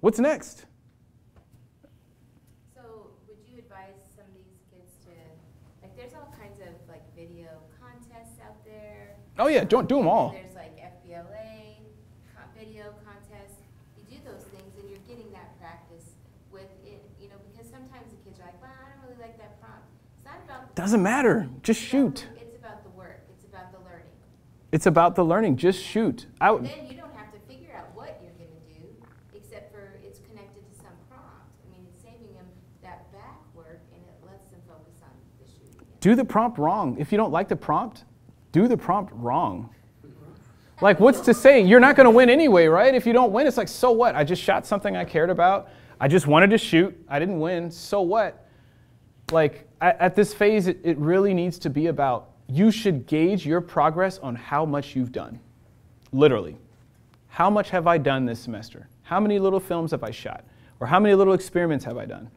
What's next? So would you advise some of these kids to, like, there's all kinds of like video contests out there. Oh yeah, do them all. There's like FBLA video contests. You do those things and you're getting that practice with it, you know, because sometimes the kids are like, well, I don't really like that prompt. It's not about the Doesn't matter, just shoot. It's about the work, it's about the learning. It's about the learning, just shoot. And then you don't have to figure out what you're going to do, except for it's connected to some prompt. I mean, it's saving them that back work, and it lets them focus on the shooting. Do the prompt wrong. If you don't like the prompt, do the prompt wrong. Like, what's to say? You're not going to win anyway, right? If you don't win, it's like, so what? I just shot something I cared about. I just wanted to shoot. I didn't win. So what? Like, at this phase, it really needs to be about, you should gauge your progress on how much you've done. Literally. How much have I done this semester? How many little films have I shot? Or how many little experiments have I done?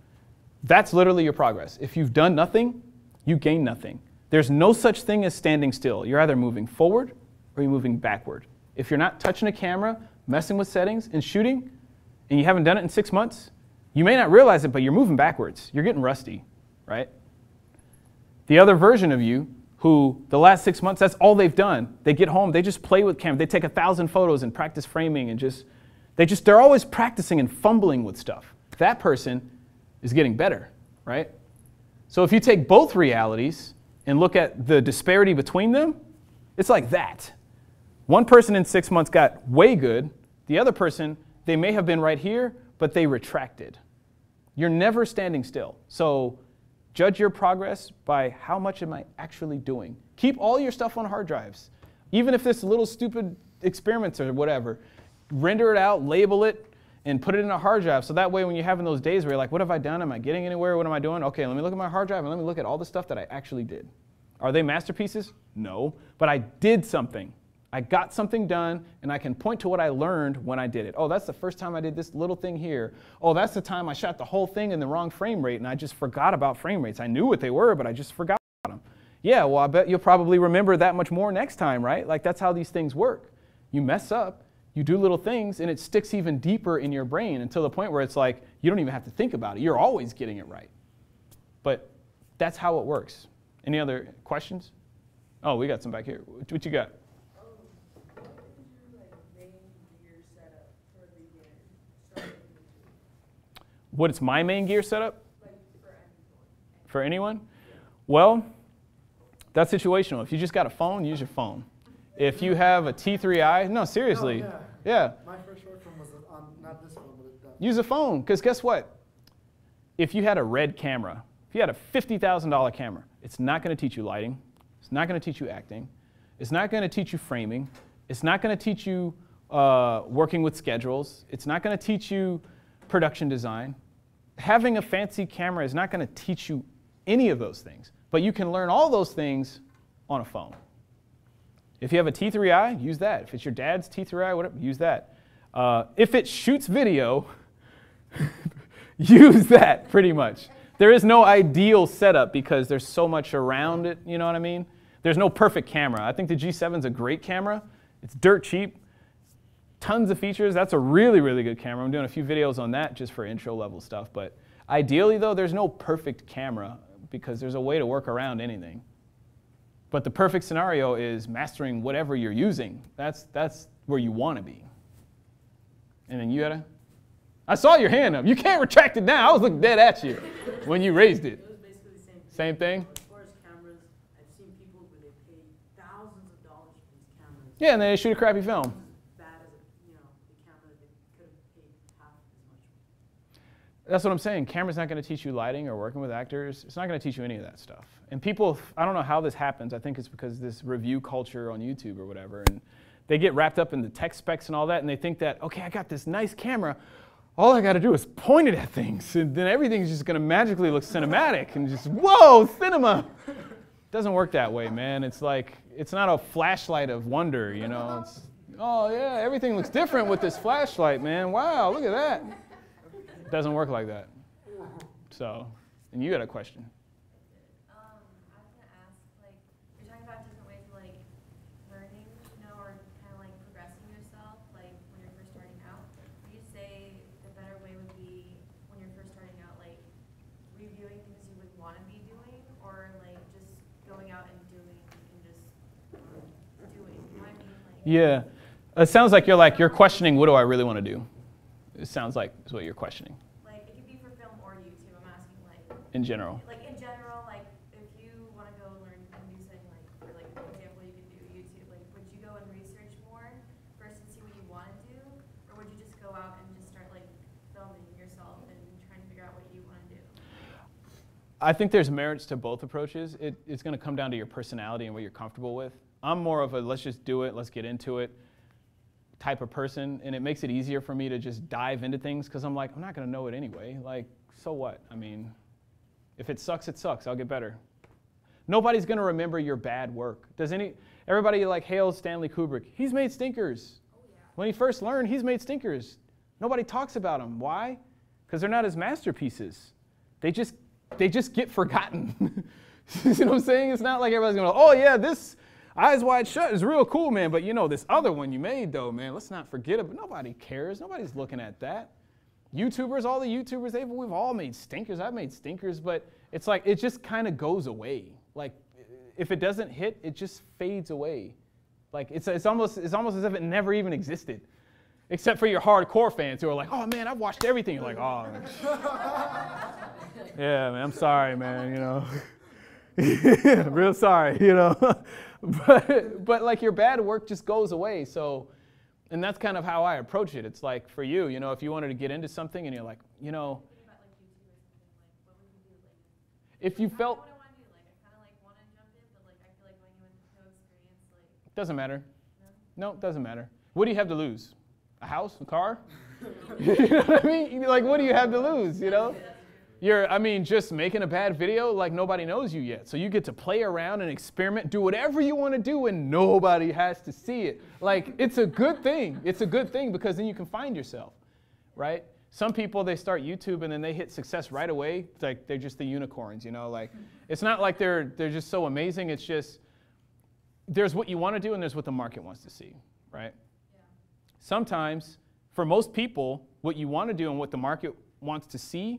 That's literally your progress. If you've done nothing, you gain nothing. There's no such thing as standing still. You're either moving forward or you're moving backward. If you're not touching a camera, messing with settings, and shooting, and you haven't done it in 6 months, you may not realize it, but you're moving backwards. You're getting rusty, right? The other version of you, who the last 6 months, that's all they've done. They get home, they just play with camera. They take 1,000 photos and practice framing and they're always practicing and fumbling with stuff. That person is getting better, right? So if you take both realities and look at the disparity between them, it's like that. One person in 6 months got way good. The other person, they may have been right here, but they retracted. You're never standing still. So judge your progress by how much am I actually doing. Keep all your stuff on hard drives. Even if this little stupid experiments or whatever, render it out, label it, and put it in a hard drive. So that way when you're having those days where you're like, what have I done? Am I getting anywhere? What am I doing? Okay, let me look at my hard drive and let me look at all the stuff that I actually did. Are they masterpieces? No, but I did something. I got something done, and I can point to what I learned when I did it. Oh, that's the first time I did this little thing here. Oh, that's the time I shot the whole thing in the wrong frame rate, and I just forgot about frame rates. I knew what they were, but I just forgot about them. Yeah, well, I bet you'll probably remember that much more next time, right? Like, that's how these things work. You mess up, you do little things, and it sticks even deeper in your brain until the point where it's like, you don't even have to think about it. You're always getting it right. But that's how it works. Any other questions? Oh, we got some back here. What you got? What's my main gear setup? For anyone? Well, that's situational. If you just got a phone, use your phone. If you have a T3i, no, seriously. Oh, yeah. My first short film was on, not this phone, but Use a phone, because guess what? If you had a red camera, if you had a $50,000 camera, it's not going to teach you lighting. It's not going to teach you acting. It's not going to teach you framing. It's not going to teach you working with schedules. It's not going to teach you production design. Having a fancy camera is not going to teach you any of those things, but you can learn all those things on a phone. If you have a T3i, use that. If it's your dad's T3i, whatever, use that. If it shoots video, use that pretty much. There is no ideal setup because there's so much around it, you know what I mean? There's no perfect camera. I think the G7's a great camera. It's dirt cheap. Tons of features. That's a really, really good camera. I'm doing a few videos on that just for intro level stuff. But ideally, though, there's no perfect camera because there's a way to work around anything. But the perfect scenario is mastering whatever you're using. That's where you want to be. And then you gotta. I saw your hand up. You can't retract it now. I was looking dead at you when you raised it. It was basically the same thing. Same thing? As far as cameras, I've seen people where they pay thousands of dollars for these cameras. Yeah, and then they shoot a crappy film. Bad as the camera that they could have paid half as much. That's what I'm saying. Camera's not going to teach you lighting or working with actors. It's not going to teach you any of that stuff. And people, I don't know how this happens. I think it's because this review culture on YouTube or whatever. And they get wrapped up in the tech specs and all that. And they think that, okay, I got this nice camera. All I got to do is point it at things. And then everything's just going to magically look cinematic. And just, whoa, cinema. It doesn't work that way, man. It's like, it's not a flashlight of wonder, you know. It's, oh, yeah, everything looks different with this flashlight, man. Wow, look at that. It doesn't work like that. So, and you got a question. I was gonna ask, like, you're talking about different ways of like learning, or kind of like progressing yourself, like when you're first starting out. Would you say the better way would be when you're first starting out, like reviewing things you would want to be doing, or like just going out and doing and just doing? You know what I mean? Like, Yeah, it sounds like you're questioning, what do I really want to do? It sounds like is what you're questioning. Like it could be for film or YouTube. I'm asking like. In general. Like in general, like if you want to go learn a new thing, like for like for example, you could do YouTube. Like, would you go and research more first and see what you want to do, or would you just go out and just start like filming yourself and trying to figure out what you want to do? I think there's merits to both approaches. It's going to come down to your personality and what you're comfortable with. I'm more of a let's just do it, let's get into it type of person, and it makes it easier for me to just dive into things because I'm like, I'm not going to know it anyway. Like, so what? I mean, if it sucks, it sucks. I'll get better. Nobody's going to remember your bad work. Everybody like hails Stanley Kubrick. He's made stinkers. Oh, yeah. When he first learned, he's made stinkers. Nobody talks about him. Why? Because they're not his masterpieces. They just get forgotten. You know what I'm saying? It's not like everybody's going to, oh yeah, this Eyes Wide Shut is real cool, man. But you know, this other one you made though, man, let's not forget it. But nobody cares. Nobody's looking at that. YouTubers, all the YouTubers, we've all made stinkers. I've made stinkers, but it's like, it just kind of goes away. Like, if it doesn't hit, it just fades away. Like, it's almost as if it never even existed. Except for your hardcore fans who are like, oh man, I've watched everything. You're like, oh. Yeah, man, I'm sorry, man, you know. Real sorry, you know. But like your bad work just goes away. So, and that's kind of how I approach it. It's like for you, you know, if you wanted to get into something and you're like, you know, if you felt, doesn't matter. No, it doesn't matter. What do you have to lose? A house, a car? You know what I mean? Like, what do you have to lose, you know? Just making a bad video, like nobody knows you yet. So you get to play around and experiment, do whatever you want to do, and nobody has to see it. Like, it's a good thing. It's a good thing because then you can find yourself, right? Some people, they start YouTube and then they hit success right away. It's like they're just the unicorns, you know? Like, it's not like they're just so amazing. It's just, there's what you want to do and there's what the market wants to see, right? Yeah. Sometimes, for most people, what you want to do and what the market wants to see,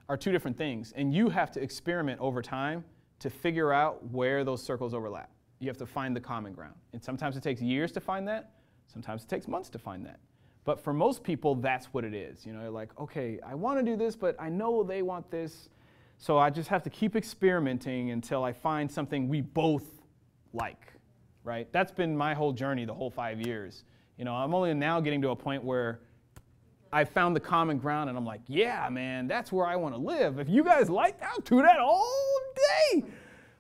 are two different things. And you have to experiment over time to figure out where those circles overlap. You have to find the common ground. And sometimes it takes years to find that. Sometimes it takes months to find that. But for most people, that's what it is. You know, like, okay, I want to do this, but I know they want this. So I just have to keep experimenting until I find something we both like, right? That's been my whole journey, the whole 5 years. You know, I'm only now getting to a point where I found the common ground and I'm like, yeah, man, that's where I want to live. If you guys like that, I'll do that all day.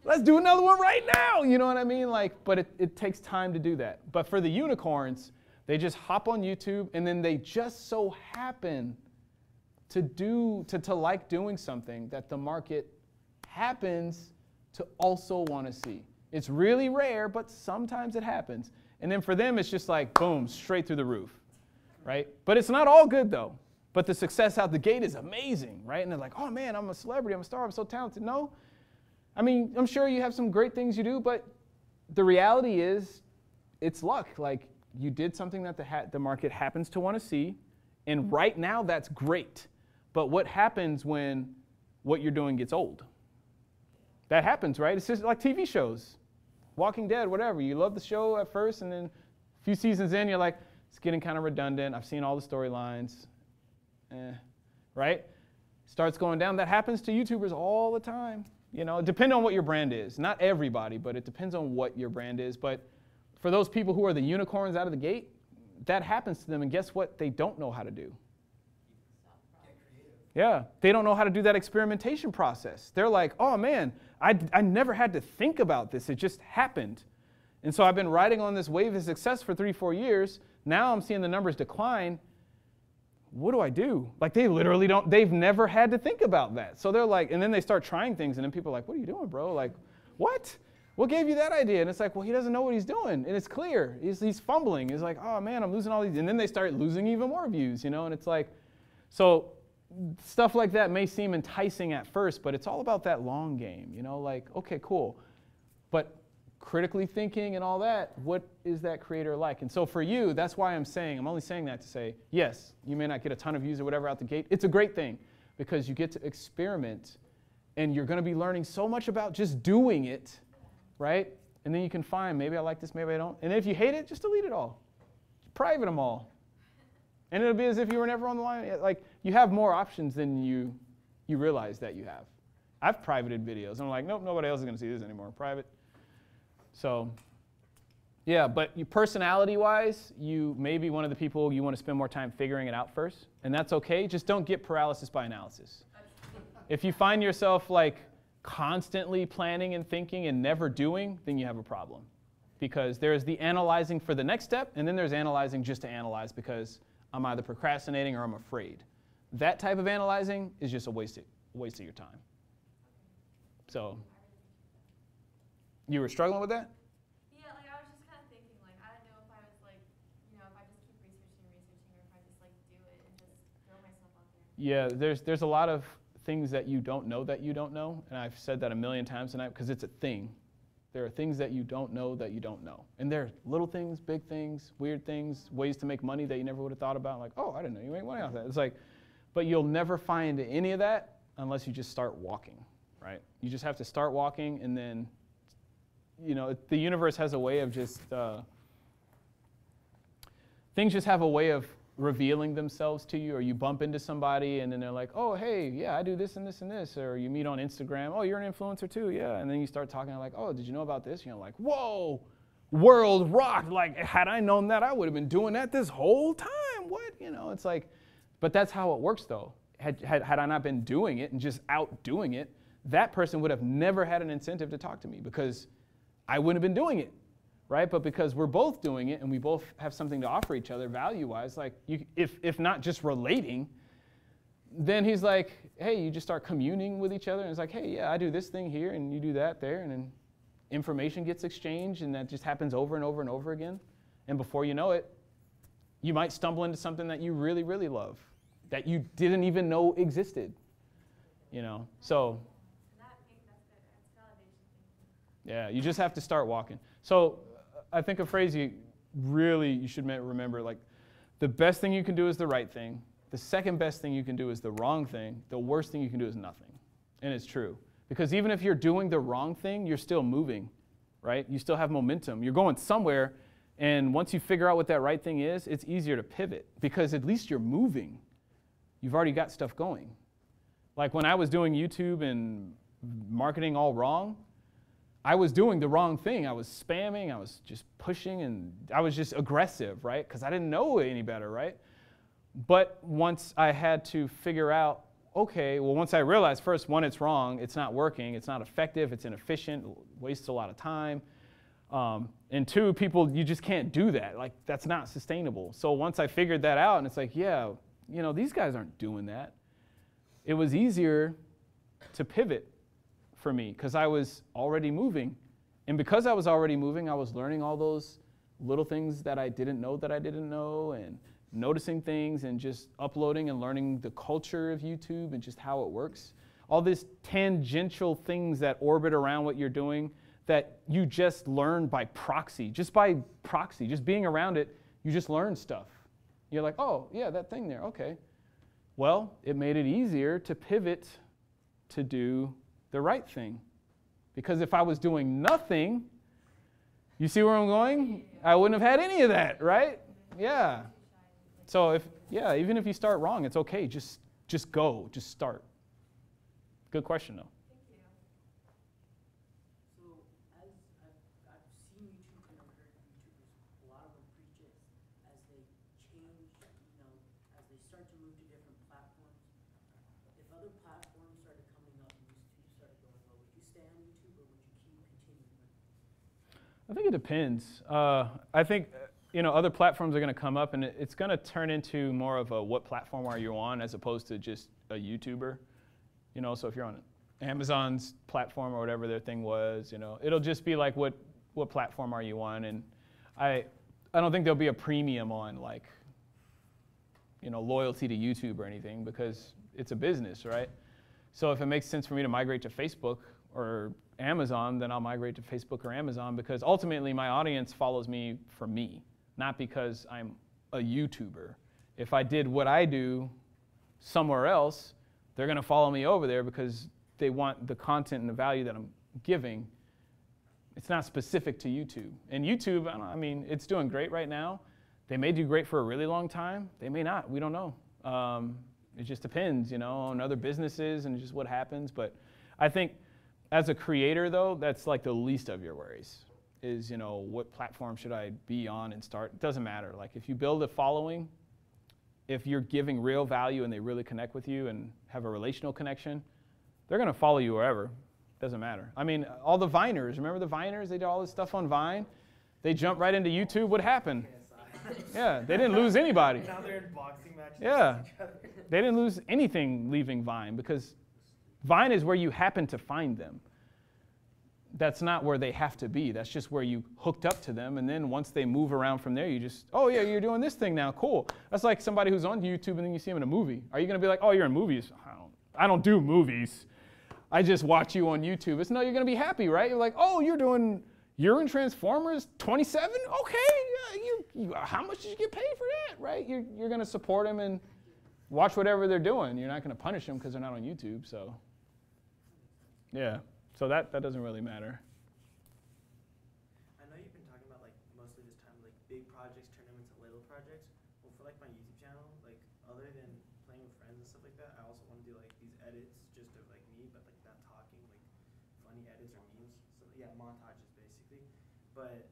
Let's do another one right now. You know what I mean? Like, but it takes time to do that. But for the unicorns, they just hop on YouTube and then they just so happen to like doing something that the market happens to also want to see. It's really rare, but sometimes it happens. And then for them, it's just like, boom, straight through the roof, right? But it's not all good, though. But the success out the gate is amazing, right? And they're like, oh, man, I'm a celebrity, I'm a star, I'm so talented. No. I mean, I'm sure you have some great things you do, but the reality is it's luck. Like, you did something that the market happens to want to see, and right now that's great. But what happens when what you're doing gets old? That happens, right? It's just like TV shows. Walking Dead, whatever. You love the show at first, and then a few seasons in, you're like, it's getting kind of redundant. I've seen all the storylines. Right? Starts going down. That happens to YouTubers all the time. You know, depending on what your brand is. Not everybody, but it depends on what your brand is. But for those people who are the unicorns out of the gate, that happens to them, and guess what? They don't know how to do. Yeah, they don't know how to do that experimentation process. They're like, oh man, I never had to think about this. It just happened. And so I've been riding on this wave of success for 3-4 years. Now I'm seeing the numbers decline. What do I do? Like they literally don't, they've never had to think about that. So they're like, and then they start trying things and then people are like, what are you doing, bro? Like, what? What gave you that idea? And it's like, well, he doesn't know what he's doing. And it's clear. He's fumbling. He's like, oh man, I'm losing all these. And then they start losing even more views, you know? And it's like, so stuff like that may seem enticing at first, but it's all about that long game, you know, like, okay, cool. But critically thinking and all that, what is that creator like? And so for you, that's why I'm only saying that to say, yes, you may not get a ton of views or whatever out the gate. It's a great thing because you get to experiment and you're going to be learning so much about just doing it, right? And then you can find, maybe I like this, maybe I don't. And if you hate it, just delete it all. Private them all. And it'll be as if you were never on the line. Like, you have more options than you realize that you have. I've privated videos. I'm like, nope, nobody else is going to see this anymore. Private. So, yeah, but you personality-wise, you may be one of the people you want to spend more time figuring it out first. And that's okay. Just don't get paralysis by analysis. If you find yourself, like, constantly planning and thinking and never doing, then you have a problem. Because there's the analyzing for the next step, and then there's analyzing just to analyze because I'm either procrastinating or I'm afraid. That type of analyzing is just a waste of your time. So, you were struggling with that? Yeah, like I was just kind of thinking, like I don't know if I was like, you know, if I just keep researching, or if I just like do it and just throw myself out there. Yeah, there's a lot of things that you don't know, and I've said that a million times tonight because it's a thing. There are things that you don't know. And there are little things, big things, weird things, ways to make money that you never would have thought about. Like, oh, I didn't know you make money off that. It's like, but you'll never find any of that unless you just start walking, right? You just have to start walking, and then, you know, the universe has a way of just, things just have a way of revealing themselves to you, or you bump into somebody and then they're like, oh, hey, yeah, I do this and this and this, or you meet on Instagram, oh, you're an influencer too, yeah, and then you start talking like, oh, did you know about this? You know, like, whoa, world rocked, like, had I known that, I would have been doing that this whole time, what, you know, it's like, but that's how it works though. Had I not been doing it and just out doing it, that person would have never had an incentive to talk to me because I wouldn't have been doing it. Right? But because we're both doing it and we both have something to offer each other value-wise, like if not just relating, then he's like, hey, you just start communing with each other and it's like, hey, yeah, I do this thing here and you do that there, and then information gets exchanged and that just happens over and over and over again. And before you know it, you might stumble into something that you really, really love that you didn't even know existed, you know? So, yeah, you just have to start walking. So, I think a phrase you should remember, like, the best thing you can do is the right thing. the second best thing you can do is the wrong thing. The worst thing you can do is nothing. And it's true. Because even if you're doing the wrong thing, you're still moving, right? You still have momentum. You're going somewhere, and once you figure out what that right thing is, it's easier to pivot because at least you're moving. You've already got stuff going. Like when I was doing YouTube and marketing all wrong, I was doing the wrong thing. I was spamming, I was just pushing, and I was just aggressive, right? Because I didn't know any better, right? But once I had to figure out, okay, well, once I realized first, one, it's wrong, it's not working, it's not effective, it's inefficient, wastes a lot of time. And two, people, you just can't do that. Like, that's not sustainable. So once I figured that out, and it's like, yeah, you know, these guys aren't doing that. It was easier to pivot for me because I was already moving. And because I was already moving, I was learning all those little things that I didn't know, and noticing things and just uploading and learning the culture of YouTube and just how it works. All these tangential things that orbit around what you're doing that you just learn by proxy. Just being around it, you just learn stuff. You're like, oh, yeah, that thing there, okay. Well, it made it easier to pivot to do the right thing. Because if I was doing nothing, you see where I'm going? I wouldn't have had any of that, right? Yeah. So even if you start wrong, it's okay. Just go, just start. Good question though. Thank you. So as I've seen YouTube and I've heard YouTubers, a lot of them preach it as they change, as they start to move to different platforms. If other platforms started coming up and you started going, well, would you stay on YouTube or would you keep continuing? I think it depends. I think other platforms are going to come up, and it's going to turn into more of a what platform are you on as opposed to just a YouTuber. So if you're on Amazon's platform or whatever their thing was, it'll just be like what platform are you on? And I don't think there'll be a premium on like loyalty to YouTube or anything because it's a business, right? So if it makes sense for me to migrate to Facebook or Amazon, then I'll migrate to Facebook or Amazon because ultimately my audience follows me for me, not because I'm a YouTuber. If I did what I do somewhere else, they're going to follow me over there because they want the content and the value that I'm giving. It's not specific to YouTube. And YouTube, it's doing great right now. They may do great for a really long time. They may not. We don't know. It just depends, on other businesses and just what happens. But I think as a creator, though, that's like the least of your worries is, what platform should I be on and start? It doesn't matter. Like if you build a following, if you're giving real value and they really connect with you and have a relational connection, they're going to follow you wherever. Doesn't matter. All the Viners, remember the Viners? They did all this stuff on Vine. They jumped right into YouTube. What happened? Yeah, they didn't lose anybody. Now they're in boxing matches yeah, with each other. They didn't lose anything leaving Vine because Vine is where you happen to find them. That's not where they have to be. That's just where you hooked up to them. And then once they move around from there, you just, oh yeah, you're doing this thing now, cool. That's like somebody who's on YouTube and then you see them in a movie. Are you going to be like, oh, you're in movies? I don't do movies. I just watch you on YouTube. It's no, you're going to be happy, right? You're like, oh, you're in Transformers 27? Okay, how much did you get paid for that, right? You're going to support them and watch whatever they're doing. You're not going to punish them because they're not on YouTube, so yeah. So that doesn't really matter. I know you've been talking about like mostly this time like big projects turn them into little projects. Well, for like my YouTube channel, like other than playing with friends and stuff like that, I also want to do like these edits just of like me, but like not talking, like funny edits or memes. So yeah, montages basically. But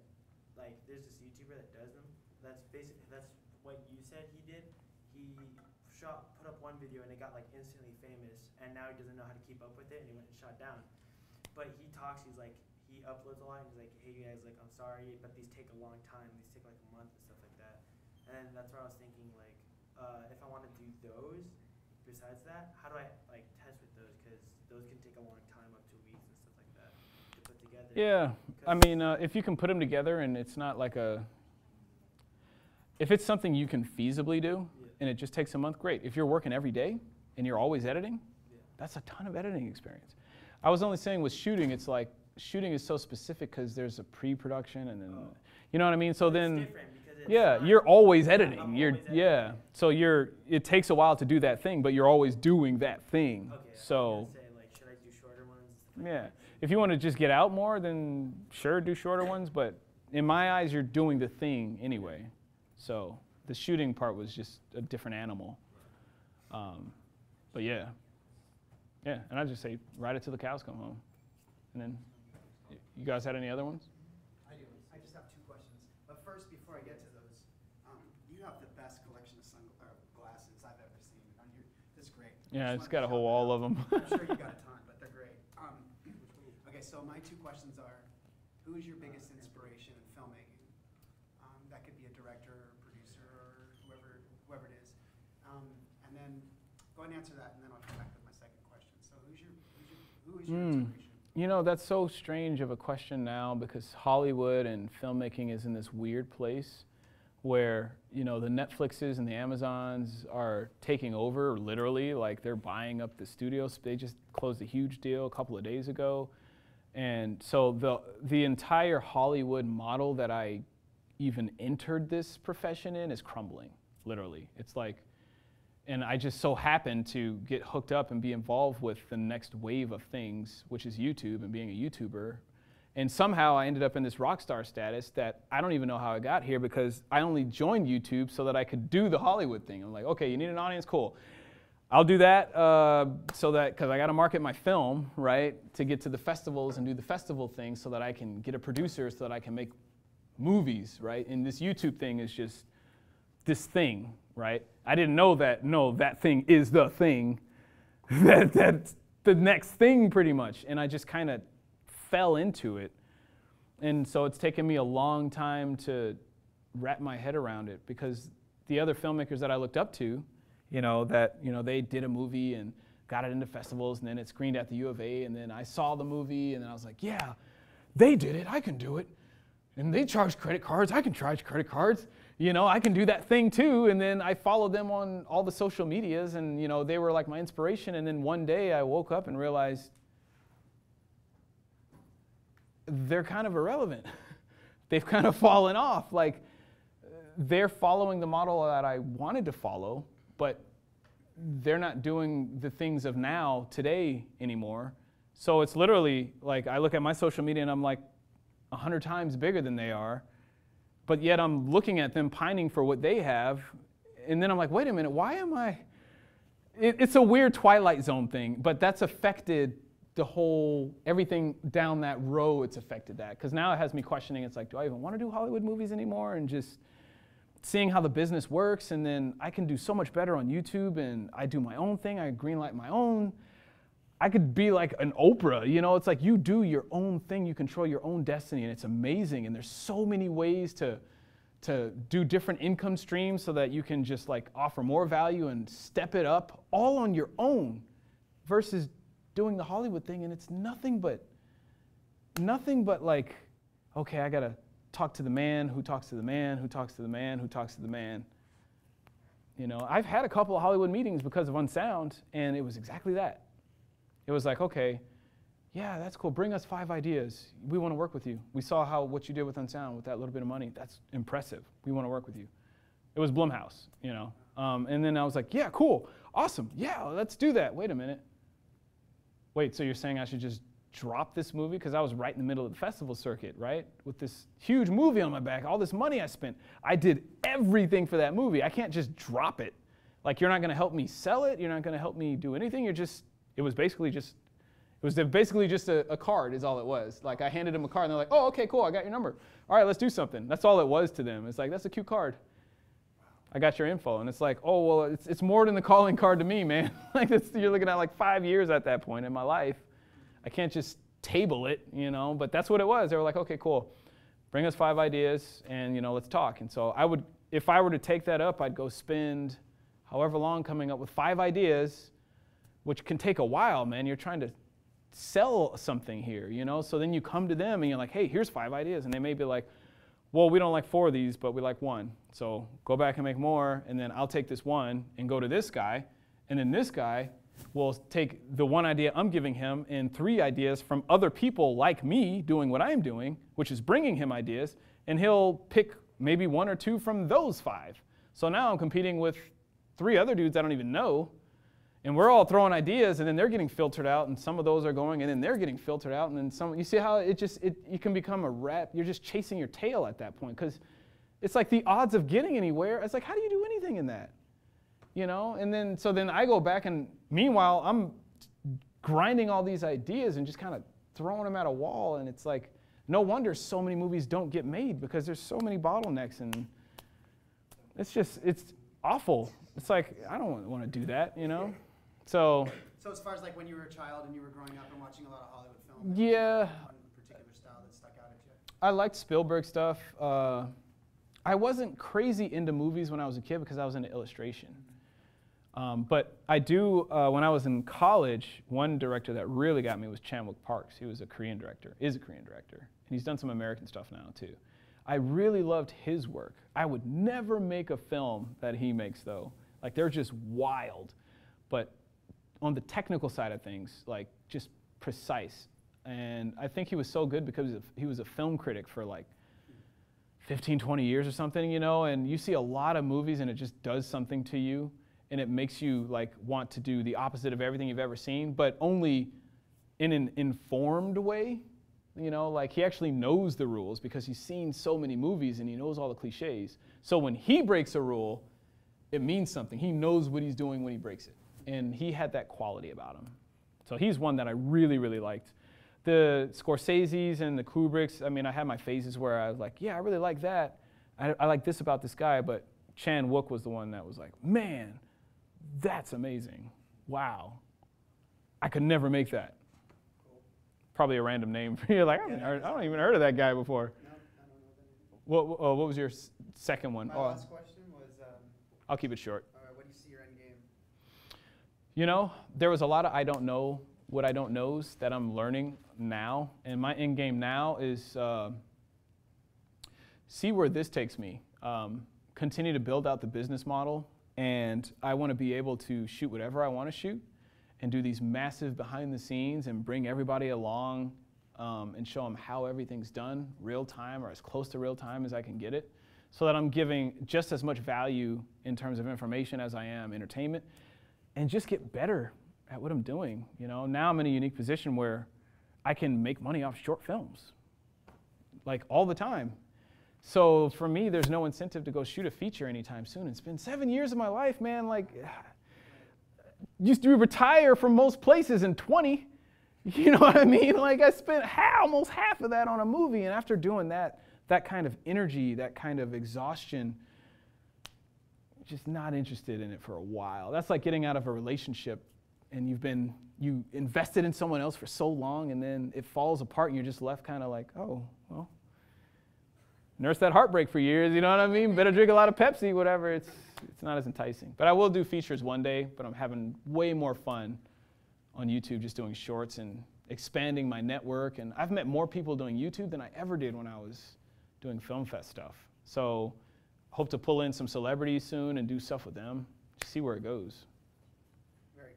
like there's this YouTuber that does them. That's what you said he did. He put up one video and it got like instantly famous, and now he doesn't know how to keep up with it, and he went and shot down. But he talks, he uploads a lot, and he's like, hey guys, like I'm sorry, but these take a long time. These take like a month and stuff like that. And that's where I was thinking like, if I want to do those, besides that, how do I like test with those? Because those can take a long time, up to weeks and stuff like that, to put together. Yeah, if you can put them together and it's not like if it's something you can feasibly do and it just takes a month, great. If you're working every day and you're always editing, that's a ton of editing experience. I was only saying with shooting, it's like shooting is so specific because there's a pre-production and then, you know what I mean? So then, it's different because it's Yeah, not- you're always yeah, editing. I'm You're always editing. yeah. So it takes a while to do that thing, but you're always doing that thing. Okay, I was So gonna say, like, should I do shorter ones? Stuff like yeah, that. if you want to just get out more, then sure, do shorter ones. But in my eyes, you're doing the thing anyway. So the shooting part was just a different animal. But yeah, and I just say ride it till the cows come home. And then you guys had any other ones? I do. I just have 2 questions. But first, before I get to those, you have the best collection of glasses I've ever seen. This is great. Yeah, Just it's got a wanted to whole shout wall of them. I'm sure you got a ton, but they're great. Okay, so my 2 questions are, who is your biggest inspiration in filmmaking? That could be a director or producer or whoever it is. And then go ahead and answer that, and then I'll come back with my second question. So who is your inspiration? You know, that's so strange of a question now because Hollywood and filmmaking is in this weird place where, you know, the Netflixes and the Amazons are taking over literally, like they're buying up the studios. They just closed a huge deal a couple of days ago. And so the entire Hollywood model that I even entered this profession in is crumbling, literally. It's like, and I just so happened to get hooked up and be involved with the next wave of things, which is YouTube and being a YouTuber. And somehow I ended up in this rock star status that I don't even know how I got here because I only joined YouTube so that I could do the Hollywood thing. I'm like, okay, you need an audience, cool. I'll do that because I got to market my film, right, to get to the festivals and do the festival thing so that I can get a producer so that I can make movies, right? And this YouTube thing is just this thing, right? I didn't know that, no, that thing is the thing. That's the next thing pretty much. And I just kind of fell into it. And so it's taken me a long time to wrap my head around it because the other filmmakers that I looked up to, they did a movie and got it into festivals and then it screened at the U of A and then I saw the movie and then I was like, yeah, they did it, I can do it. And they charge credit cards, I can charge credit cards. I can do that thing too. And then I followed them on all the social medias and, they were like my inspiration. And then one day I woke up and realized they're kind of irrelevant. They've kind of fallen off. Like they're following the model that I wanted to follow, but they're not doing the things of now, today anymore. So it's literally like I look at my social media and I'm like 100 times bigger than they are. But yet I'm looking at them pining for what they have, and then I'm like, wait a minute, why am I? It's a weird Twilight Zone thing, but that's affected the whole, everything down that row, it's affected that. Because now it has me questioning, it's like, do I even want to do Hollywood movies anymore? And just seeing how the business works, and then I can do so much better on YouTube, and I do my own thing, I greenlight my own. I could be like an Oprah, it's like you do your own thing, you control your own destiny, and it's amazing. And there's so many ways to do different income streams so that you can just like offer more value and step it up all on your own versus doing the Hollywood thing. And it's nothing but like, okay, I gotta talk to the man who talks to the man who talks to the man who talks to the man. I've had a couple of Hollywood meetings because of Unsound, and it was exactly that. It was like, okay, yeah, that's cool. Bring us 5 ideas. We want to work with you. We saw what you did with Unsound with that little bit of money. That's impressive. We want to work with you. It was Blumhouse, And then I was like, yeah, cool, awesome. Yeah, let's do that. Wait a minute. Wait, so you're saying I should just drop this movie? Because I was right in the middle of the festival circuit, right? With this huge movie on my back, all this money I spent. I did everything for that movie. I can't just drop it. Like, you're not going to help me sell it. You're not going to help me do anything. It was basically just a card is all it was. Like I handed them a card and they're like, oh, okay, cool, I got your number. All right, let's do something. That's all it was to them. It's like, that's a cute card. I got your info. And it's like, oh, well, it's more than the calling card to me, man. Like you're looking at like 5 years at that point in my life. I can't just table it, but that's what it was. They were like, okay, cool. Bring us 5 ideas and, let's talk. And so if I were to take that up, I'd go spend however long coming up with 5 ideas, which can take a while, man. You're trying to sell something here, So then you come to them and you're like, hey, here's 5 ideas. And they may be like, well, we don't like 4 of these, but we like 1. So go back and make more, and then I'll take this 1 and go to this guy. And then this guy will take the 1 idea I'm giving him and 3 ideas from other people like me doing what I'm doing, which is bringing him ideas. And he'll pick maybe 1 or 2 from those 5. So now I'm competing with 3 other dudes I don't even know, and we're all throwing ideas, and then they're getting filtered out, and some of those are going, and then they're getting filtered out, and then some. You see how you can become a rat. You're just chasing your tail at that point, because it's like the odds of getting anywhere. It's like, how do you do anything in that? You know, and then so then I go back, and meanwhile I'm grinding all these ideas and just kind of throwing them at a wall, and it's like, no wonder so many movies don't get made, because there's so many bottlenecks, and it's awful. It's like, I don't want to do that, you know? So as far as like when you were a child and you were growing up and watching a lot of Hollywood films, yeah, one particular style that stuck out at you? I liked Spielberg stuff. I wasn't crazy into movies when I was a kid because I was into illustration. But I do, when I was in college, one director that really got me was Chan-wook Parks. He was a Korean director, is a Korean director. And he's done some American stuff now too. I really loved his work. I would never make a film that he makes though. Like, they're just wild. But on the technical side of things, like, just precise. And I think he was so good because he was a film critic for like 15, 20 years or something, you know? And you see a lot of movies and it just does something to you. And it makes you like want to do the opposite of everything you've ever seen, but only in an informed way. You know, like, he actually knows the rules because he's seen so many movies and he knows all the cliches. So when he breaks a rule, it means something. He knows what he's doing when he breaks it. And he had that quality about him. So he's one that I really, really liked. The Scorseses and the Kubricks, I mean, I had my phases where I was like, yeah, I really like that. I like this about this guy, but Chan-wook was the one that was like, man, that's amazing. Wow. I could never make that. Probably a random name for you. Like, I don't even heard of that guy before. No, I don't know that name. What was your second one? My last question was, I'll keep it short. what do you see your end game? You know, there was a lot of I don't know what I don't knows that I'm learning now. And my end game now is see where this takes me. Continue to build out the business model. And I want to be able to shoot whatever I want to shoot and do these massive behind the scenes and bring everybody along and show them how everything's done real time or as close to real time as I can get it, so that I'm giving just as much value in terms of information as I am entertainment, and just get better at what I'm doing. You know, now I'm in a unique position where I can make money off short films, like, all the time. So for me, there's no incentive to go shoot a feature anytime soon. It's been 7 years of my life, man. Like, used to retire from most places in 20. You know what I mean? Like, I spent almost half of that on a movie, and after doing that kind of energy, that kind of exhaustion, just not interested in it for a while. That's like getting out of a relationship and you invested in someone else for so long, and then it falls apart and you're just left kind of like, oh, well, nurse that heartbreak for years, you know what I mean? Better drink a lot of Pepsi, whatever. It's not as enticing. But I will do features one day, but I'm having way more fun on YouTube just doing shorts and expanding my network. And I've met more people doing YouTube than I ever did when I was doing Film Fest stuff. So hope to pull in some celebrities soon and do stuff with them, just see where it goes. Very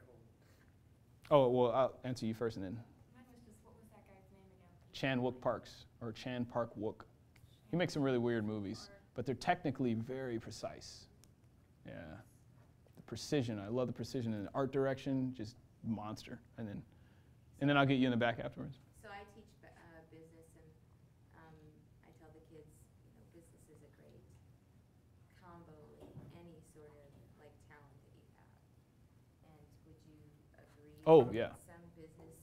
cool. Oh, well, I'll answer you first and then. Mine was just, what was that guy's name again? Chan-wook Parks, or Chan Park Wook. He makes some really weird movies, but they're technically very precise. Yeah. The precision, I love the precision in the art direction, just monster. And then I'll get you in the back afterwards. So I teach business, and I tell the kids, you know, business is a great combo with any sort of like talent that you have. And would you agree? Oh, that yeah. Some business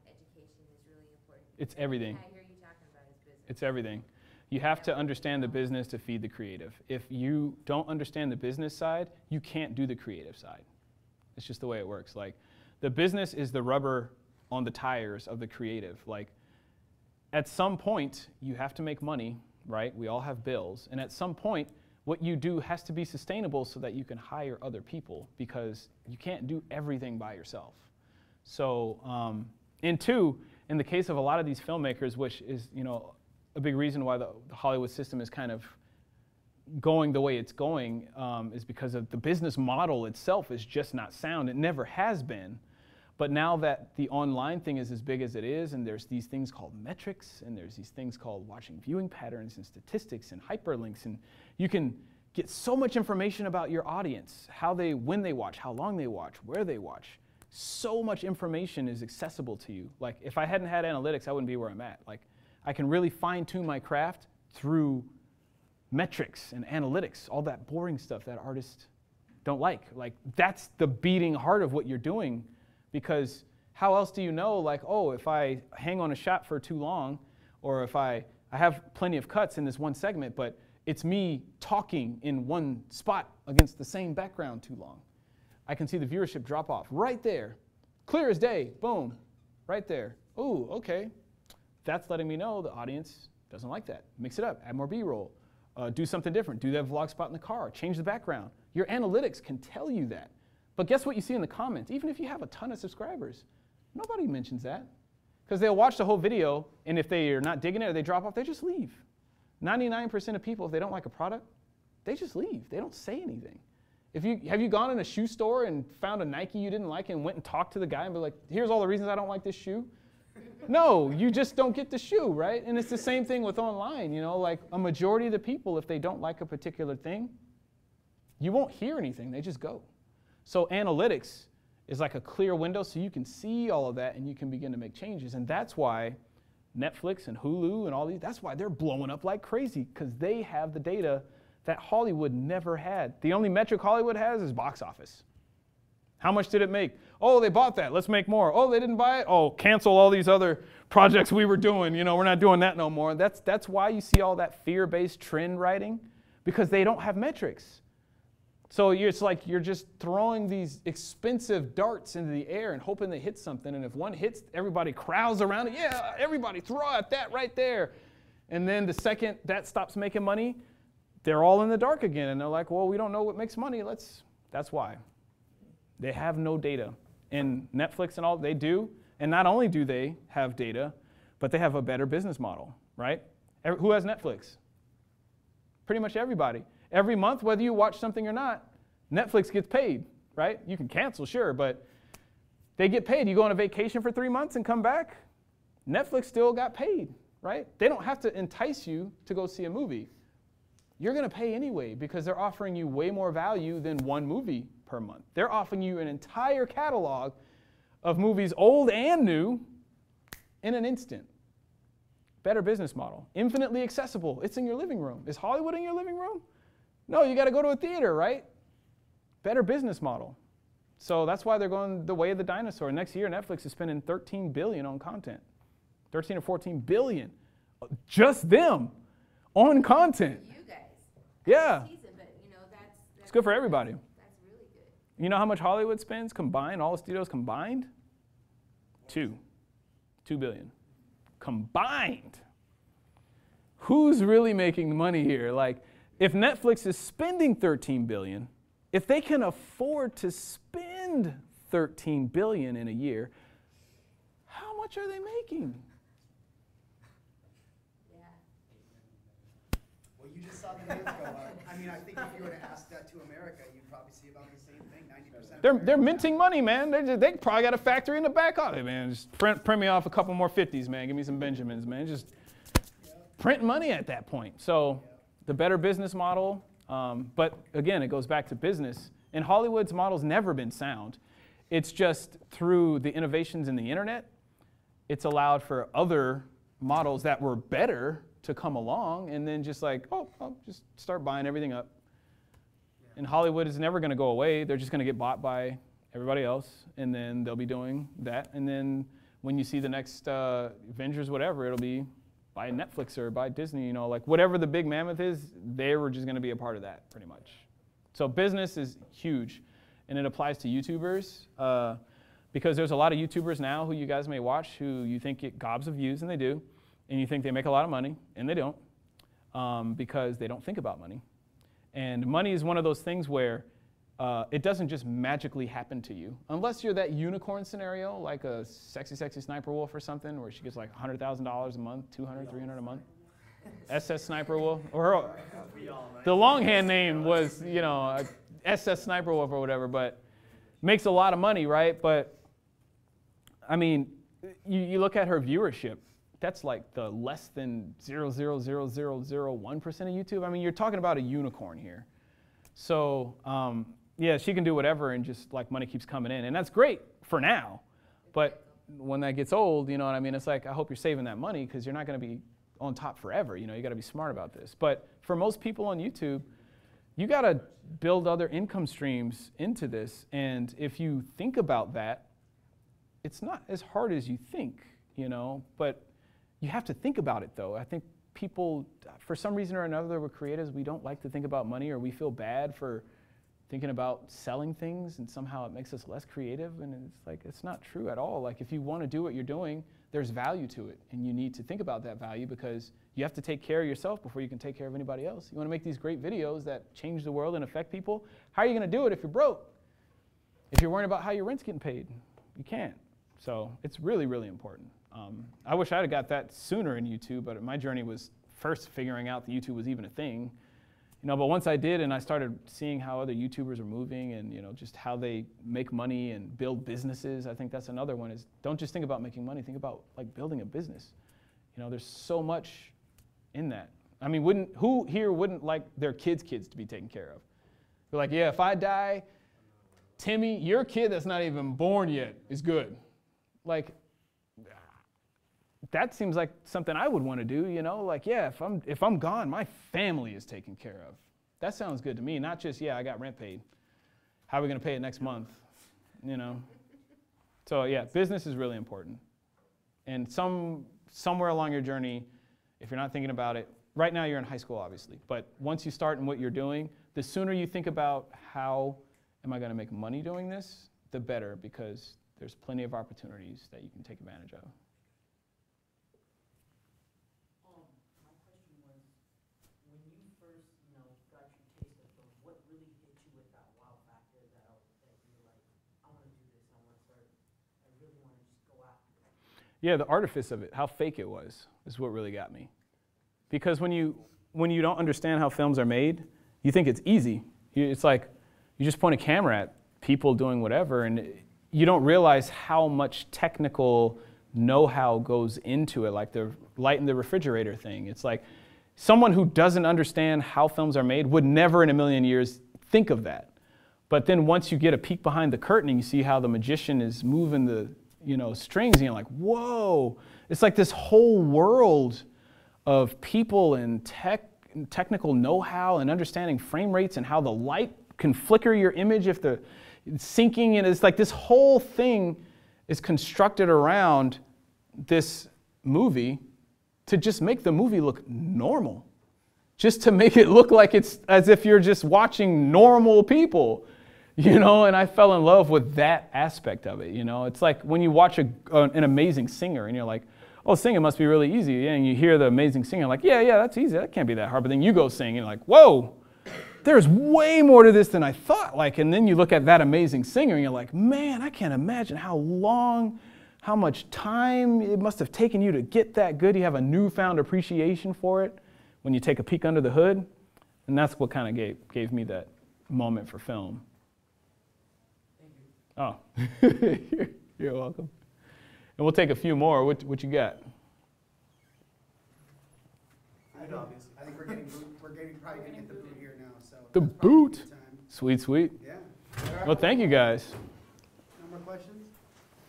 education is really important? It's everything. Everything I hear you talking about is business. It's everything. You have to understand the business to feed the creative. If you don't understand the business side, you can't do the creative side. It's just the way it works. Like, the business is the rubber on the tires of the creative. Like, at some point, you have to make money, right? We all have bills. And at some point, what you do has to be sustainable so that you can hire other people, because you can't do everything by yourself. So, and two, in the case of a lot of these filmmakers, which is, you know, a big reason why the Hollywood system is kind of going the way it's going, is because of the business model itself is just not sound. It never has been. But now that the online thing is as big as it is, and there's these things called metrics, and there's these things called watching viewing patterns and statistics and hyperlinks, and you can get so much information about your audience, when they watch, how long they watch, where they watch. So much information is accessible to you. Like, if I hadn't had analytics, I wouldn't be where I'm at. Like, I can really fine-tune my craft through metrics and analytics, all that boring stuff that artists don't like. Like, that's the beating heart of what you're doing, because how else do you know, like, oh, if I hang on a shot for too long, or if I have plenty of cuts in this one segment, but it's me talking in one spot against the same background too long, I can see the viewership drop off right there. Clear as day, boom, right there. Ooh, okay. That's letting me know the audience doesn't like that. Mix it up, add more B-roll, do something different, do that vlog spot in the car, change the background. Your analytics can tell you that. But guess what you see in the comments? Even if you have a ton of subscribers, nobody mentions that. Because they'll watch the whole video, and if they are not digging it or they drop off, they just leave. 99% of people, if they don't like a product, they just leave. They don't say anything. Have you gone in a shoe store and found a Nike you didn't like and went and talked to the guy and be like, here's all the reasons I don't like this shoe? No, you just don't get the shoe, right? And it's the same thing with online, you know, like a majority of the people, if they don't like a particular thing, you won't hear anything, they just go. So analytics is like a clear window so you can see all of that and you can begin to make changes. And that's why Netflix and Hulu and all these, that's why they're blowing up like crazy, because they have the data that Hollywood never had. The only metric Hollywood has is box office. How much did it make? Oh, they bought that, let's make more. Oh, they didn't buy it? Oh, cancel all these other projects we were doing. You know, we're not doing that no more. That's why you see all that fear-based trend writing, because they don't have metrics. So it's like you're just throwing these expensive darts into the air and hoping they hit something. And if one hits, everybody crowds around it. Yeah, everybody throw at that right there. And then the second that stops making money, they're all in the dark again. And they're like, well, we don't know what makes money. That's why. They have no data. And Netflix and all, they do. And not only do they have data, but they have a better business model, right? Who has Netflix? Pretty much everybody. Every month, whether you watch something or not, Netflix gets paid, right? You can cancel, sure, but they get paid. You go on a vacation for 3 months and come back, Netflix still got paid, right? They don't have to entice you to go see a movie. You're going to pay anyway because they're offering you way more value than one movie per month. They're offering you an entire catalog of movies, old and new, in an instant. Better business model. Infinitely accessible. It's in your living room. Is Hollywood in your living room? No, you got to go to a theater, right? Better business model. So that's why they're going the way of the dinosaur. Next year, Netflix is spending $13 billion on content. 13 or 14 billion. Just them on content. You guys. Yeah. Season, but, you know, that's it's good for everybody. That's really good. You know how much Hollywood spends combined, all the studios combined? $2 billion. Combined. Who's really making the money here? Like, if Netflix is spending $13 billion, if they can afford to spend $13 billion in a year, how much are they making? Yeah. Well, you just saw the news go up. I mean, I think if you were to ask that to America, you'd probably see about the same thing, 90%. They're minting money, man. They probably got a factory in the back of it, man. Just print me off a couple more 50s, man. Give me some Benjamins, man. Just print money at that point. So the better business model, but again, it goes back to business. And Hollywood's model's never been sound. It's just through the innovations in the internet, it's allowed for other models that were better to come along and then just like, oh, I'll just start buying everything up. And Hollywood is never going to go away. They're just going to get bought by everybody else, and then they'll be doing that. And then when you see the next Avengers, whatever, it'll be by Netflix or by Disney, you know, like whatever the big mammoth is, they were just going to be a part of that, pretty much. So business is huge, and it applies to YouTubers because there's a lot of YouTubers now who you guys may watch who you think get gobs of views, and they do, and you think they make a lot of money, and they don't, because they don't think about money. And money is one of those things where it doesn't just magically happen to you. Unless you're that unicorn scenario, like a sexy, sexy sniper wolf or something, where she gets like $100,000 a month, $200, $300 a month. SS Sniper Wolf. Or the longhand name was, you know, SS Sniper Wolf or whatever, but makes a lot of money, right? But I mean, you look at her viewership, that's like the less than 0.00001% of YouTube. I mean, you're talking about a unicorn here. So yeah, she can do whatever and just like money keeps coming in. And that's great for now. But when that gets old, you know what I mean? It's like, I hope you're saving that money because you're not going to be on top forever. You know, you got to be smart about this. But for most people on YouTube, you got to build other income streams into this. And if you think about that, it's not as hard as you think, you know, but you have to think about it though. I think people, for some reason or another, we're creatives, we don't like to think about money, or we feel bad for thinking about selling things and somehow it makes us less creative. And it's like, it's not true at all. Like if you want to do what you're doing, there's value to it. And you need to think about that value because you have to take care of yourself before you can take care of anybody else. You want to make these great videos that change the world and affect people. How are you going to do it if you're broke? If you're worrying about how your rent's getting paid, you can't. So it's really, really important. I wish I'd have got that sooner in YouTube, but my journey was first figuring out that YouTube was even a thing. You know, but once I did and I started seeing how other YouTubers are moving and, you know, just how they make money and build businesses, I think that's another one is don't just think about making money, think about like building a business. You know, there's so much in that. I mean, who here wouldn't like their kids to be taken care of? You're like, yeah, if I die, Timmy, your kid that's not even born yet is good. Like, that seems like something I would want to do, you know? Like, yeah, if I'm gone, my family is taken care of. That sounds good to me, not just, yeah, I got rent paid. How are we going to pay it next month, you know? So, yeah, business is really important. And somewhere along your journey, if you're not thinking about it, right now you're in high school, obviously, but once you start in what you're doing, the sooner you think about how am I going to make money doing this, the better, because there's plenty of opportunities that you can take advantage of. My question was, when you first, got your taste of film, what really hit you with that wow factor that you were like, I want to do this, I really want to just go after it? Yeah, the artifice of it, how fake it was, is what really got me. Because when you don't understand how films are made, you think it's easy. It's like you just point a camera at people doing whatever, and you don't realize how much technical know-how goes into it, like the light in the refrigerator thing. It's like someone who doesn't understand how films are made would never in a million years think of that. But then once you get a peek behind the curtain and you see how the magician is moving the strings, and you're like, whoa, it's like this whole world of people and technical know-how and understanding frame rates and how the light can flicker your image if the syncing, and it's like this whole thing is constructed around this movie to just make the movie look normal, just to make it look like it's as if you're just watching normal people, and I fell in love with that aspect of it. It's like when you watch an amazing singer and you're like, oh, singing must be really easy, and you hear the amazing singer like, yeah, that's easy, that can't be that hard, but then you go sing and you're like, whoa, there's way more to this than I thought. And then you look at that amazing singer and you're like, man, I can't imagine how much time it must have taken you to get that good. You have a newfound appreciation for it when you take a peek under the hood. And that's what kind of gave me that moment for film. Thank you. Oh, you're welcome. And we'll take a few more. What you got? I think we're probably going to get the boot here now. So the boot. Sweet. Yeah. Well, thank you guys. No more questions?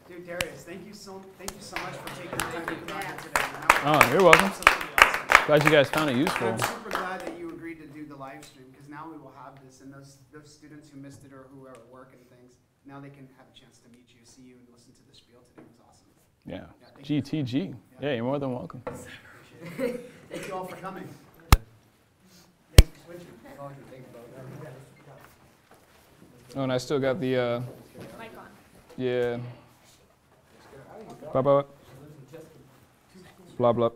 Dude, Darius, thank you so much for taking the time to come out today. Oh, you're welcome. Awesome. Glad you guys found it useful. I'm super glad that you agreed to do the live stream, because now we will have this, and those students who missed it or who are at work and things, now they can have a chance to meet you, see you, and listen to the spiel today. It was awesome. Yeah. GTG. Yeah, you're more than welcome. Thank you all for coming. Oh, and I still got the, Mic on. yeah. Blah, blah. Blah, blah.